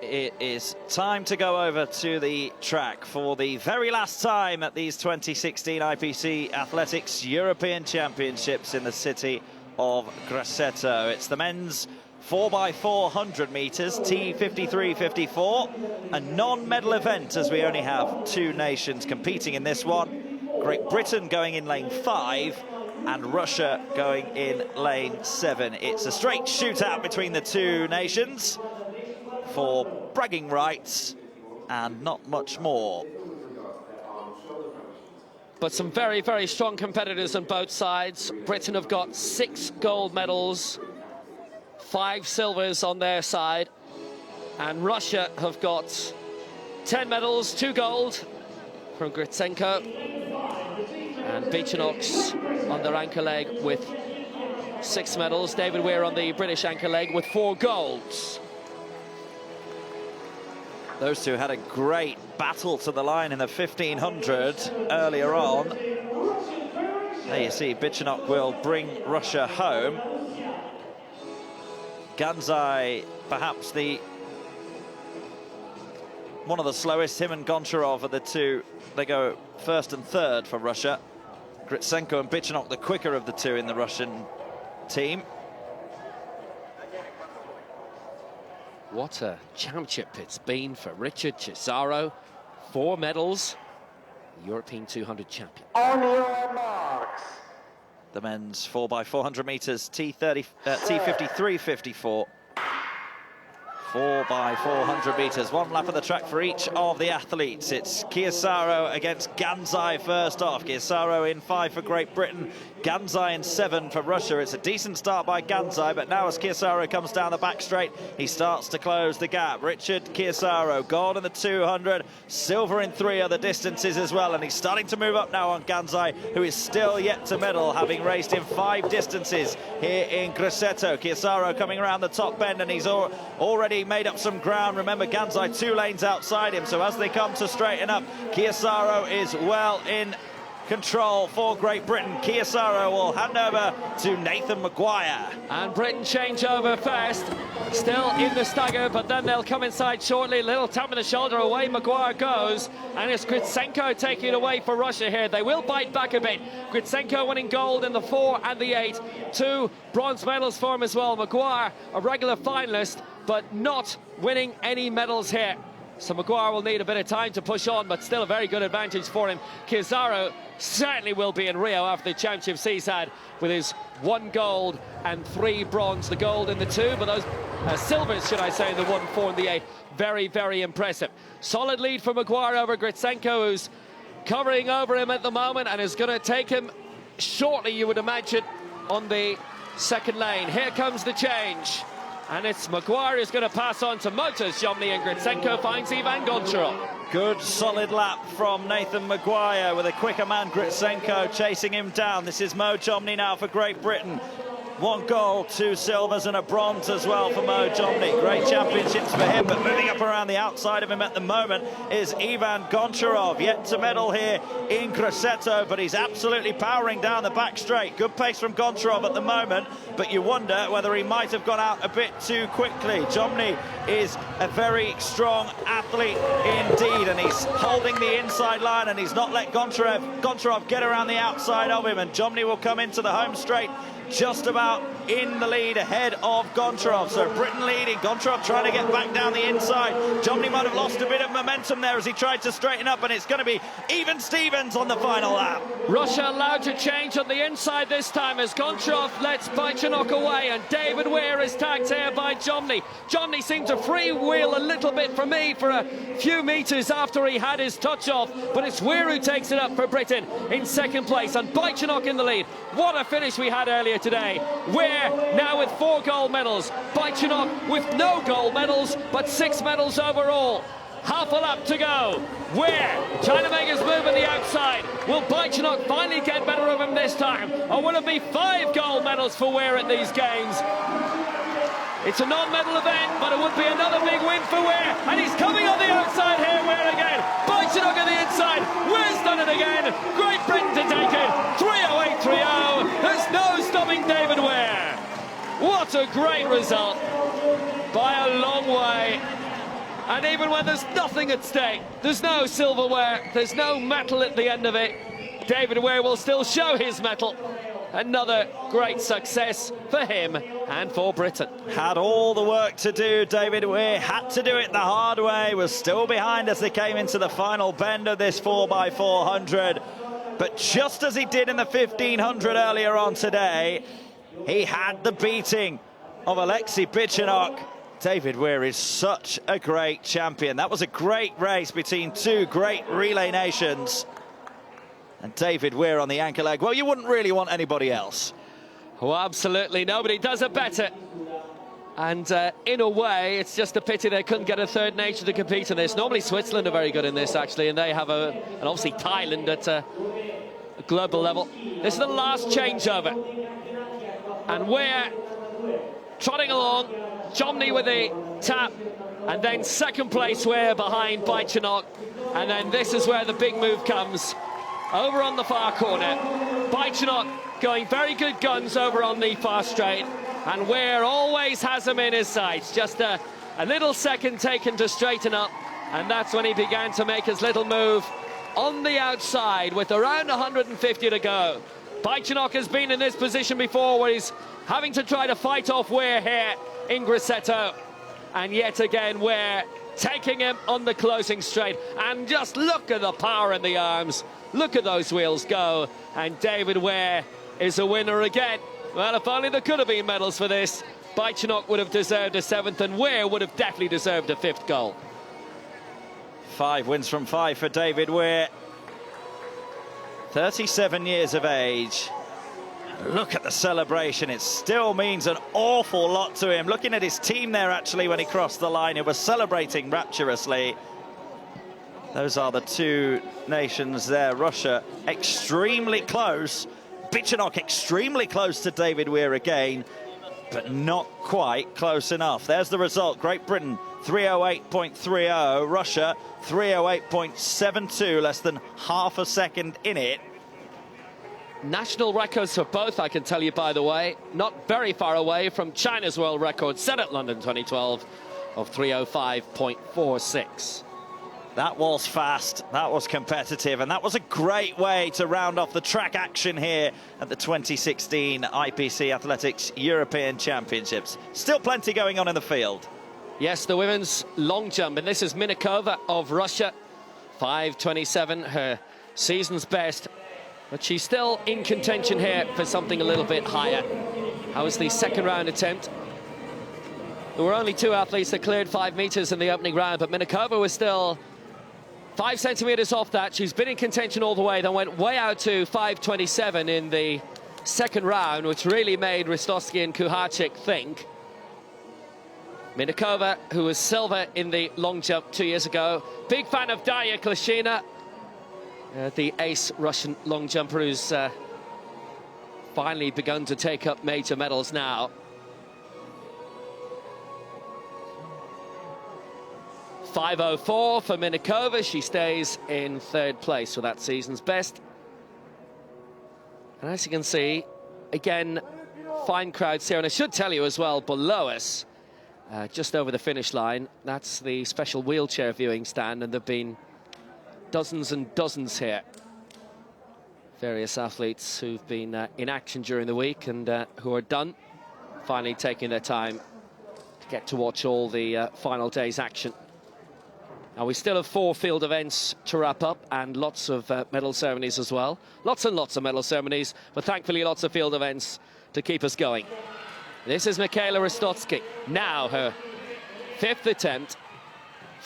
It is time to go over to the track for the very last time at these 2016 IPC Athletics European Championships in the city of Grosseto. It's the men's 4x400 metres, T53-54, a non-medal event, as we only have 2 nations competing in this one. Great Britain going in lane 5 and Russia going in lane 7. It's a straight shootout between the 2 nations for bragging rights and not much more. But some very, very strong competitors on both sides. Britain have got 6 gold medals, 5 silvers on their side, and Russia have got 10 medals, 2 gold from Grosseto, and Bichenoks on their anchor leg with 6 medals. David Weir on the British anchor leg with 4 golds. Those 2 had a great battle to the line in the 1500 earlier on. There you see, Bichenok will bring Russia home. Ganzai, perhaps one of the slowest. Him and Goncharov are the 2. They go 1st and 3rd for Russia. Grosseto and Bichenok the quicker of the 2 in the Russian team. What a championship it's been for Richard Cesaro. 4 medals, European 200 champion. On your marks. The men's 4x400 metres, T53-54. 4x400 metres, 1 lap of the track for each of the athletes. It's Cesaro against Ganzai first off. Cesaro in 5 for Great Britain, Ganzai in 7 for Russia. It's a decent start by Ganzai, but now as Cesaro comes down the back straight, he starts to close the gap. Richard Cesaro, gold in the 200, silver in 3 other distances as well, and he's starting to move up now on Ganzai, who is still yet to medal, having raced in 5 distances here in Grosseto. Cesaro coming around the top bend, and he's already made up some ground. Remember, Ganzai 2 lanes outside him, so as they come to straighten up, Cesaro is well in control for Great Britain. Cesaro will hand over to Nathan Maguire. And Britain change over first, still in the stagger, but then they'll come inside shortly. Little tap on the shoulder, away Maguire goes, and it's Grosseto taking it away for Russia here. They will bite back a bit. Grosseto winning gold in the 4 and the 8. 2 bronze medals for him as well. Maguire, a regular finalist, but not winning any medals here. So Maguire will need a bit of time to push on, but still a very good advantage for him. Cesaro certainly will be in Rio after the championships he's had, with his 1 gold and 3 bronze. The gold in the 2, but those silvers, should I say, in the 1, 4 and the 8. Very, very impressive. Solid lead for Maguire over Grosseto, who's covering over him at the moment and is going to take him shortly, you would imagine, on the 2nd lane. Here comes the change. And it's Maguire who's going to pass on to Motors, Jomny, and Grosseto finds Ivan Goncharov. Good solid lap from Nathan Maguire with a quicker man, Grosseto, chasing him down. This is Mo Jomny now for Great Britain. 1 gold, 2 silvers and a bronze as well for Mo Jomny. Great championships for him, but moving up around the outside of him at the moment is Ivan Goncharov, yet to medal here in Grosseto, but he's absolutely powering down the back straight. Good pace from Goncharov at the moment, but you wonder whether he might have gone out a bit too quickly. Jomny is a very strong athlete indeed, and he's holding the inside line, and he's not let Goncharov get around the outside of him, and Jomny will come into the home straight just about in the lead ahead of Goncharov. So Britain leading, Goncharov trying to get back down the inside. Jomny might have lost a bit of momentum there as he tried to straighten up, and it's going to be even Stevens on the final lap. Russia allowed to change on the inside this time as Goncharov lets Bajchanok away, and David Weir is tagged here by Jomny. Jomny seemed to freewheel a little bit for me for a few metres after he had his touch off, but it's Weir who takes it up for Britain in second place, and Bajchanok in the lead. What a finish we had earlier today. Weir now with 4 gold medals, Bajchanok with no gold medals, but 6 medals overall. Half a lap to go. Weir trying to make his move on the outside. Will Bajchanok finally get better of him this time? Or will it be 5 gold medals for Weir at these games? It's a non-medal event, but it would be another big win for Weir. And he's coming on the outside here, Weir again. Bajchanok on the inside. Weir's done it again. Great Britain to take it. 3:08.30. There's no stopping David Weir. What a great result. By a long way. And even when there's nothing at stake, there's no silverware, there's no medal at the end of it, David Weir will still show his medal. Another great success for him and for Britain. Had all the work to do, David Weir had to do it the hard way, was still behind as they came into the final bend of this 4x400. But just as he did in the 1500 earlier on today, he had the beating of Alexei Bajchanok. David Weir is such a great champion. That was a great race between 2 great relay nations. And David Weir on the anchor leg. Well, you wouldn't really want anybody else. Oh, absolutely. Nobody does it better. And in a way, it's just a pity they couldn't get a third nation to compete in this. Normally Switzerland are very good in this, actually, and they have and obviously Thailand at a global level. This is the last changeover. And Weir trotting along, Jomny with a tap, and then second place Weir behind Bajchanok. And then this is where the big move comes. Over on the far corner, Bajchanok going very good guns over on the far straight, and Weir always has him in his sights. Just a little second taken to straighten up, and that's when he began to make his little move on the outside with around 150 to go. Bajchanok has been in this position before where he's having to try to fight off Weir here in Grosseto, and yet again Weir taking him on the closing straight, and just look at the power in the arms. Look at those wheels go, and David Weir is a winner again. Well, if only there could have been medals for this. Bajchanok would have deserved a 7th, and Weir would have definitely deserved a 5th goal. 5 wins from 5 for David Weir. 37 years of age. Look at the celebration. It still means an awful lot to him. Looking at his team there, actually, when he crossed the line, it was celebrating rapturously. Those are the 2 nations there. Russia extremely close. Bajchanok extremely close to David Weir again, but not quite close enough. There's the result. Great Britain 3:08.30. Russia 3:08.72, less than half a second in it. National records for both, I can tell you, by the way. Not very far away from China's world record set at London 2012 of 3:05.46. That was fast, that was competitive, and that was a great way to round off the track action here at the 2016 IPC Athletics European Championships. Still plenty going on in the field. Yes, the women's long jump, and this is Minakova of Russia. 5:27, her season's best, but she's still in contention here for something a little bit higher. That was the second round attempt. There were only 2 athletes that cleared 5 meters in the opening round, but Minakova was still 5 centimeters off that. She's been in contention all the way, then went way out to 5:27 in the second round, which really made Rostowski and Kuharczyk think. Minakova, who was silver in the long jump 2 years ago. Big fan of Darya Klishina, the ace Russian long jumper, who's finally begun to take up major medals now. .504 for Minikova. She stays in third place for that season's best. And as you can see, again, fine crowds here. And I should tell you as well, below us, just over the finish line, that's the special wheelchair viewing stand, and there have been dozens and dozens here. Various athletes who've been in action during the week and who are done, finally taking their time to get to watch all the final day's action. Now, we still have 4 field events to wrap up and lots of medal ceremonies as well. Lots and lots of medal ceremonies, but thankfully lots of field events to keep us going. This is Michaela Rostotsky. Now her 5th attempt,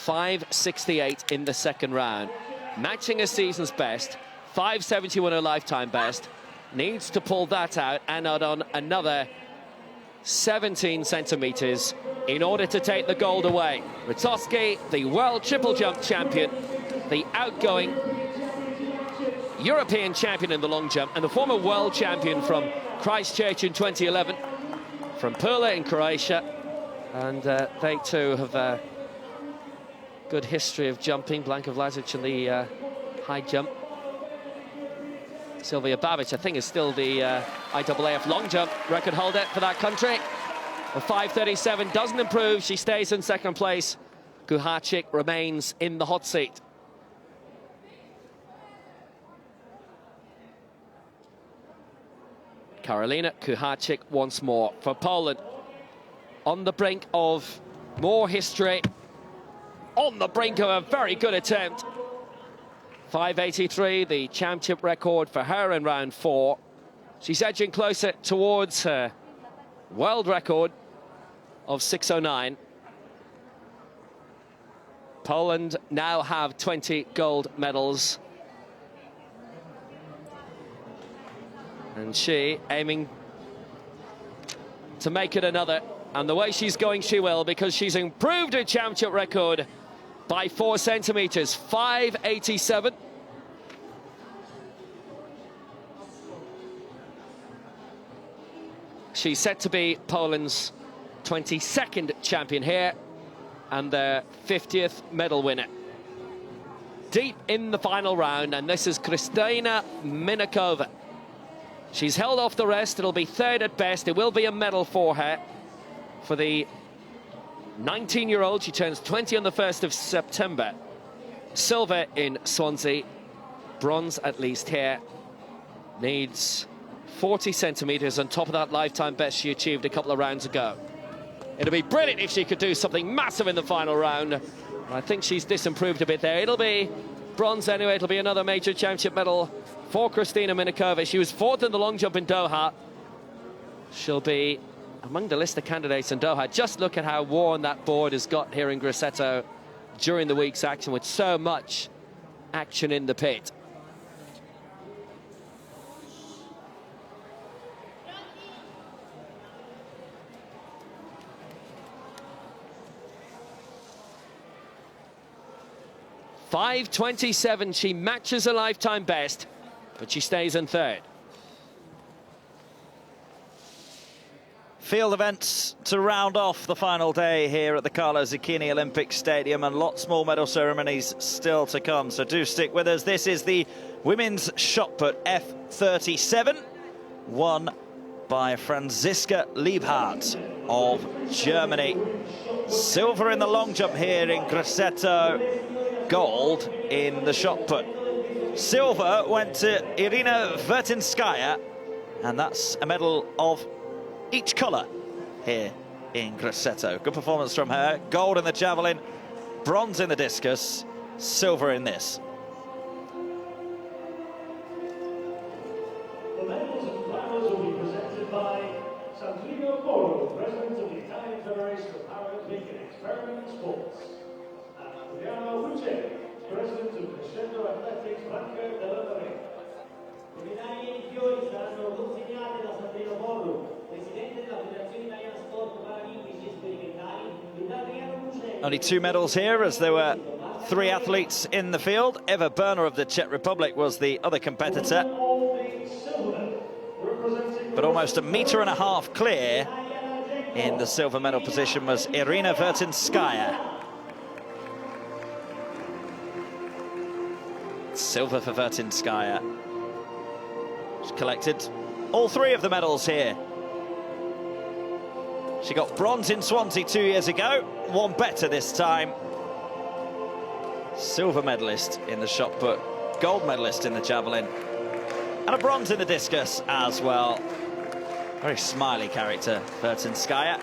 5.68 in the second round. Matching a season's best, 5.71 her lifetime best. Needs to pull that out and add on another 17 centimetres in order to take the gold away. Rostotsky, the world triple jump champion, the outgoing European champion in the long jump, and the former world champion from Christchurch in 2011, from Pula in Croatia. And they too have a good history of jumping. Blanka Vlasic in the high jump. Silvia Babic, I think, is still the IAAF long jump record holder for that country. The 5.37 doesn't improve. She stays in second place. Kuharczyk remains in the hot seat. Karolina Kuharczyk once more for Poland. On the brink of more history. On the brink of a very good attempt. 5.83, the championship record for her in round 4. She's edging closer towards her world record of 6.09. Poland now have 20 gold medals. And she aiming to make it another. And the way she's going, she will, because she's improved her championship record by 4 centimetres, 5.87. She's set to be Poland's 22nd champion here and their 50th medal winner. Deep in the final round, and this is Krystyna Minikova. She's held off the rest. It'll be third at best. It will be a medal for her. For the 19-year-old, she turns 20 on the 1st of September. Silver in Swansea, bronze at least here. Needs 40 centimetres on top of that lifetime best she achieved a couple of rounds ago. It'll be brilliant if she could do something massive in the final round. I think she's disimproved a bit there. It'll be bronze anyway. It'll be another major championship medal for Krystyna Minikova. She was 4th in the long jump in Doha. She'll be among the list of candidates in Doha. Just look at how worn that board has got here in Grosseto during the week's action, with so much action in the pit. .527, she matches a lifetime best, but she stays in third. Field events to round off the final day here at the Carlo Zucchini Olympic Stadium, and lots more medal ceremonies still to come, so do stick with us. This is the women's shot put F37, won by Franziska Liebhardt of Germany. Silver in the long jump here in Grosseto, gold in the shot put. Silver went to Irina Vertinskaya, and that's a medal of each colour here in Grosseto. Good performance from her. Gold in the javelin, bronze in the discus, silver in this. The medals and flowers will be presented by Santino Moro, President of the Italian Federation of Paralympic and Experimental Sports, and Adriano Luce, President of Grosseto Athletics European. Le medaglie e i fiori saranno consegnate da Santino Moro, Presidente della Federazione Italiana Sport Paralimpici e Sperimentali, e da Adriano Luce. Only 2 medals here, as there were 3 athletes in the field. Eva Berner of the Czech Republic was the other competitor. All the silver, representing but almost 1.5 meters clear in the silver medal position was Irina Vertinskaya. Silver for Vertinskaya. She's collected all 3 of the medals here. She got bronze in Swansea 2 years ago, one better this time. Silver medalist in the shot put, gold medalist in the javelin, and a bronze in the discus as well. Very smiley character, Vertinskaya.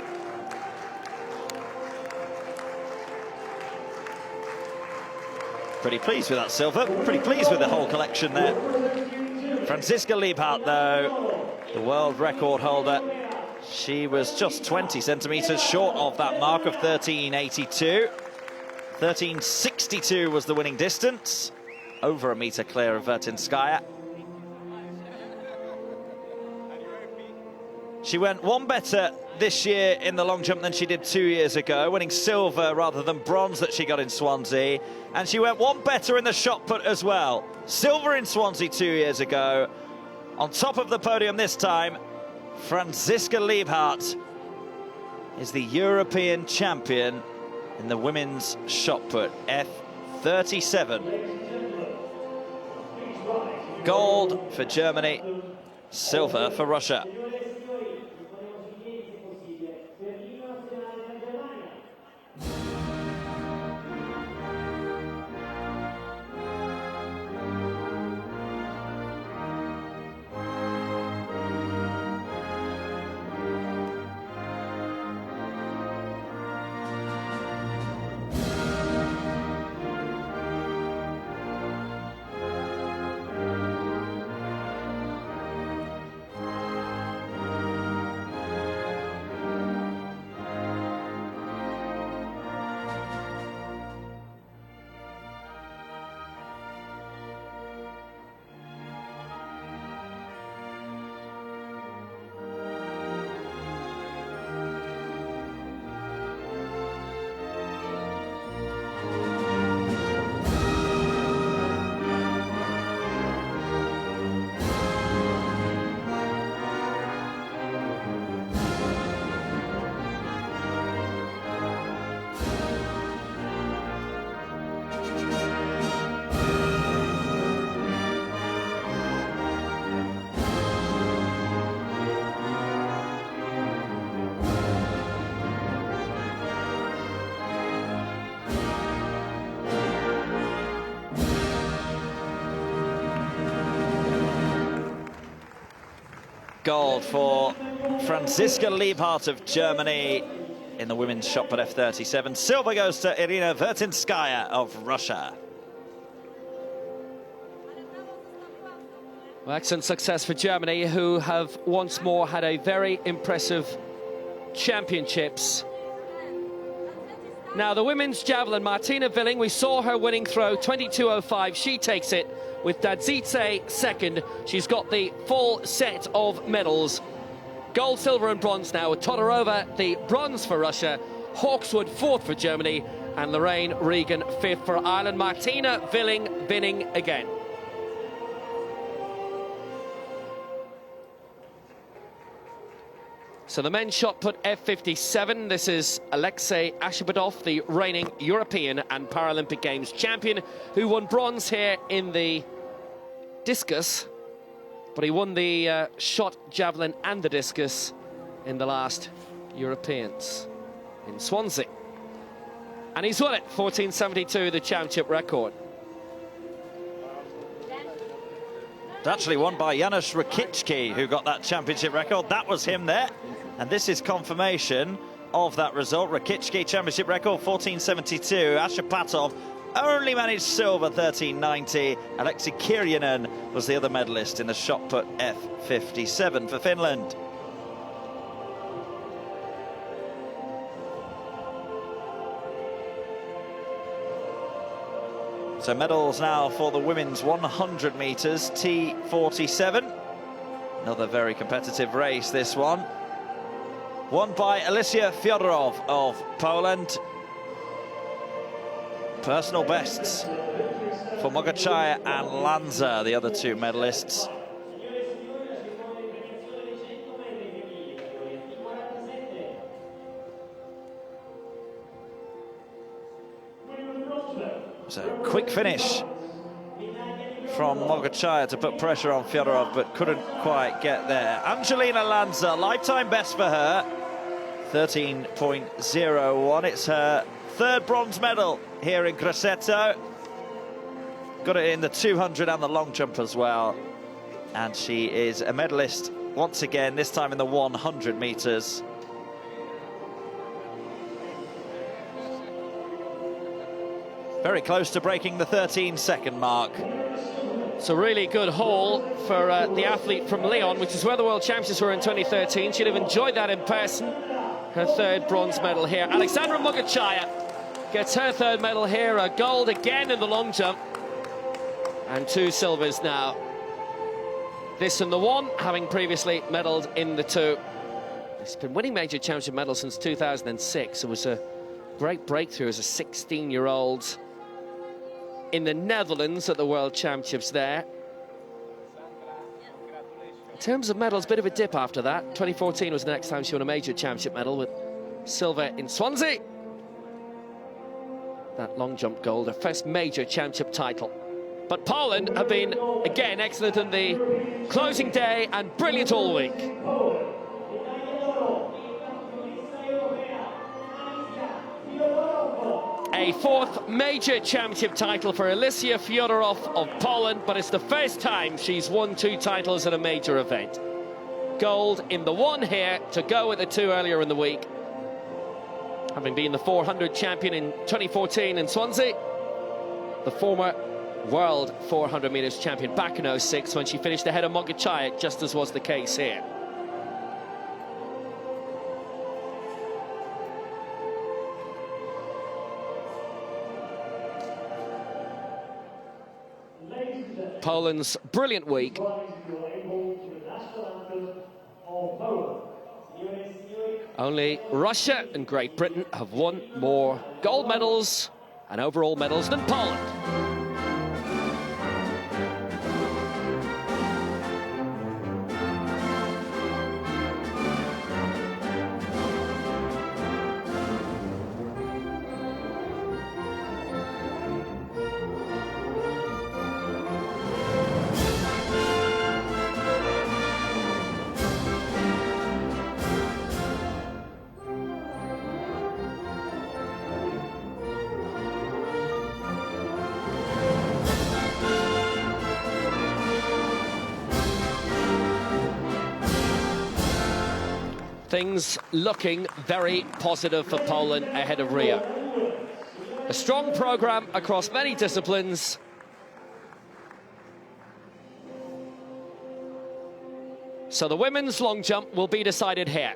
Pretty pleased with that silver, pretty pleased with the whole collection there. Franziska Liebhardt, though, the world record holder, she was just 20 centimetres short of that mark of 13.82. 13.62 was the winning distance, over 1 metre clear of Vertinskaya. She went one better this year in the long jump than she did 2 years ago, winning silver rather than bronze that she got in Swansea. And she went one better in the shot put as well. Silver in Swansea 2 years ago. On top of the podium this time, Franziska Liebhardt is the European champion in the women's shot put, F37. Gold for Germany, silver for Russia. Gold for Franziska Liebhardt of Germany in the women's shot put F37. Silver goes to Irina Vertinskaya of Russia. Well, excellent success for Germany, who have once more had a very impressive championships. Now, the women's javelin, Martina Willing, we saw her winning throw, 22.05. She takes it with Dadzidze second. She's got the full set of medals. Gold, silver and bronze now. With Todorova, the bronze for Russia. Hawkswood, fourth for Germany. And Lorraine Regan, fifth for Ireland. Martina Willing winning again. So the men's shot put F57. This is Alexei Ashibadov, the reigning European and Paralympic Games champion, who won bronze here in the discus, but he won the shot, javelin and the discus in the last Europeans in Swansea. And he's won it, 14.72, the championship record. It's actually won by Janusz Rakicki, who got that championship record. That was him there. And this is confirmation of that result. Rakicki championship record, 14.72. Ashipatov only managed silver, 13.90. Alexei Kirjanen was the other medalist in the shot put F57 for Finland. So medals now for the women's 100 metres, T47. Another very competitive race, this one. Won by Alicia Fyodorov of Poland. Personal bests for Mogachaya and Lanza, the other two medalists. quick finish from Mogachaya to put pressure on Fyodorov, but couldn't quite get there. Angelina Lanza, lifetime best for her, 13.01. It's her third bronze medal here in Grosseto. Got it in the 200 and the long jump as well. And she is a medalist once again, this time in the 100 meters. Very close to breaking the 13-second mark. It's a really good haul for the athlete from Lyon, which is where the World Championships were in 2013. She'd have enjoyed that in person. Her third bronze medal here. Alexandra Mogachaya gets her third medal here, a gold again in the long jump. And 2 silvers now. This in the 1, having previously medalled in the 2. She's been winning major championship medals since 2006. It was a great breakthrough as a 16-year-old in the Netherlands at the World Championships there. In terms of medals, bit of a dip after that. 2014 was the next time she won a major championship medal, with silver in Swansea. That long jump gold, her first major championship title. But Poland have been, again, excellent in the closing day and brilliant all week. A 4th major championship title for Alicia Fyodorov of Poland, but it's the first time she's won 2 titles at a major event. Gold in the 1 here to go with the 2 earlier in the week. Having been the 400 champion in 2014 in Swansea, the former world 400 meters champion back in 06 when she finished ahead of Mogachaya, just as was the case here. Poland's brilliant week. Only Russia and Great Britain have won more gold medals and overall medals than Poland. Things looking very positive for Poland ahead of Rio. A strong programme across many disciplines. So the women's long jump will be decided here.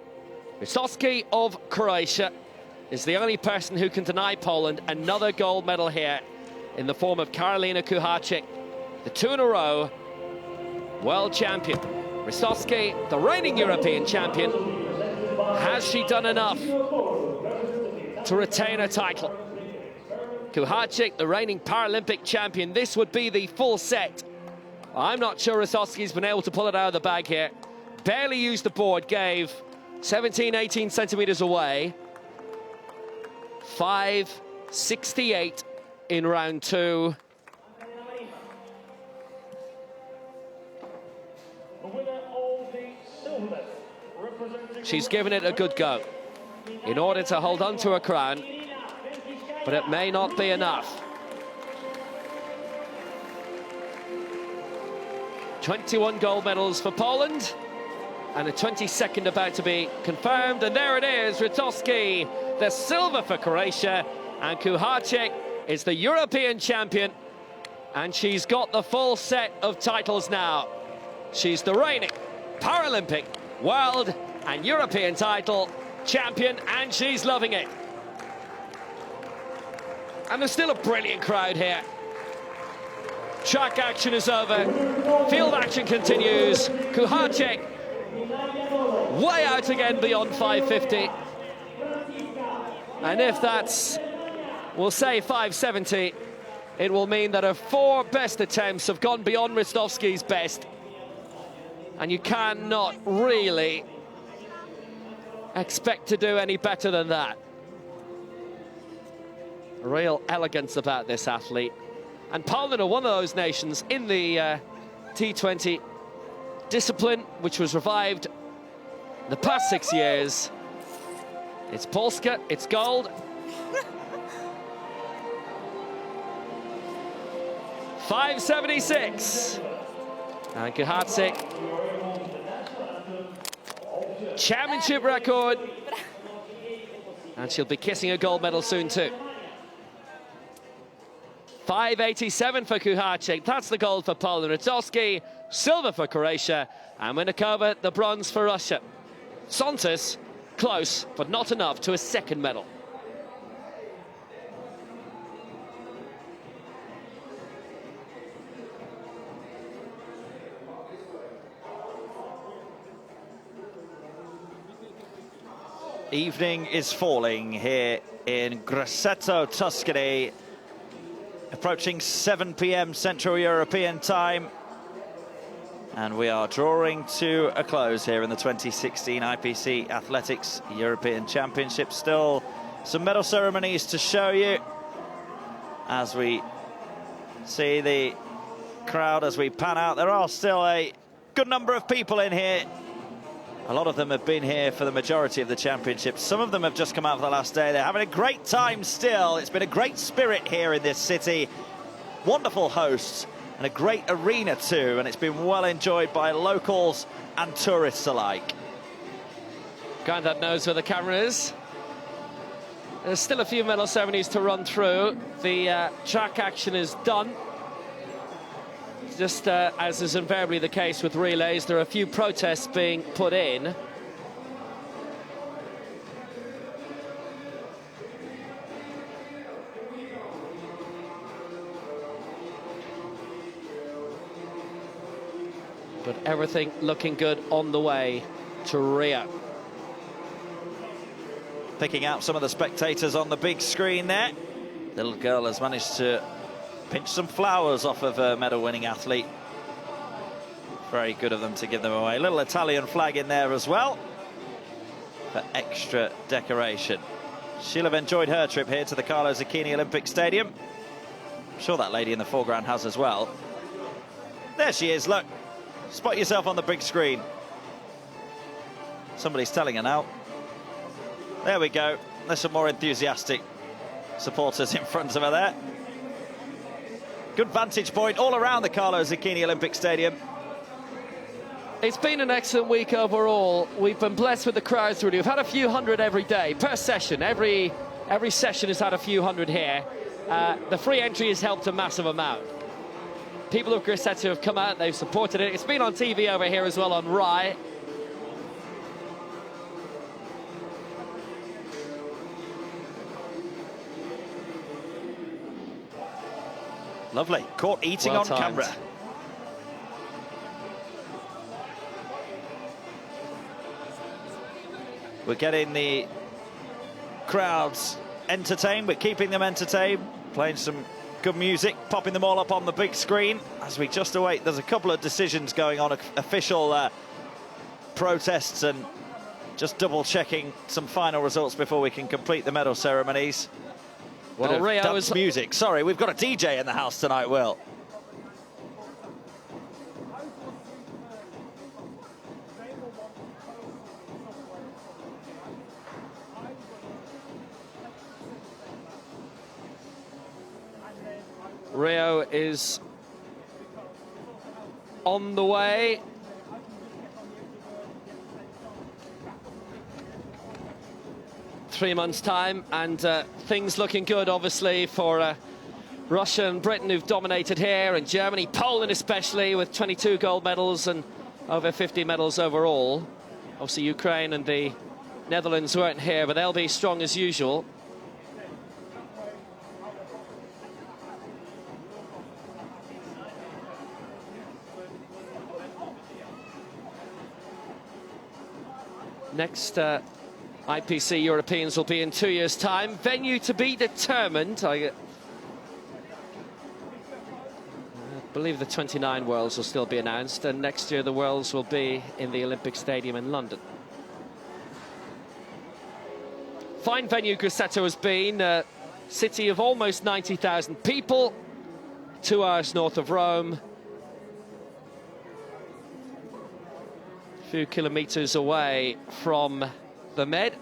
Grosseto of Croatia is the only person who can deny Poland another gold medal here in the form of Karolina Kuharczyk, the 2 in a row world champion. Grosseto, the reigning European champion. Has she done enough to retain her title? Kuharczyk, the reigning Paralympic champion. This would be the full set. I'm not sure Grosseto been able to pull it out of the bag here. Barely used the board, gave 17, 18 centimetres away. 5.68 in round 2. She's given it a good go in order to hold on to her crown, but it may not be enough. 21 gold medals for Poland, and a 22nd about to be confirmed, and there it is, Grosseto, the silver for Croatia, and Kuharczyk is the European champion, and she's got the full set of titles now. She's the reigning Paralympic, world and European title champion, and she's loving it. And there's still a brilliant crowd here. Track action is over, field action continues. Kuharczyk way out again beyond 5.50. And if that's, we'll say 5.70, it will mean that her 4 best attempts have gone beyond Grosseto's best. And you cannot really expect to do any better than that. Real elegance about this athlete. And Poland are one of those nations in the T20 discipline, which was revived the past 6 years. It's Polska, it's gold. 576. And Kuharczyk, championship record. And she'll be kissing a gold medal soon too. 587 for Kuharczyk. That's the gold for Poland. Rutowski, silver for Croatia. And Minakova, the bronze for Russia. Sontas, close, but not enough to a second medal. Evening is falling here in Grosseto, Tuscany. Approaching 7 p.m. Central European time. And we are drawing to a close here in the 2016 IPC Athletics European Championships. Still some medal ceremonies to show you as we see the crowd as we pan out. There are still a good number of people in here. A lot of them have been here for the majority of the championships. Some of them have just come out for the last day. They're having a great time still. It's been a great spirit here in this city. Wonderful hosts and a great arena too. And it's been well enjoyed by locals and tourists alike. Grandad knows where the camera is. There's still a few medal ceremonies to run through. The track action is done. Just as is invariably the case with relays, there are a few protests being put in. But everything looking good on the way to Rio. Picking out some of the spectators on the big screen there. Little girl has managed to pinch some flowers off of a medal-winning athlete. Very good of them to give them away. A little Italian flag in there as well for extra decoration. She'll have enjoyed her trip here to the Carlo Zucchini Olympic Stadium. I'm sure that lady in the foreground has as well. There she is, look. Spot yourself on the big screen. Somebody's telling her now. There we go. There's some more enthusiastic supporters in front of her there. Good vantage point all around the Carlo Zucchini Olympic Stadium. It's been an excellent week overall. We've been blessed with the crowds really. We've had a few hundred every day, per session. Every session has had a few hundred here. The free entry has helped a massive amount. People of Grosseto have come out, they've supported it. It's been on TV over here as well on Rai. Lovely. Caught eating Well on timed. camera. We're getting the crowds entertained. We're keeping them entertained. Playing some good music. Popping them all up on the big screen. As we just await, there's a couple of decisions going on. Official protests and just double-checking some final results before we can complete the medal ceremonies. Well, Rio dance music. Sorry, we've got a DJ in the house tonight, Will. Rio is on the way. Three months' time, and things looking good, obviously, for Russia and Britain, who've dominated here, and Germany, Poland especially, with 22 gold medals and over 50 medals overall. Obviously, Ukraine and the Netherlands weren't here, but they'll be strong as usual. Next IPC Europeans will be in 2 years' time. Venue to be determined. I believe the 29 Worlds will still be announced, and next year the Worlds will be in the Olympic Stadium in London. Fine venue Grosseto has been. A city of almost 90,000 people. 2 hours north of Rome. A few kilometres away from the Med.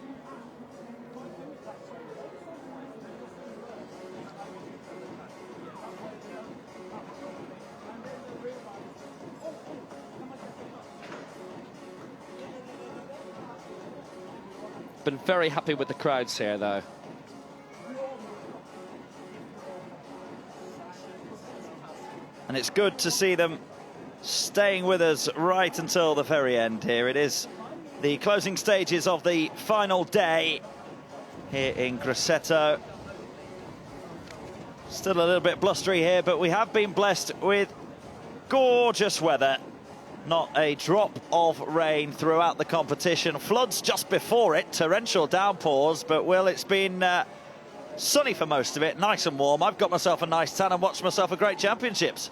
Been very happy with the crowds here, though. And it's good to see them staying with us right until the very end here. It is the closing stages of the final day here in Grosseto. Still a little bit blustery here, but we have been blessed with gorgeous weather. Not a drop of rain throughout the competition. Floods just before it, torrential downpours, but well, it's been sunny for most of it, nice and warm. I've got myself a nice tan and watched myself a great championships.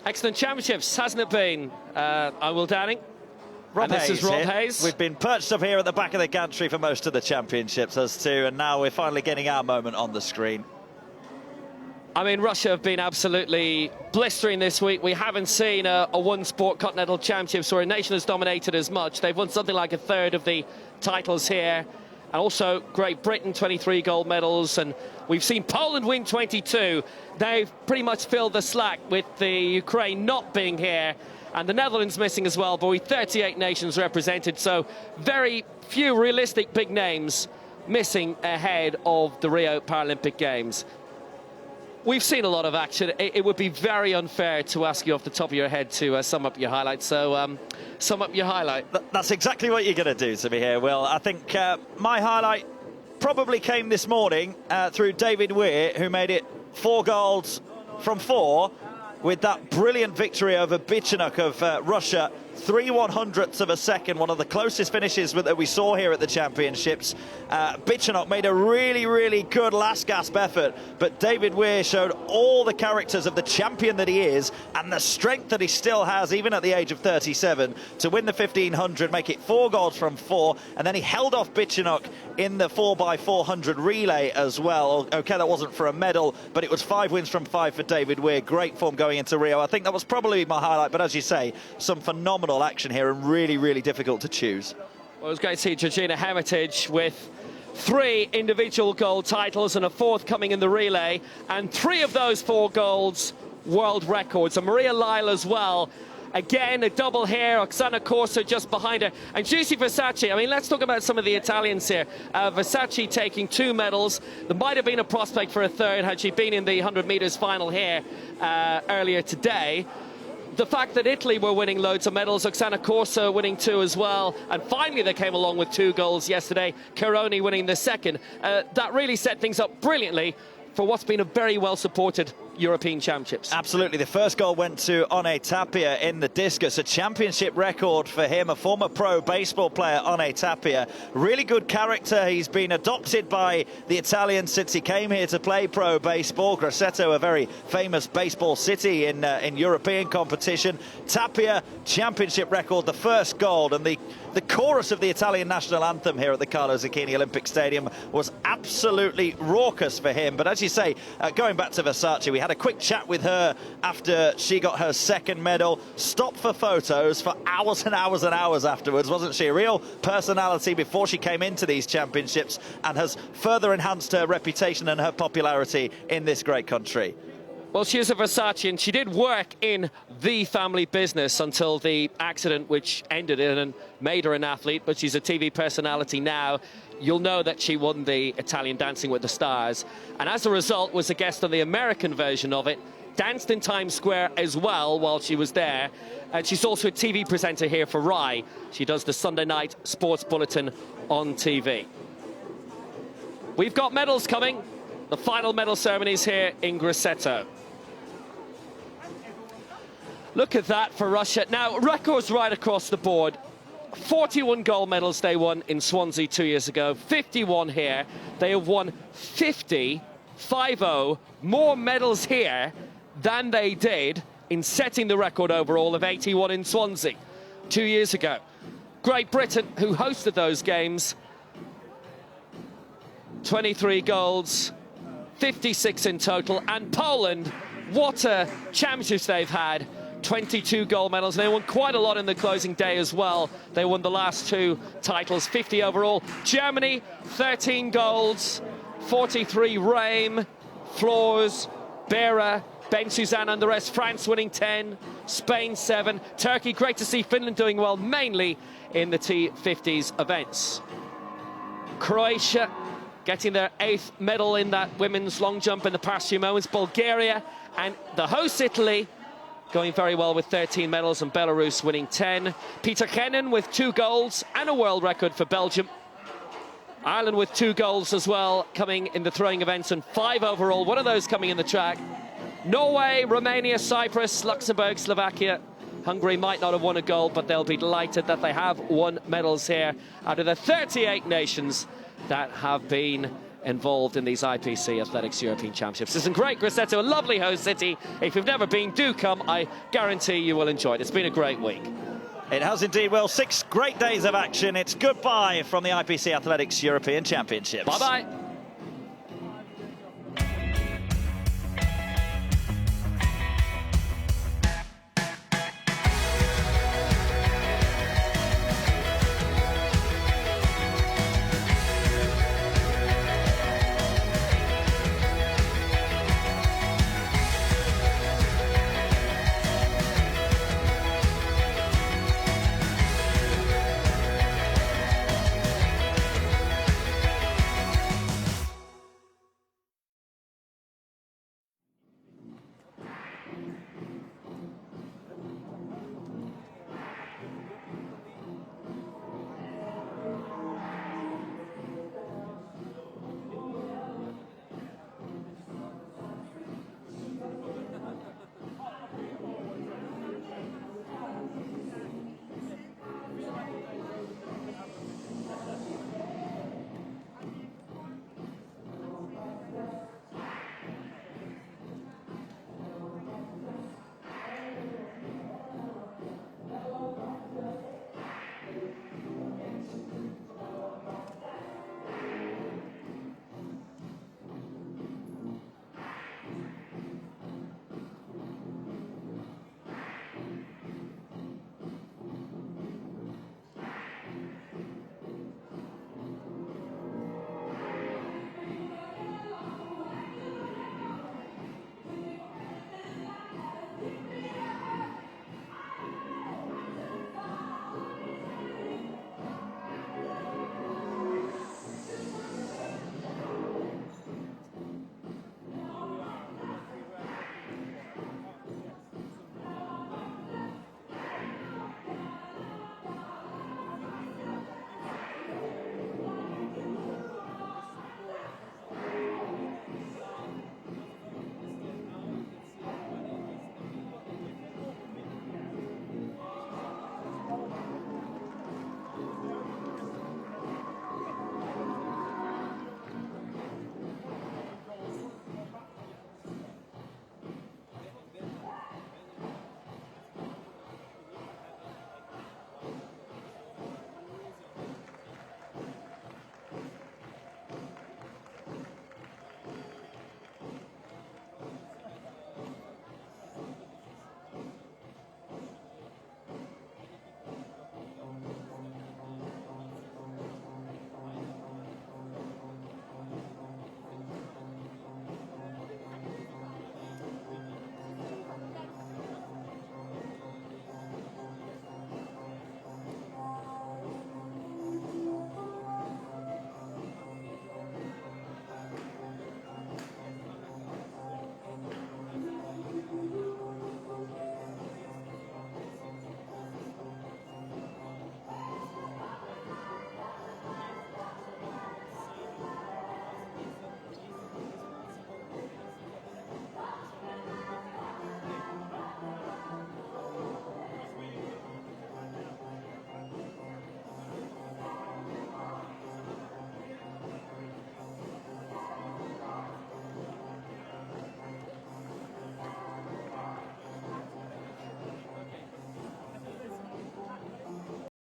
Excellent championships, hasn't it been? I will Downing. Rob and Hayes this is Rob here. Hayes. We've been perched up here at the back of the gantry for most of the championships, us two, and now we're finally getting our moment on the screen. I mean, Russia have been absolutely blistering this week. We haven't seen a one-sport continental championships where a nation has dominated as much. They've won something like a third of the titles here. And also Great Britain, 23 gold medals. And we've seen Poland win 22. They've pretty much filled the slack with the Ukraine not being here. And the Netherlands missing as well, but with 38 nations represented. So very few realistic big names missing ahead of the Rio Paralympic Games. We've seen a lot of action. It would be very unfair to ask you off the top of your head to sum up your highlights. So sum up your highlight. That's exactly what you're going to do to me here, Will. I think my highlight probably came this morning through David Weir, who made it 4 goals from 4 with that brilliant victory over Bichenuk of Russia. 3/100ths of a second, one of the closest finishes that we saw here at the championships. Bichenuk made a really, really good last gasp effort, but David Weir showed all the characters of the champion that he is and the strength that he still has, even at the age of 37, to win the 1500, make it 4 goals from 4, and then he held off Bichenuk in the 4x400 relay as well. Okay, that wasn't for a medal, but it was 5 wins from 5 for David Weir. Great form going into Rio. I think that was probably my highlight, but as you say, some phenomenal action here and really, really difficult to choose. Well, it was great to see Georgina Hermitage with 3 individual gold titles and a 4th coming in the relay, and 3 of those 4 golds world records. And Maria Lyle as well. Again, a double here, Oksana Corso just behind her. And Giussi Versace, I mean, let's talk about some of the Italians here. Versace taking 2 medals. There might have been a prospect for a 3rd had she been in the 100 metres final here earlier today. The fact that Italy were winning loads of medals, Oksana Corso winning 2 as well, and finally they came along with 2 goals yesterday, Caroni winning the 2nd. That really set things up brilliantly for what's been a very well-supported European Championships. Absolutely. The first goal went to One Tapia in the discus, a championship record for him, a former pro baseball player, One Tapia. Really good character. He's been adopted by the Italians since he came here to play pro baseball. Grosseto, a very famous baseball city in European competition. Tapia, championship record, the first goal, and the chorus of the Italian national anthem here at the Carlo Zucchini Olympic Stadium was absolutely raucous for him. But as you say, going back to Versace, we had a quick chat with her after she got her 2nd medal. Stopped for photos for hours and hours and hours afterwards, wasn't she? A real personality before she came into these championships, and has further enhanced her reputation and her popularity in this great country. Well, she is a Versace, and she did work in the family business until the accident which ended it and made her an athlete, but she's a TV personality now. You'll know that she won the Italian Dancing with the Stars, and as a result was a guest on the American version of it, danced in Times Square as well while she was there, and she's also a TV presenter here for RAI. She does the Sunday night sports bulletin on TV. We've got medals coming, the final medal ceremonies here in Grosseto. Look at that for Russia. Now, records right across the board. 41 gold medals they won in Swansea 2 years ago, 51 here. They have won 50 more medals here than they did in setting the record overall of 81 in Swansea 2 years ago. Great Britain, who hosted those games, 23 golds, 56 in total, and Poland, what a championships they've had. 22 gold medals. They won quite a lot in the closing day as well. They won the last 2 titles, 50 overall. Germany, 13 golds, 43 Reim, Floors, Bera, Ben Suzanne and the rest. France winning 10, Spain 7. Turkey, great to see Finland doing well, mainly in the T50s events. Croatia getting their 8th medal in that women's long jump in the past few moments. Bulgaria and the host Italy going very well with 13 medals, and Belarus winning 10. Peter Kennan with 2 golds and a world record for Belgium. Ireland with 2 golds as well, coming in the throwing events, and 5 overall, one of those coming in the track. Norway, Romania, Cyprus, Luxembourg, Slovakia. Hungary might not have won a gold, but they'll be delighted that they have won medals here out of the 38 nations that have been involved in these IPC Athletics European Championships. It's a great Grosseto, a lovely host city. If you've never been, do come. I guarantee you will enjoy it. It's been a great week. It has indeed. Well, 6 great days of action. It's goodbye from the IPC Athletics European Championships. Bye-bye.